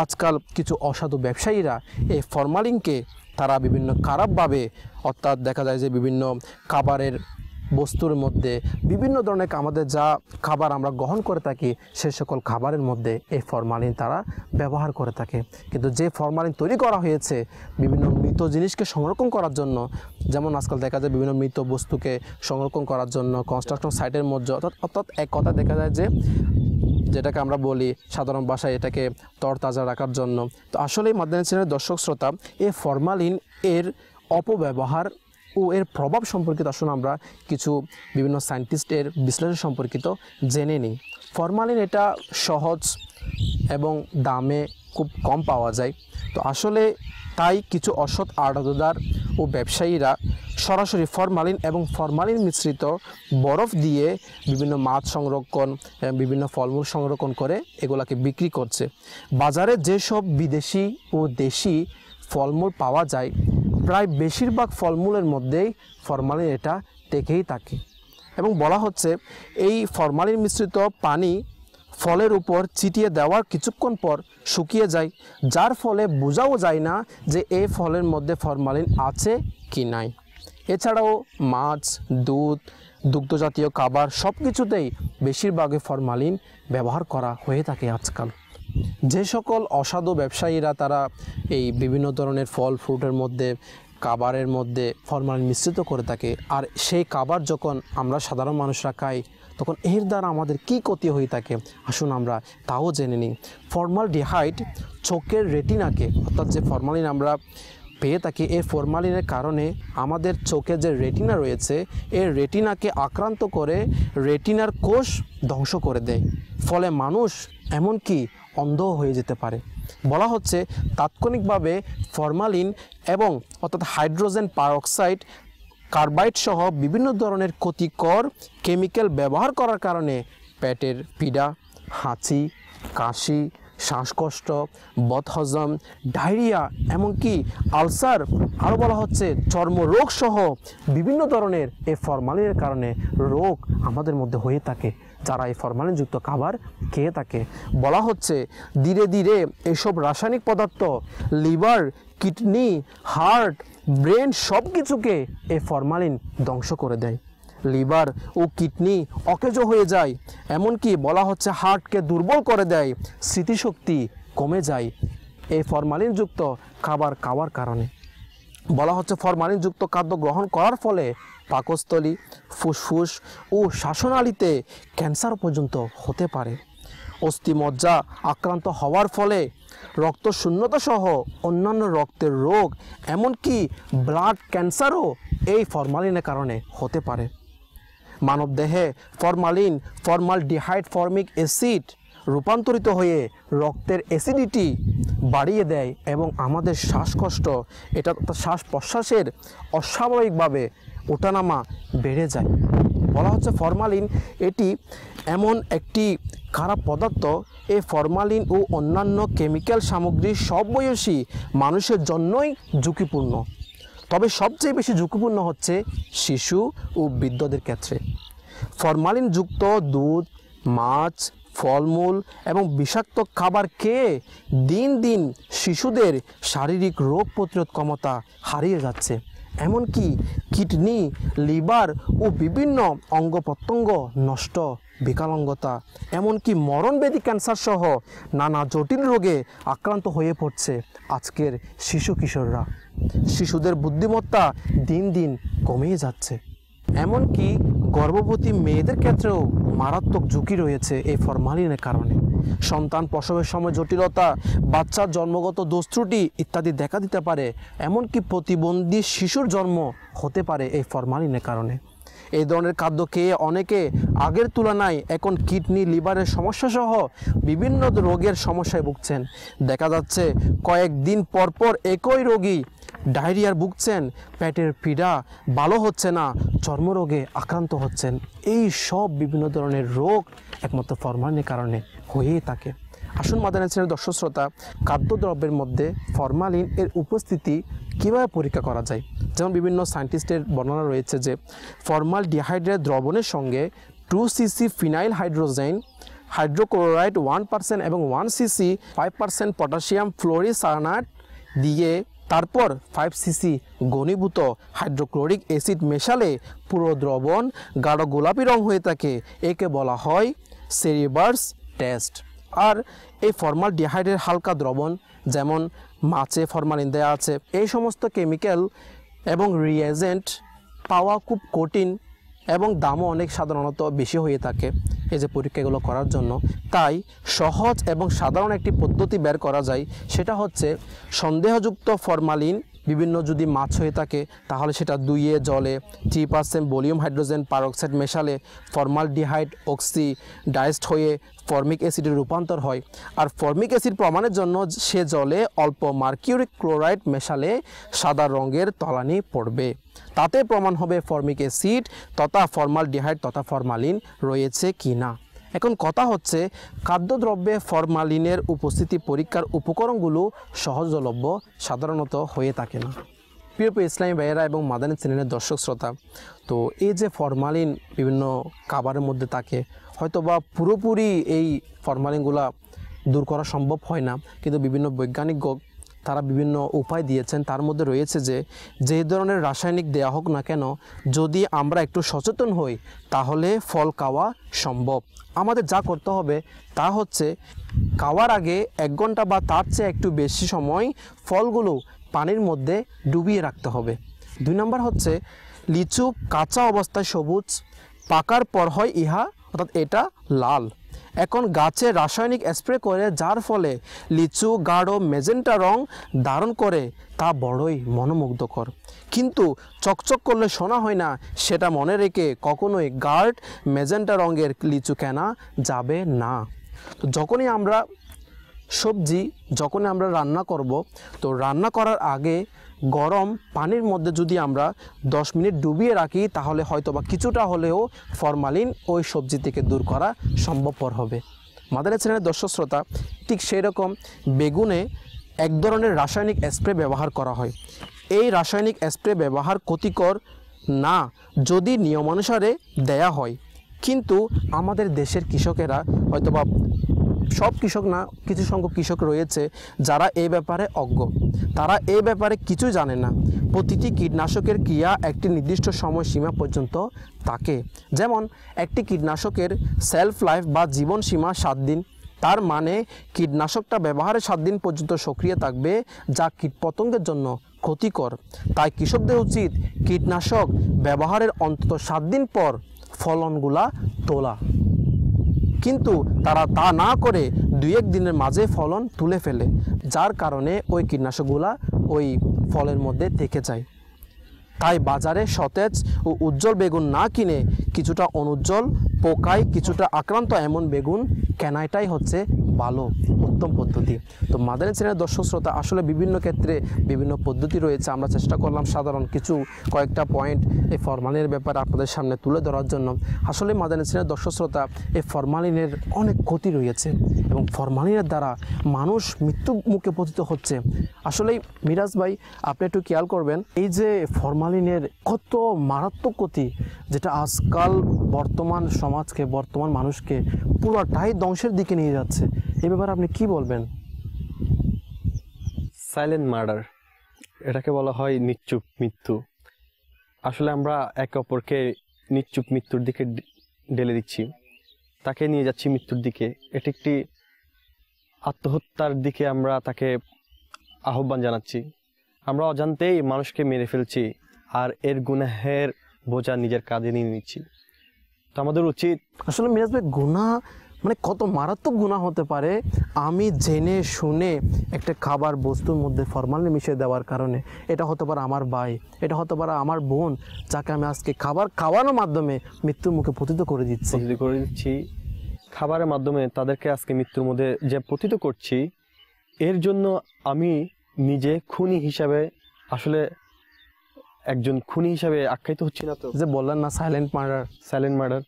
আজকাল কিছু অসাধু ব্যবসায়ীরা এই ফরমালিনকে তারা বিভিন্ন খারাপভাবে, অর্থাৎ দেখা যায় যে বিভিন্ন খাবারের বস্তুর মধ্যে, বিভিন্ন ধরনের আমাদের যা খাবার আমরা গ্রহণ করে থাকি সে সকল খাবারের মধ্যে এই ফরমালিন তারা ব্যবহার করে থাকে। কিন্তু যে ফরমালিন তৈরি করা হয়েছে বিভিন্ন মৃত জিনিসকে সংরক্ষণ করার জন্য, যেমন আজকাল দেখা যায় বিভিন্ন মৃত বস্তুকে সংরক্ষণ করার জন্য কনস্ট্রাকশন সাইটের মধ্যে, অর্থাৎ এক কথা দেখা যায় যে যেটাকে আমরা বলি সাধারণ ভাষায় এটাকে তরতাজা রাখার জন্য। তো আসলে মাদানী চ্যানেলের দর্শক শ্রোতা, এই ফরমালিন এর অপব্যবহার ও এর প্রভাব সম্পর্কিত আসলে আমরা কিছু বিভিন্ন সায়েন্টিস্টের বিশ্লেষণ সম্পর্কিত জেনে নিই। ফরমালিন এটা সহজ এবং দামে খুব কম পাওয়া যায়। তো আসলে তাই কিছু অসৎ আড়তদার ও ব্যবসায়ীরা সরাসরি ফরমালিন এবং ফরমালিন মিশ্রিত বরফ দিয়ে বিভিন্ন মাছ সংরক্ষণ, বিভিন্ন ফলমূল সংরক্ষণ করে এগুলাকে বিক্রি করছে। বাজারে যেসব বিদেশি ও দেশি ফলমূল পাওয়া যায় প্রায় বেশিরভাগ ফলমূলের মধ্যেই ফরমালিন এটা থেকেই থাকে এবং বলা হচ্ছে এই ফরমালিন মিশ্রিত পানি ফলের উপর ছিটিয়ে দেওয়ার কিছুক্ষণ পর শুকিয়ে যায়, যার ফলে বোঝাও যায় না যে এই ফলের মধ্যে ফরমালিন আছে কি নাই। এছাড়াও মাছ, দুধ, দুগ্ধজাতীয় খাবার সব কিছুতেই বেশিরভাগই ফরমালিন ব্যবহার করা হয়ে থাকে আজকাল। যে সকল অসাধু ব্যবসায়ীরা তারা এই বিভিন্ন ধরনের ফল ফ্রুটের মধ্যে, খাবারের মধ্যে ফরমালিন মিশ্রিত করে থাকে, আর সেই খাবার যখন আমরা সাধারণ মানুষরা খাই তখন এর দ্বারা আমাদের কী ক্ষতি হয়ে থাকে আসুন আমরা তাও জেনে নিই। ফর্মালডিহাইড চোখের রেটিনাকে, অর্থাৎ যে ফরমালিন আমরা পেয়ে থাকি, এই ফরমালিনের কারণে আমাদের চোখে যে রেটিনা রয়েছে এই রেটিনাকে আক্রান্ত করে রেটিনার কোষ ধ্বংস করে দেয়, ফলে মানুষ এমনকি অন্ধ হয়ে যেতে পারে। বলা হচ্ছে তাৎক্ষণিকভাবে ফরমালিন এবং অর্থাৎ হাইড্রোজেন পারঅক্সাইড, কার্বাইড সহ বিভিন্ন ধরনের ক্ষতিকর কেমিক্যাল ব্যবহার করার কারণে পেটের পীড়া, হাঁচি, কাশি, শ্বাসকষ্ট, বদহজম, ডায়রিয়া, এমনকি আলসার, আরও বলা হচ্ছে চর্মরোগ সহ বিভিন্ন ধরনের এই ফরমালিনের কারণে রোগ আমাদের মধ্যে হয়ে থাকে যারা এই ফরমালিনযুক্ত খাবার খেয়ে থাকে। বলা হচ্ছে ধীরে ধীরে এসব রাসায়নিক পদার্থ লিভার, কিডনি, হার্ট, ব্রেন সব কিছুকে এই ফরমালিন ধ্বংস করে দেয়। লিভার ও কিডনি অকেজ হয়ে যায়, এমনকি বলা হচ্ছে হার্টকে দুর্বল করে দেয়, স্মৃতিশক্তি কমে যায় এই ফরমালিনযুক্ত খাবার খাওয়ার কারণে। বলা হচ্ছে ফরমালিনযুক্ত খাদ্য গ্রহণ করার ফলে পাকস্থলী, ফুসফুস ও শ্বাসনালীতে ক্যান্সার পর্যন্ত হতে পারে। অস্থিমজ্জা আক্রান্ত হওয়ার ফলে রক্ত শূন্যতা সহ অন্যান্য রক্তের রোগ, এমনকি ব্লাড ক্যান্সারও এই ফরমালিনের কারণে হতে পারে। মানবদেহে ফরমালিন ফর্মালডিহাইড ফর্মিক অ্যাসিড রূপান্তরিত হয়ে রক্তের অ্যাসিডিটি বাড়িয়ে দেয় এবং আমাদের শ্বাসকষ্ট, এটা শ্বাস প্রশ্বাসের অস্বাভাবিকভাবে ওঠানামা বেড়ে যায়। বলা হচ্ছে ফরমালিন এটি এমন একটি খারাপ পদার্থ, এই ফরমালিন ও অন্যান্য কেমিক্যাল সামগ্রী সব বয়সী মানুষের জন্যই ঝুঁকিপূর্ণ, তবে সবচেয়ে বেশি ঝুঁকিপূর্ণ হচ্ছে শিশু ও বৃদ্ধদের ক্ষেত্রে। ফরমালিনযুক্ত দুধ, মাছ, ফলমূল এবং বিষাক্ত খাবার খেয়ে দিন দিন শিশুদের শারীরিক রোগ প্রতিরোধ ক্ষমতা হারিয়ে যাচ্ছে, এমনকি কিডনি, লিভার ও বিভিন্ন অঙ্গ প্রত্যঙ্গ নষ্ট, বিকলাঙ্গতা, এমনকি মরণব্যাধি ক্যান্সার সহ নানা জটিল রোগে আক্রান্ত হয়ে পড়ছে আজকের শিশু কিশোররা। শিশুদের বুদ্ধিমত্তা দিন দিন কমে যাচ্ছে, এমনকি গর্ভবতী মেয়েদের ক্ষেত্রেও মারাত্মক ঝুঁকি রয়েছে এই ফরমালিনের কারণে। সন্তান প্রসবের সময় জটিলতা, বাচ্চার জন্মগত দোষ ত্রুটি ইত্যাদি দেখা দিতে পারে, এমনকি প্রতিবন্ধী শিশুর জন্ম হতে পারে এই ফরমালিনের কারণে। এই ধরনের খাদ্য খেয়ে অনেকে আগের তুলনায় এখন কিডনি লিভারের সমস্যা সহ বিভিন্ন রোগের সমস্যায় ভুগছেন। দেখা যাচ্ছে কয়েকদিন পর পর একই রোগী ডায়রিয়ার ভুগছেন, পেটের পীড়া ভালো হচ্ছে না, চর্মরোগে আক্রান্ত হচ্ছেন। এই সব বিভিন্ন ধরনের রোগ একমাত্র ফরমালিনের কারণে হয়েই থাকে। আসুন মাদানী চ্যানেলের দর্শক শ্রোতা, খাদ্যদ্রব্যের মধ্যে ফরমালিন এর উপস্থিতি কীভাবে পরীক্ষা করা যায়। যেমন বিভিন্ন সায়েন্টিস্টের বর্ণনা রয়েছে যে ফর্মালডিহাইডের দ্রবণের সঙ্গে 2 cc ফিনাইল হাইড্রোজেন হাইড্রোক্লোরাইড 1% এবং 1 cc 5% পটাশিয়াম ফ্লোরিসায়ানাইড দিয়ে তারপর 5 cc ঘনীভূত হাইড্রোক্লোরিক অ্যাসিড মেশালে পুরো দ্রবণ গাঢ় গোলাপি রং হয়ে থাকে। একে বলা হয় সেরিবার্স টেস্ট। আর এই ফর্মালডিহাইডের হালকা দ্রবণ যেমন মাছে ফরমালিন দেওয়া আছে, এই সমস্ত কেমিক্যাল এবং রিয়েজেন্ট পাওয়া খুব কঠিন এবং দামও অনেক সাধারণত বেশি হয়ে থাকে এই যে পরীক্ষাগুলো করার জন্য। তাই সহজ এবং সাধারণ একটি পদ্ধতি বের করা যায়, সেটা হচ্ছে সন্দেহযুক্ত ফরমালিন বিভিন্ন যদি মাছ হয়ে থাকে তাহলে সেটা ধুয়ে জলে 3% ভলিউম হাইড্রোজেন পারঅক্সাইড মেশালে ফর্মালডিহাইড অক্সিডাইজড হয়ে ফর্মিক অ্যাসিডে রূপান্তর হয়। আর ফর্মিক অ্যাসিড প্রমাণের জন্য সে জলে অল্প মার্কিউরিক ক্লোরাইড মেশালে সাদা রঙের তলানি পড়বে। তাতে প্রমাণ হবে ফর্মিক অ্যাসিড তথা ফর্মালডিহাইড তথা ফরমালিন রয়েছে কি না। এখন কথা হচ্ছে খাদ্যদ্রব্যে ফরমালিনের উপস্থিতি পরীক্ষার উপকরণগুলো সহজলভ্য সাধারণত হয়ে থাকে না। প্রিয় ইসলামী ভাইয়েরা এবং মাদানী চ্যানেলের দর্শক শ্রোতা, তো এই যে ফরমালিন বিভিন্ন খাবারের মধ্যে থাকে, হয়তো বা পুরোপুরি এই ফরমালিনগুলা দূর করা সম্ভব হয় না, কিন্তু বিভিন্ন বৈজ্ঞানিক তারা বিভিন্ন উপায় দিয়েছেন। তার মধ্যে রয়েছে যে ধরনের রাসায়নিক দেয়া হোক না কেন, যদি আমরা একটু সচেতন হই তাহলে ফল খাওয়া সম্ভব। আমাদের যা করতে হবে তা হচ্ছে খাওয়ার আগে 1 ঘন্টা বা তার চেয়ে একটু বেশি সময় ফলগুলো পানির মধ্যে ডুবিয়ে রাখতে হবে। 2 নম্বর হচ্ছে লিচু কাঁচা অবস্থায় সবুজ, পাকার পর হয় ইহা অর্থাৎ এটা লাল। এখন গাছে রাসায়নিক স্প্রে করে যার ফলে লিচু গাঢ় মেজেন্টা রং ধারণ করে তা বড়ই মনোমুগ্ধকর, কিন্তু চকচক করলে শোনা হয় না, সেটা মনে রেখে কখনোই গাঢ় মেজেন্টা রঙের লিচু কেনা যাবে না। তো যখনই আমরা রান্না করব, তো রান্না করার আগে গরম পানির মধ্যে যদি আমরা 10 মিনিট ডুবিয়ে রাখি তাহলে হয়তোবা কিছুটা হলেও ফরমালিন ওই সবজি থেকে দূর করা সম্ভবপর হবে। মাদানী চ্যানেলের দর্শক শ্রোতা, ঠিক সেই রকম বেগুনে এক ধরনের রাসায়নিক স্প্রে ব্যবহার করা হয়। এই রাসায়নিক স্প্রে ব্যবহার ক্ষতিকর না যদি নিয়মানুসারে দেয়া হয়, কিন্তু আমাদের দেশের কৃষকেরা হয়তোবা সব কৃষক না, কিছু সংখ্যক কৃষক রয়েছে যারা এই ব্যাপারে অজ্ঞ, তারা এই ব্যাপারে কিছু জানে না। প্রতিটি কীটনাশকের ক্রিয়া একটি নির্দিষ্ট সময়সীমা পর্যন্ত থাকে। যেমন একটি কীটনাশকের সেলফ লাইফ বা জীবন সীমা 7 দিন, তার মানে কীটনাশকটা ব্যবহারের 7 দিন পর্যন্ত সক্রিয় থাকবে, যা কীটপতঙ্গের জন্য ক্ষতিকর। তাই কৃষকদের উচিত কীটনাশক ব্যবহারের অন্তত 7 দিন পর ফলনগুলা তোলা, কিন্তু তারা তা না করে 2-1 দিনের মাঝে ফলন তুলে ফেলে, যার কারণে ওই কীটনাশকগুলা ওই ফলের মধ্যে থেকে যায়। তাই বাজারে সতেজ ও উজ্জ্বল বেগুন না কিনে কিছুটা অনুজ্জ্বল, পোকায় কিছুটা আক্রান্ত এমন বেগুন কেনাটাই হচ্ছে ভালো উত্তম পদ্ধতি। তো মাদানী চ্যানেলের দর্শক শ্রোতা, আসলে বিভিন্ন ক্ষেত্রে বিভিন্ন পদ্ধতি রয়েছে। আমরা চেষ্টা করলাম সাধারণ কয়েকটা পয়েন্ট এই ফরমালিনের ব্যাপারে আপনাদের সামনে তুলে ধরার জন্য। আসলে মাদানী চ্যানেলের দর্শক শ্রোতা, এই ফরমালিনের অনেক ক্ষতি রয়েছে এবং ফরমালিনের দ্বারা মানুষ মৃত্যু মুখে পতিত হচ্ছে। আসলে মিরাজ ভাই, আপনি একটু খেয়াল করবেন, এই যে ফরমালিনের কত মারাত্মক ক্ষতি, যেটা আজকাল বর্তমান সমাজকে, বর্তমান মানুষকে পুরোটাই ধ্বংসের দিকে নিয়ে যাচ্ছে, এই ব্যাপারে আপনি কি বলবেন? সাইলেন্ট মার্ডার, এটাকে বলা হয় নিশ্চুপ মৃত্যু। আসলে আমরা একে অপরকে নিশ্চুপ মৃত্যুর দিকে ঢেলে দিচ্ছি, তাকে নিয়ে যাচ্ছি মৃত্যুর দিকে। এটি একটি আত্মহত্যার দিকে আমরা তাকে আহ্বান জানাচ্ছি। আমরা অজান্তেই মানুষকে মেরে ফেলছি আর এর গুনাহের বোঝা নিজের কাঁধে নিয়ে নিচ্ছি। তো আমাদের উচিত, আসলে মিরাজ ভাই, গুনাহ মানে কত মারাত্মক গুনাহ হতে পারে আমি জেনে শুনে একটা খাবার বস্তুর মধ্যে ফরমালিন মিশিয়ে দেওয়ার কারণে। এটা হতে পারে আমার ভাই, এটা হতে পারে আমার বোন, যাকে আমি আজকে খাবার খাওয়ানোর মাধ্যমে মৃত্যুর মুখে পতিত করে দিচ্ছি। খাবারের মাধ্যমে তাদেরকে আজকে মৃত্যুর মধ্যে যে পতিত করছি, এর জন্য আমি নিজে খুনি হিসাবে আসলে একজন খুনি হিসাবে আখ্যায়িত হচ্ছি না? তো যে বললেন না সাইলেন্ট মার্ডার,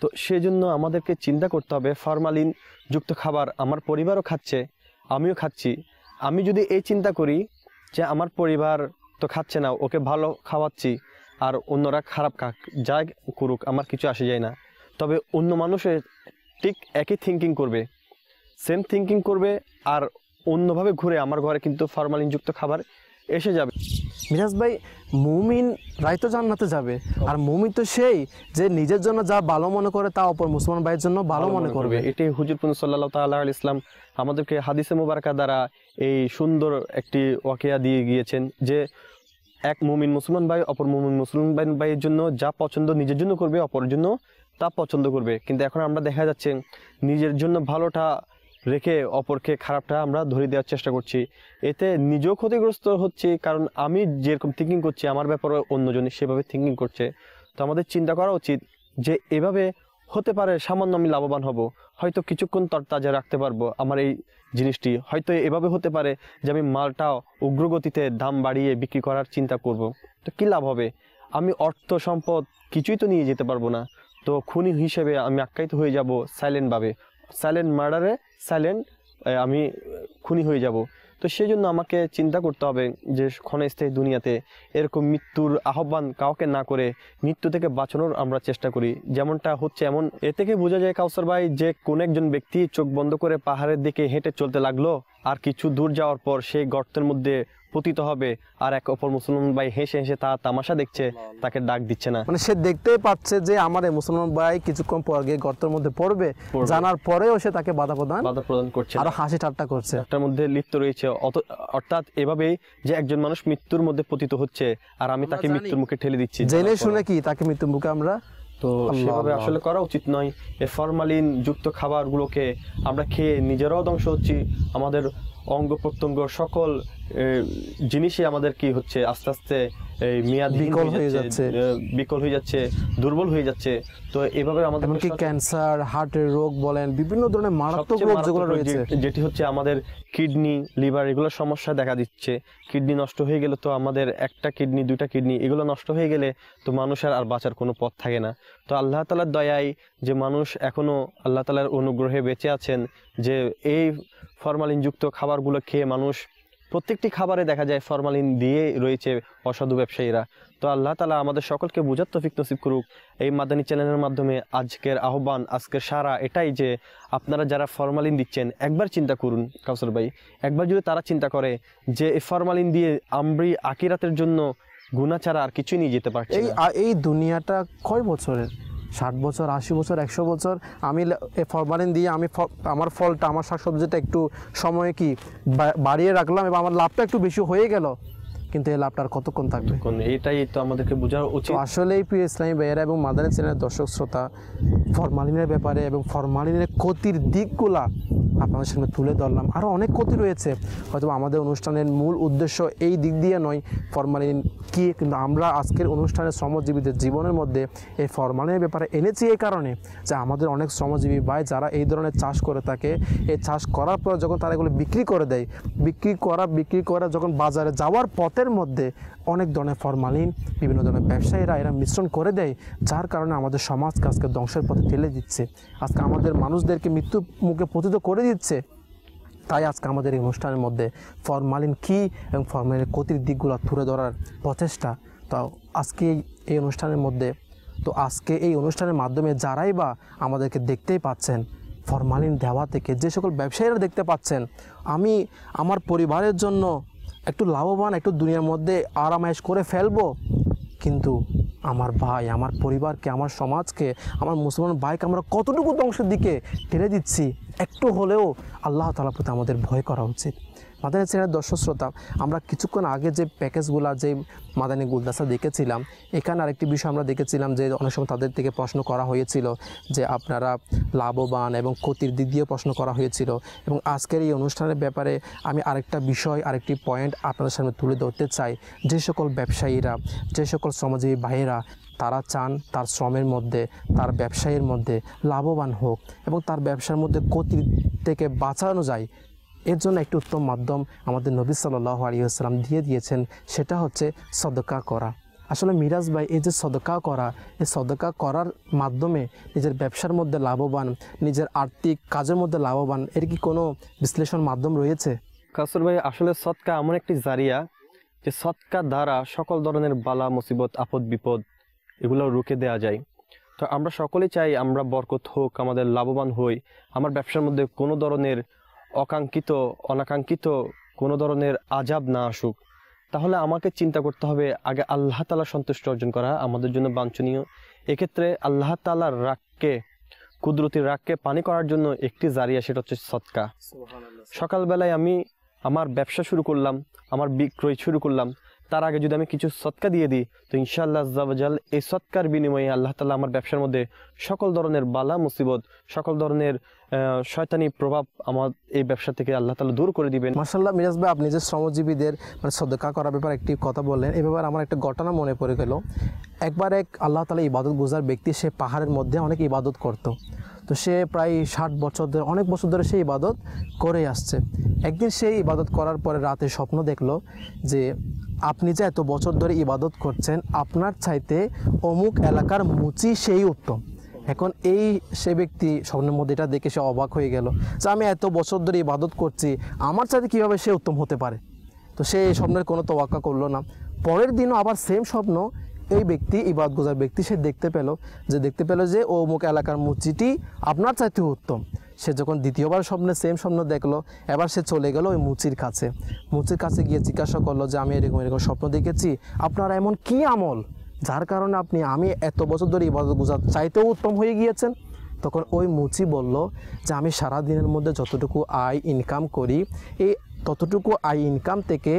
তো সেজন্য আমাদেরকে চিন্তা করতে হবে ফরমালিন যুক্ত খাবার আমার পরিবারও খাচ্ছে, আমিও খাচ্ছি। আমি যদি এই চিন্তা করি যে আমার পরিবার তো খাচ্ছে না, ওকে ভালো খাওয়াচ্ছি, আর অন্যরা খারাপ খাক, যা করুক আমার কিছু আসে যায় না, তবে অন্য মানুষের ঠিক একই থিঙ্কিং করবে, সেম থিঙ্কিং করবে, আর অন্যভাবে ঘুরে আমার ঘরে কিন্তু ফরমালিনযুক্ত খাবার এসে যাবে। মিরাজ ভাই, মুমিন রাই তো জান্নাতে যাবে, আর মুমিন তো সেই যে নিজের জন্য যা ভালো মনে করে তা অপর মুসলমান ভাইয়ের জন্য ভালো মনে করবে। এটাই হুজুর সাল্লাল্লাহু তাআলা আলাইহি ইসলাম আমাদেরকে হাদিসে মুবারাকা দ্বারা এই সুন্দর একটি ওয়াকিয়া দিয়ে গিয়েছেন যে এক মুমিন মুসলমান ভাই অপর মুমিন মুসলমান ভাইয়ের জন্য যা পছন্দ নিজের জন্য করবে, অপরের জন্য তা পছন্দ করবে। কিন্তু এখন আমরা দেখা যাচ্ছে নিজের জন্য ভালোটা রেখে অপরকে খারাপটা আমরা ধরে দেওয়ার চেষ্টা করছি, এতে নিজেও ক্ষতিগ্রস্ত হচ্ছে, কারণ আমি যেরকম থিঙ্কিং করছি আমার ব্যাপারে অন্যজনই সেভাবে থিঙ্কিং করছে। তো আমাদের চিন্তা করা উচিত যে এভাবে হতে পারে সামান্য আমি লাভবান হব, হয়তো কিছুক্ষণ তরতাজা রাখতে পারবো আমার এই জিনিসটি, হয়তো এভাবে হতে পারে যে আমি মালটা উগ্রগতিতে দাম বাড়িয়ে বিক্রি করার চিন্তা করব, তো কী লাভ হবে? আমি অর্থ সম্পদ কিছুই তো নিয়ে যেতে পারবো না, তো খুনি হিসেবে আমি আখ্যায়িত হয়ে যাব সাইলেন্টভাবে, সাইলেন্ট মার্ডারে আমি খুনি হয়ে যাব। তো সেই জন্য আমাকে চিন্তা করতে হবে যে ক্ষণস্থায়ী দুনিয়াতে এরকম মৃত্যুর আহ্বান কাউকে না করে মৃত্যু থেকে বাঁচানোর আমরা চেষ্টা করি, যেমনটা হচ্ছে এমন। এ থেকে বোঝা যায় কাউসার ভাই যে কোন একজন ব্যক্তি চোখ বন্ধ করে পাহাড়ের দিকে হেঁটে চলতে লাগলো, আর কিছু দূর যাওয়ার পর সেই গর্তের মধ্যে পতিত হবে, আর এক অপর মুসলমান ভাই হেসে হেসে তা তামাশা দেখছে, তাকে ডাক দিচ্ছে না। মানে সে দেখতেই পাচ্ছে যে আমার এই মুসলমান ভাই কিছুক্ষণ পর গিয়ে গর্তের মধ্যে পড়বে, জানার পরেও সে তাকে বাধা প্রদান করছে, আর হাসি ঠাট্টা করছে, একটার মধ্যে লিপ্ত রয়েছে। অর্থাৎ এভাবেই যে একজন মানুষ মৃত্যুর মধ্যে পতিত হচ্ছে, আর আমি তাকে মৃত্যুর মুখে ঠেলে দিচ্ছি, জেনে শুনে কি তাকে মৃত্যুর মুখে আমরা। তো সেভাবে আসলে করা উচিত নয়। এই ফরমালিন যুক্ত খাবারগুলোকে আমরা খেয়ে নিজেরাও ধ্বংস হচ্ছি, আমাদের অঙ্গ প্রত্যঙ্গ সকল জিনিসই আমাদের কি হচ্ছে আস্তে আস্তে বিকল হয়ে যাচ্ছে, দুর্বল হয়ে যাচ্ছে। তো এভাবে আমাদের ক্যান্সার, হার্টের রোগ বলেন, বিভিন্ন ধরনের মারাত্মক রোগ যেগুলো রয়েছে, যেটি হচ্ছে আমাদের কিডনি, লিভার, এগুলোর সমস্যা দেখা দিচ্ছে। কিডনি নষ্ট হয়ে গেলে তো আমাদের একটা কিডনি, দুইটা কিডনি এগুলো নষ্ট হয়ে গেলে তো মানুষের আর বাঁচার কোনো পথ থাকে না। তো আল্লাহ তাআলার দয়ায় যে মানুষ এখনো আল্লাহ তাআলার অনুগ্রহে বেঁচে আছেন, যে এই ফরমালিনযুক্ত খাবারগুলো খেয়ে মানুষ প্রত্যেকটি খাবারে দেখা যায় ফরমালিন দিয়ে রয়েছে অসাধু ব্যবসায়ীরা। তো আল্লাহ তাআলা আমাদের সকলকে বুঝার তৌফিক নসিব করুক। এই মাদানী চ্যানেলের মাধ্যমে আজকের আহ্বান, আজকের সারা এটাই যে আপনারা যারা ফরমালিন দিচ্ছেন একবার চিন্তা করুন কাউসার ভাই, একবার যদি তারা চিন্তা করে যে এই ফরমালিন দিয়ে আমরা আখিরাতের জন্য গুনাহ ছাড়া আর কিছুই নিয়ে যেতে পারছি না। এই দুনিয়াটা কয় বছরের? 60 বছর, 80 বছর, 100 বছর। আমি ফরমালিন দিয়ে আমি আমার ফলটা, আমার শাকসবজিটা একটু সময় কি বাড়িয়ে রাখলাম এবং আমার লাভটা একটু বেশি হয়ে গেল, কিন্তু এই লাভটা আর কতক্ষণ থাকবে? এটাই তো আমাদেরকে বোঝা উচিত। আসলেই প্রিয় ইসলামী ভাইয়েরা এবং মাদানী চ্যানেলের দর্শক শ্রোতা, ফরমালিনের ব্যাপারে এবং ফরমালিনের ক্ষতির দিকগুলা আপনাদের সামনে তুলে ধরলাম। আরও অনেক ক্ষতি রয়েছে, হয়তো আমাদের অনুষ্ঠানের মূল উদ্দেশ্য এই দিক দিয়ে নয় ফরমালিন কী, কিন্তু আমরা আজকের অনুষ্ঠানের শ্রমজীবীদের জীবনের মধ্যে এই ফরমালিনের ব্যাপারে এনেছি এই কারণে যে আমাদের অনেক শ্রমজীবী ভাই যারা এই ধরনের চাষ করে থাকে, এই চাষ করার পর যখন তারা এগুলো বিক্রি করে দেয়, বিক্রি করা যখন বাজারে যাওয়ার পথের মধ্যে অনেক ধরনের ফরমালিন বিভিন্ন ধরনের ব্যবসায়ীরা এরা মিশ্রণ করে দেয়, যার কারণে আমাদের সমাজকে আজকে ধ্বংসের পথে ঠেলে দিচ্ছে, আজকে আমাদের মানুষদেরকে মৃত্যু মুখে পতিত করে দিচ্ছে। তাই আজকে আমাদের এই অনুষ্ঠানের মধ্যে ফরমালিন কী এবং ফরমালিনের ক্ষতির দিকগুলো তুলে ধরার প্রচেষ্টা। তো আজকে এই অনুষ্ঠানের মধ্যে, তো আজকে এই অনুষ্ঠানের মাধ্যমে যারাই বা আমাদেরকে দেখতেই পাচ্ছেন ফরমালিন দেওয়া থেকে যে সকল ব্যবসায়ীরা দেখতে পাচ্ছেন, আমি আমার পরিবারের জন্য একটু লাভবান, একটু দুনিয়ার মধ্যে আরামায়েশ করে ফেলবো, কিন্তু আমার ভাই, আমার পরিবারকে, আমার সমাজকে, আমার মুসলমান ভাইকে আমরা কতটুকু ধ্বংসের দিকে ঠেলে দিচ্ছি, একটু হলেও আল্লাহ তাআলার প্রতি আমাদের ভয় করা উচিত। মাদানী চ্যানেলের দর্শক শ্রোতা, আমরা কিছুক্ষণ আগে যে প্যাকেজগুলো, যে মাদানী গুলদাস্তা দেখেছিলাম, এখানে আরেকটি বিষয় আমরা দেখেছিলাম যে অনেক সময় তাদের থেকে প্রশ্ন করা হয়েছিল যে আপনারা লাভবান এবং ক্ষতির দিক দিয়ে প্রশ্ন করা হয়েছিল। এবং আজকের এই অনুষ্ঠানের ব্যাপারে আমি আরেকটা বিষয়, আরেকটি পয়েন্ট আপনাদের সামনে তুলে ধরতে চাই। যে সকল ব্যবসায়ীরা, যে সকল শ্রমজীবী ভাইয়েরা তারা চান তার শ্রমের মধ্যে, তার ব্যবসায়ের মধ্যে লাভবান হোক এবং তার ব্যবসার মধ্যে ক্ষতি থেকে বাঁচানো যায়, এর জন্য একটি উত্তম মাধ্যম আমাদের নবী সাল্লাল্লাহু আলাইহি ওয়াসাল্লাম দিয়ে দিয়েছেন, সেটা হচ্ছে সদকা করা। আসলে মিরাজ ভাই, এই যে সদকা করা, এই সদকা করার মাধ্যমে নিজের ব্যবসার মধ্যে লাভবান, নিজের আর্থিক কাজের মধ্যে লাভবান, এর কি কোনো বিশ্লেষণ মাধ্যম রয়েছে? কাসুর ভাই, আসলে সদকা এমন একটি জারিয়া যে সদকা দ্বারা সকল ধরনের বালা মুসিবত, আপদ বিপদ এগুলো রুখে দেওয়া যায়। তো আমরা সকলেই চাই আমরা বরকত হোক, আমাদের লাভবান হই, আমার ব্যবসার মধ্যে কোনো ধরনের অকাঙ্ক্ষিত অনাকাঙ্ক্ষিত কোনো ধরনের আজাব না আসুক। তাহলে আমাকে চিন্তা করতে হবে আগে আল্লাহ তাআলার সন্তুষ্টি অর্জন করা আমাদের জন্য বাঞ্ছনীয়। এক্ষেত্রে আল্লাহ তাআলার রাগকে, কুদরতির রাগকে পানি করার জন্য একটি জারিয়া, সেটা হচ্ছে সদকা। সকালবেলায় আমি আমার ব্যবসা শুরু করলাম, আমার বিক্রয় শুরু করলাম, তার আগে যদি আমি কিছু সদকা দিয়ে দিই, তো ইনশাআল্লাহ আজ্জা ওয়া জাল এই সদকার বিনিময়ে আল্লাহ তাআলা আমার ব্যবসার মধ্যে সকল ধরনের বালা মুসিবত, সকল ধরনের শয়তানি প্রভাব আমার এই ব্যবসা থেকে আল্লাহ তাআলা দূর করে দিবেন। মাশাআল্লাহ মিরাজ ভাই, আপনি যে শ্রমজীবীদের মানে সদকা করার ব্যাপারে একটি কথা বললেন, এই ব্যাপারে আমার একটা ঘটনা মনে পড়ে গেল। একবার এক আল্লাহ তাআলা ইবাদত গুজার ব্যক্তি, সে পাহাড়ের মধ্যে অনেক ইবাদত করত। তো সে প্রায় 60 বছর ধরে, অনেক বছর ধরে সে ইবাদত করে আসছে। একদিন সেই ইবাদত করার পরে রাতে স্বপ্ন দেখলো যে আপনি যে এত বছর ধরে ইবাদত করছেন, আপনার চাইতে অমুক এলাকার মুচি সেই উত্তম। এখন সে ব্যক্তি স্বপ্নের মধ্যে এটা দেখে সে অবাক হয়ে গেল যে আমি এত বছর ধরে ইবাদত করছি, আমার চাইতে কীভাবে সে উত্তম হতে পারে। তো সে এই স্বপ্নের কোনো তোয়াক্কা করলো না। পরের দিনও আবার সেম স্বপ্ন, এই ব্যক্তি ইবাদত গুজার ব্যক্তি সে দেখতে পেল যে অমুক এলাকার মুচিটি আপনার চাইতে উত্তম। সে যখন দ্বিতীয়বার স্বপ্নে সেম স্বপ্ন দেখলো, এবার সে চলে গেল ওই মুচির কাছে গিয়ে জিজ্ঞাসা করলো যে আমি এরকম স্বপ্ন দেখেছি, আপনার এমন কি আমল যার কারণে আমি এত বছর ধরে ইবাদত গুজার চাইতেও উত্তম হয়ে গিয়েছেন। তখন ওই মুচি বলল যে আমি সারা দিনের মধ্যে যতটুকু আয় ইনকাম করি, এই ততটুকু আয় ইনকাম থেকে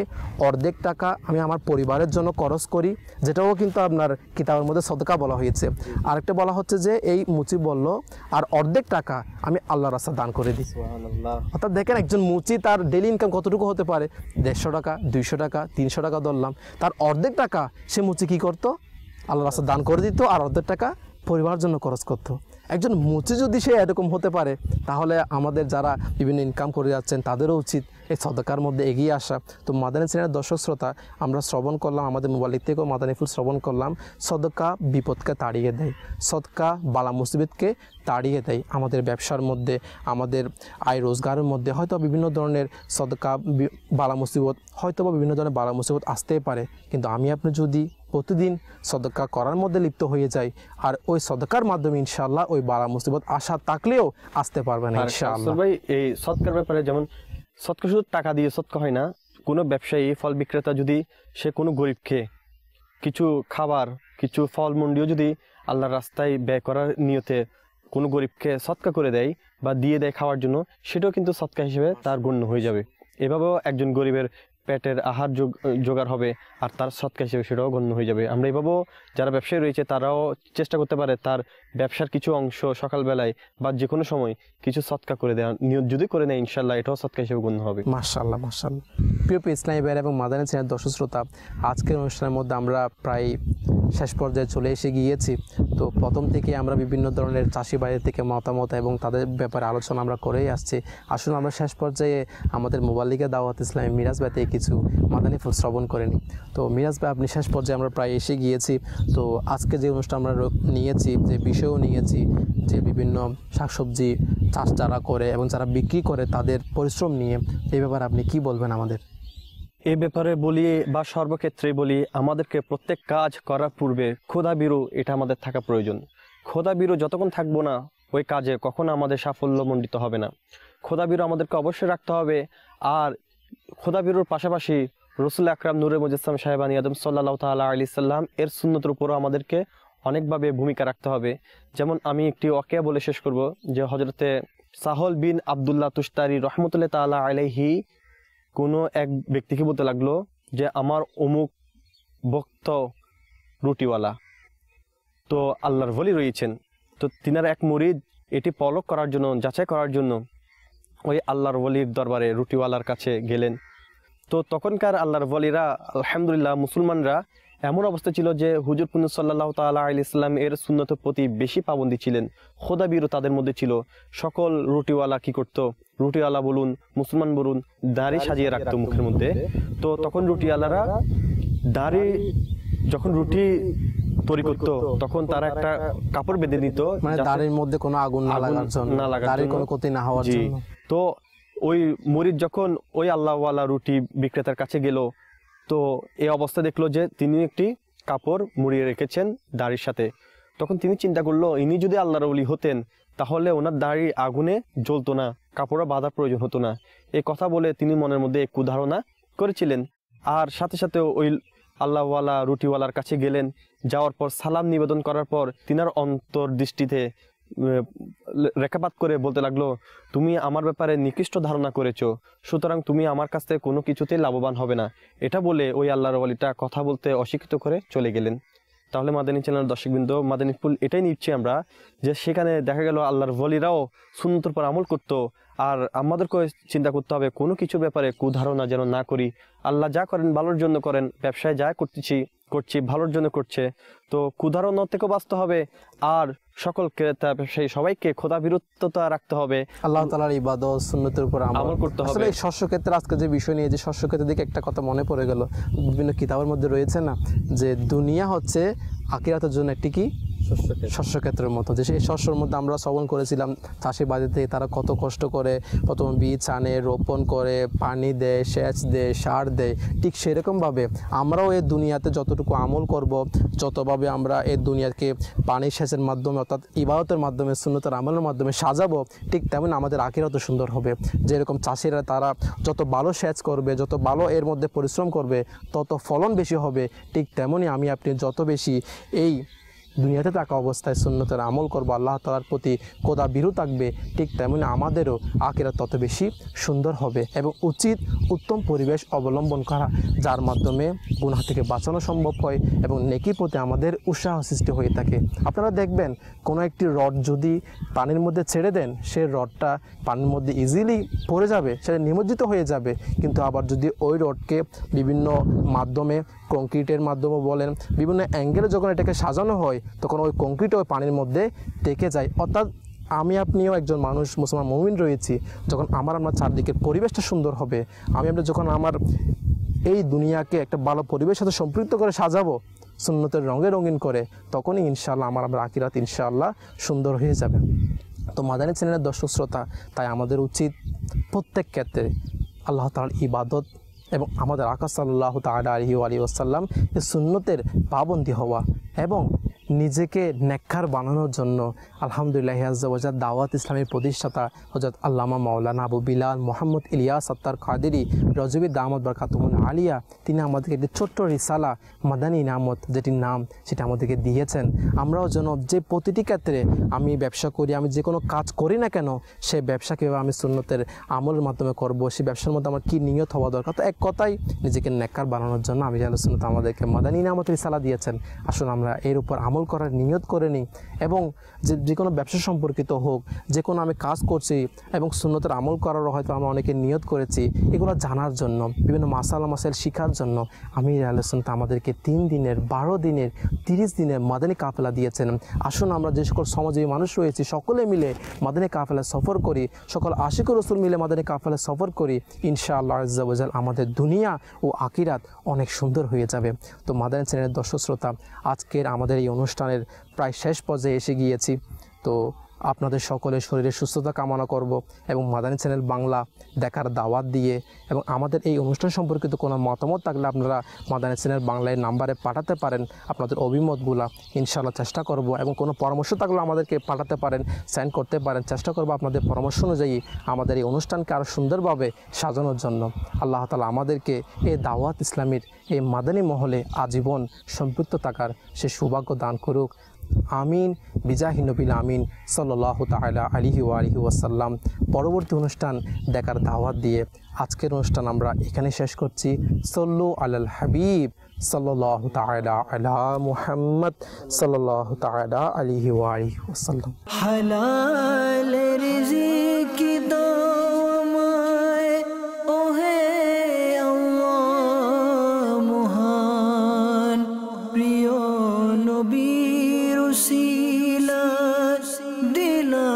অর্ধেক টাকা আমি আমার পরিবারের জন্য খরচ করি, যেটাও কিন্তু আপনার কিতাবের মধ্যে সদকা বলা হয়েছে। আরেকটা বলা হচ্ছে যে এই মুচি বলল আর অর্ধেক টাকা আমি আল্লাহর রাস্তায় দান করে দিই। অর্থাৎ দেখেন একজন মুচি তার ডেলি ইনকাম কতটুকু হতে পারে, 150 টাকা, 200 টাকা, 300 টাকা ধরলাম, তার অর্ধেক টাকা সে মুচি কী করতো, আল্লাহর রাস্তায় দান করে দিত, আর অর্ধেক টাকা পরিবারের জন্য খরচ করতো। একজন মুচি যদি সে এরকম হতে পারে, তাহলে আমাদের যারা বিভিন্ন ইনকাম করে যাচ্ছেন তাদেরও উচিত এই সদকার মধ্যে এগিয়ে আসা। তো মাদানী চ্যানেলের দর্শক শ্রোতা, আমরা শ্রবণ করলাম, আমাদের মোবাইল থেকেও মাদানী ফুল শ্রবণ করলাম, সদকা বিপদকে তাড়িয়ে দেয়, সদকা বালা মুসিবতকে তাড়িয়ে দেয়। আমাদের ব্যবসার মধ্যে, আমাদের আয় রোজগারের মধ্যে হয়তো বিভিন্ন ধরনের সদকা বালা মুসিবত, হয়তো বা বিভিন্ন ধরনের বালা মুসিবত আসতেই পারে, কিন্তু আমি আপনি যদি প্রতিদিন সদকা করার মধ্যে লিপ্ত হয়ে যাই, আর ওই সদকার মাধ্যমে ইনশাআল্লাহ ওই বালা মুসিবত আশা থাকলেও আসতে পারবে না ইনশাআল্লাহ। ভাই, এই সদকার ব্যাপারে, যেমন সদকা শুধু টাকা দিয়ে সদকা হয় না। কোনো ব্যবসায়ী, ফল বিক্রেতা যদি সে কোনো গরিবকে কিছু খাবার, কিছু ফল মন্ডিও যদি আল্লাহর রাস্তায় ব্যয় করার নিয়তে কোনো গরিবকে সদকা করে দেয় বা দিয়ে দেয় খাওয়ার জন্য, সেটাও কিন্তু সদকা হিসেবে তার গণ্য হয়ে যাবে। এভাবেও একজন গরিবের পেটের আহার জোগাড় হবে, আর তার সদকা হিসেবে সেটাও গণ্য হয়ে যাবে। আমরা এভাবেও যারা ব্যবসায়ী রয়েছে তারাও চেষ্টা করতে পারে তার ব্যবসার কিছু অংশ সকালবেলায় বা যে কোনো সময় কিছু সদকা করে দেওয়া, নিয়ত যদি করে নেয় ইনশাআল্লাহ এটাও সদকা হিসেবে গণ্য হবে। মাশাআল্লাহ মাশাআল্লাহ। প্রিয় ইসলামী ভাইয়েরা এবং মাদানী চ্যানেলের দর্শক শ্রোতা, আজকের অনুষ্ঠানের মধ্যে আমরা প্রায় শেষ পর্যায়ে চলে এসে গিয়েছি। তো প্রথম থেকে আমরা বিভিন্ন ধরনের চাষি ভাইয়ের থেকে মতামত এবং তাদের ব্যাপারে আলোচনা আমরা করেই আসছি। আসলে আমরা শেষ পর্যায়ে আমাদের মোবাইল লিগে দাওয়াত ইসলামী মিরাজ ভাই থেকে কিছু মাদানী ফুল শ্রবণ করেনি। তো মিরাজ ভাই, আপনি শেষ পর্যায়ে আমরা প্রায় এসে গিয়েছি। তো আজকে যে অনুষ্ঠান আমরা নিয়েছি, যে বিষয়ও নিয়েছি, যে বিভিন্ন শাকসবজি চাষ যারা করে এবং যারা বিক্রি করে তাদের পরিশ্রম নিয়ে, এই ব্যাপারে আপনি কি বলবেন আমাদের? এ ব্যাপারে বলি বা সর্বক্ষেত্রে বলি, আমাদেরকে প্রত্যেক কাজ করার পূর্বে খোদাবিরু এটা আমাদের থাকা প্রয়োজন। খোদাবিরু যতক্ষণ থাকবো না ওই কাজে কখনো আমাদের সাফল্যমণ্ডিত হবে না। খোদাবিরু আমাদেরকে অবশ্যই রাখতে হবে। আর খোদাবিরুর পাশাপাশি রসুল আকরাম নূরে মুজাসসাম সাহেবানী আদম সাল্লাল্লাহু তাআলা আলাইহি সাল্লাম এর সুন্নতের উপরও আমাদেরকে অনেকভাবে ভূমিকা রাখতে হবে। যেমন আমি একটি ওয়াকিয়া বলে শেষ করব, যে হযরতে সাহল বিন আব্দুল্লাহ তুস্তারি রহমতুল্লাহ তাআলা আলাইহি কোনো এক ব্যক্তিকে বলতে লাগলো যে আমার অমুক ভক্ত রুটিওয়ালা, তো আল্লাহর ওলি রয়েছেন। তো তিনারা এক মুরিদ এটি পলক করার জন্য, যাচাই করার জন্য ওই আল্লাহর ওলির দরবারে রুটিওয়ালার কাছে গেলেন। তো তখনকার আল্লাহর ওলিরা আলহামদুলিল্লাহ মুসলমানরা এমন অবস্থা ছিল যে হুজুর পুন্নু সাল্লাল্লাহু তাআলা আলাইহি ইসলাম এর সুন্নতের প্রতি বেশি পাবন্দি ছিলেন, খোদাবীরও তাদের মধ্যে ছিল। সকল রুটিওয়ালা কি করতো, রুটিওয়ালা বলুন, মুসলমান বলুন, দাড়ি সাজিয়ে রাখতো মুখের মধ্যে। তো তখন রুটিওয়ালারা দাড়ি যখন রুটি তৈরি করতো তখন তারা একটা কাপড় বেঁধে নিত, মানে দাড়ির মধ্যে কোনো আগুন না লাগার জন্য, দাড়ির কোনো ক্ষতি না হওয়ার জন্য। তো ওই মুরিদ যখন ওই আল্লাহওয়ালা রুটি বিক্রেতার কাছে গেল, তো এই অবস্থা দেখলো যে তিনি একটি কাপড় মুড়িয়ে রেখেছেন দাড়ির সাথে। তখন তিনি চিন্তা করলো ইনি যদি আল্লাহর ওলি হতেন তাহলে ওনার দাড়ি আগুনে জ্বলতো না, কাপড়ে বাঁধার প্রয়োজন হতো না। এই কথা বলে তিনি মনের মধ্যে এক কুধারণা করেছিলেন। আর সাথে সাথে ওই আল্লাহওয়ালা রুটিওয়ালার কাছে গেলেন, যাওয়ার পর সালাম নিবেদন করার পর তিনার অন্তর্দৃষ্টিতে রেখাপাত করে বলতে লাগলো, তুমি আমার ব্যাপারে নিকৃষ্ট ধারণা করেছো, সুতরাং তুমি আমার কাছ থেকে কোনো কিছুতেই লাভবান হবে না। এটা বলে ওই আল্লাহর ওয়ালিটা কথা বলতে অস্বীকৃত করে চলে গেলেন। তাহলে মাদানী চ্যানেলের দর্শকবৃন্দ, মাদানী ফুল এটাই নিচ্ছি আমরা যে সেখানে দেখা গেল আল্লাহর ওয়ালিরাও সুন্নতের পর আমল করতো। আর আমাদেরকে চিন্তা করতে হবে কোনো কিছুর ব্যাপারে কুধারণা যেন না করি। আল্লাহ যা করেন ভালোর জন্য করেন, ব্যবসায় যা করছি ভালোর জন্য করছে, তো কুধারণা থেকেও বাঁচতে হবে। আর সকল ক্রেতা ব্যবসায়ী সবাইকে খোদা বিরততা রাখতে হবে, আল্লাহ তাআলার ইবাদত সুন্নতের উপর আমল করতে হবে। আসলে এই শস্য ক্ষেত্রে আজকে যে বিষয় নিয়ে যে শস্য ক্ষেত্রের দিকে একটা কথা মনে পড়ে গেল, বিভিন্ন কিতাবের মধ্যে রয়েছে না যে দুনিয়া হচ্ছে আখিরাতের জন্য একটি কি শস্য ক্ষেত্রের মতো, যে সেই শস্যের মধ্যে আমরা শ্রবণ করেছিলাম চাষি বাড়িতে তারা কত কষ্ট করে প্রথম বীজ আনে, রোপণ করে, পানি দেয়, সেচ দেয়, সার দেয়। ঠিক সেরকমভাবে আমরাও এই দুনিয়াতে যতটুকু আমল করব, যতভাবে আমরা এই দুনিয়াকে পানি সেচের মাধ্যমে অর্থাৎ ইবাদতের মাধ্যমে, সুন্নতের আমলের মাধ্যমে সাজাবো, ঠিক তেমন আমাদের আখিরাত সুন্দর হবে। যেরকম চাষিরা তারা যত ভালো সেচ করবে, যত ভালো এর মধ্যে পরিশ্রম করবে, তত ফলন বেশি হবে। ঠিক তেমনই আমি আপনি যত বেশি এই দুনিয়াতে থাকা অবস্থায় সুন্নতের আমল করবো, আল্লাহ তাআলার প্রতি খোদা বিরু থাকবে, ঠিক তেমনি আমাদেরও আখিরাত তত বেশি সুন্দর হবে। এবং উত্তম পরিবেশ অবলম্বন করা, যার মাধ্যমে গুনাহ থেকে বাঁচানো সম্ভব হয় এবং নেকির প্রতি আমাদের উৎসাহ সৃষ্টি হয়ে থাকে। আপনারা দেখবেন কোনো একটি রড যদি পানির মধ্যে ছেড়ে দেন, সেই রডটা পানির মধ্যে ইজিলি পড়ে যাবে, সেটা নিমজ্জিত হয়ে যাবে। কিন্তু আবার যদি ওই রডকে বিভিন্ন মাধ্যমে, কংক্রিটের মাধ্যমে বলেন, বিভিন্ন অ্যাঙ্গেলে যখন এটাকে সাজানো হয়, তখন ওই কংক্রিট ওই পানির মধ্যে টেকে যায়। অর্থাৎ আমি আপনিও একজন মানুষ, মুসলমান মুমিন রয়েছি, যখন আমার চারদিকের পরিবেশটা সুন্দর হবে, আমরা যখন আমার এই দুনিয়াকে একটা ভালো পরিবেশের সাথে সম্পৃক্ত করে সাজাবো, সুন্নতের রঙে রঙিন করে, তখনই ইনশাআল্লাহ আমার আখিরাত ইনশাআল্লাহ সুন্দর হয়ে যাবে। তো মাদানী চ্যানেলের দর্শক শ্রোতা, তাই আমাদের উচিত প্রত্যেক ক্ষেত্রে আল্লাহ তাআলার ইবাদত এবং আমাদের আকা সাল্লাল্লাহু তাআলা আলাইহি ওয়াসাল্লাম এই সুন্নতের পাবন্দী হওয়া এবং নিজেকে নেককার বানানোর জন্য আলহামদুলিল্লাহ আজ্জা ওয়াজাল দাওয়াত ইসলামের প্রতিষ্ঠাতা হযরত আল্লামা মাওলানা আবু বিলাল মোহাম্মদ ইলিয়াস আত্তার কাদেরী রজবী দামাত বরকাতুহুল আলিয়া, তিনি আমাদেরকে একটি ছোট্ট রিসালা মাদানী নামত, যেটির নাম সেটা আমাদেরকে দিয়েছেন। আমরাও যেন যে প্রতিটি ক্ষেত্রে আমি ব্যবসা করি, আমি যে কোনো কাজ করি না কেন, সেই ব্যবসা কীভাবে আমি সুন্নতের আমলের মাধ্যমে করব, সেই ব্যবসার মধ্যে আমার কী নিয়ত হওয়া দরকার। তো এক কথাই নিজেকে নেককার বানানোর জন্য আমি আল্লাহ সুন্নত আমাদেরকে মাদানী নামত রিসালা দিয়েছেন। আসুন আমরা এর উপর আমল করার নিয়ত করে নিই এবং যে কোনো ব্যবসা সম্পর্কিত হোক, যে কোনো আমি কাজ করছি এবং সুন্নতের আমল করারও হয়তো আমরা অনেকে নিয়ত করেছি, এগুলো জানার জন্য, বিভিন্ন মাসাইল শিখার জন্য আমি আল্লাহ সুন্নত আমাদেরকে 3 দিনের, 12 দিনের, 30 দিনের মাদানী কাফেলা দিয়েছেন। আসুন আমরা যে সকল সমাজী মানুষ রয়েছি সকলে মিলে মাদানী কাফেলা সফর করি, সকল আশিক রাসূল মিলে মাদানী কাফেলা সফর করি, ইনশাআল্লাহ আজ্জা ওয়াজাল আমাদের দুনিয়া ও আখিরাত অনেক সুন্দর হয়ে যাবে। তো মাদানী চ্যানেলের দর্শক শ্রোতা, আজকের আমাদের এই অনুষ্ঠানের প্রায় শেষ পর্যায়ে এসে গিয়েছি। তো আপনাদের সকলের শরীরের সুস্থতা কামনা করব এবং মাদানী চ্যানেল বাংলা দেখার দাওয়াত দিয়ে, এবং আমাদের এই অনুষ্ঠান সম্পর্কিত কোনো মতামত থাকলে আপনারা মাদানী চ্যানেল বাংলায় নাম্বারে পাঠাতে পারেন আপনাদের অভিমতগুলা, ইনশাআল্লাহ চেষ্টা করব। এবং কোনো পরামর্শ থাকলে আমাদেরকে পাঠাতে পারেন, সেন্ড করতে পারেন, চেষ্টা করব আপনাদের পরামর্শ অনুযায়ী আমাদের এই অনুষ্ঠানকে আরও সুন্দরভাবে সাজানোর জন্য। আল্লাহ তাআলা আমাদেরকে এই দাওয়াত ইসলামীর এই মাদানী মহলে আজীবন সম্পৃক্ত থাকার সে সৌভাগ্য দান করুক। আমিন বিজাহি নবিল আমিন সাল্লাল্লাহু তাআলা আলাইহি ওয়া আলিহি ওয়াসাল্লাম। পরবর্তী অনুষ্ঠান দেখার দাওয়াত দিয়ে আজকের অনুষ্ঠান আমরা এখানে শেষ করছি। সল্লু আলাল হাবিব সাল্লাল্লাহু তাআলা আলা মুহাম্মদ সাল্লাল্লাহু তাআলা আলাইহি ওয়া আলিহি ওয়াসাল্লাম। হালাল রিজিক দাও আমায় ওহে আল্লাহ মহান, প্রিয় নবীর উসিলা দিলা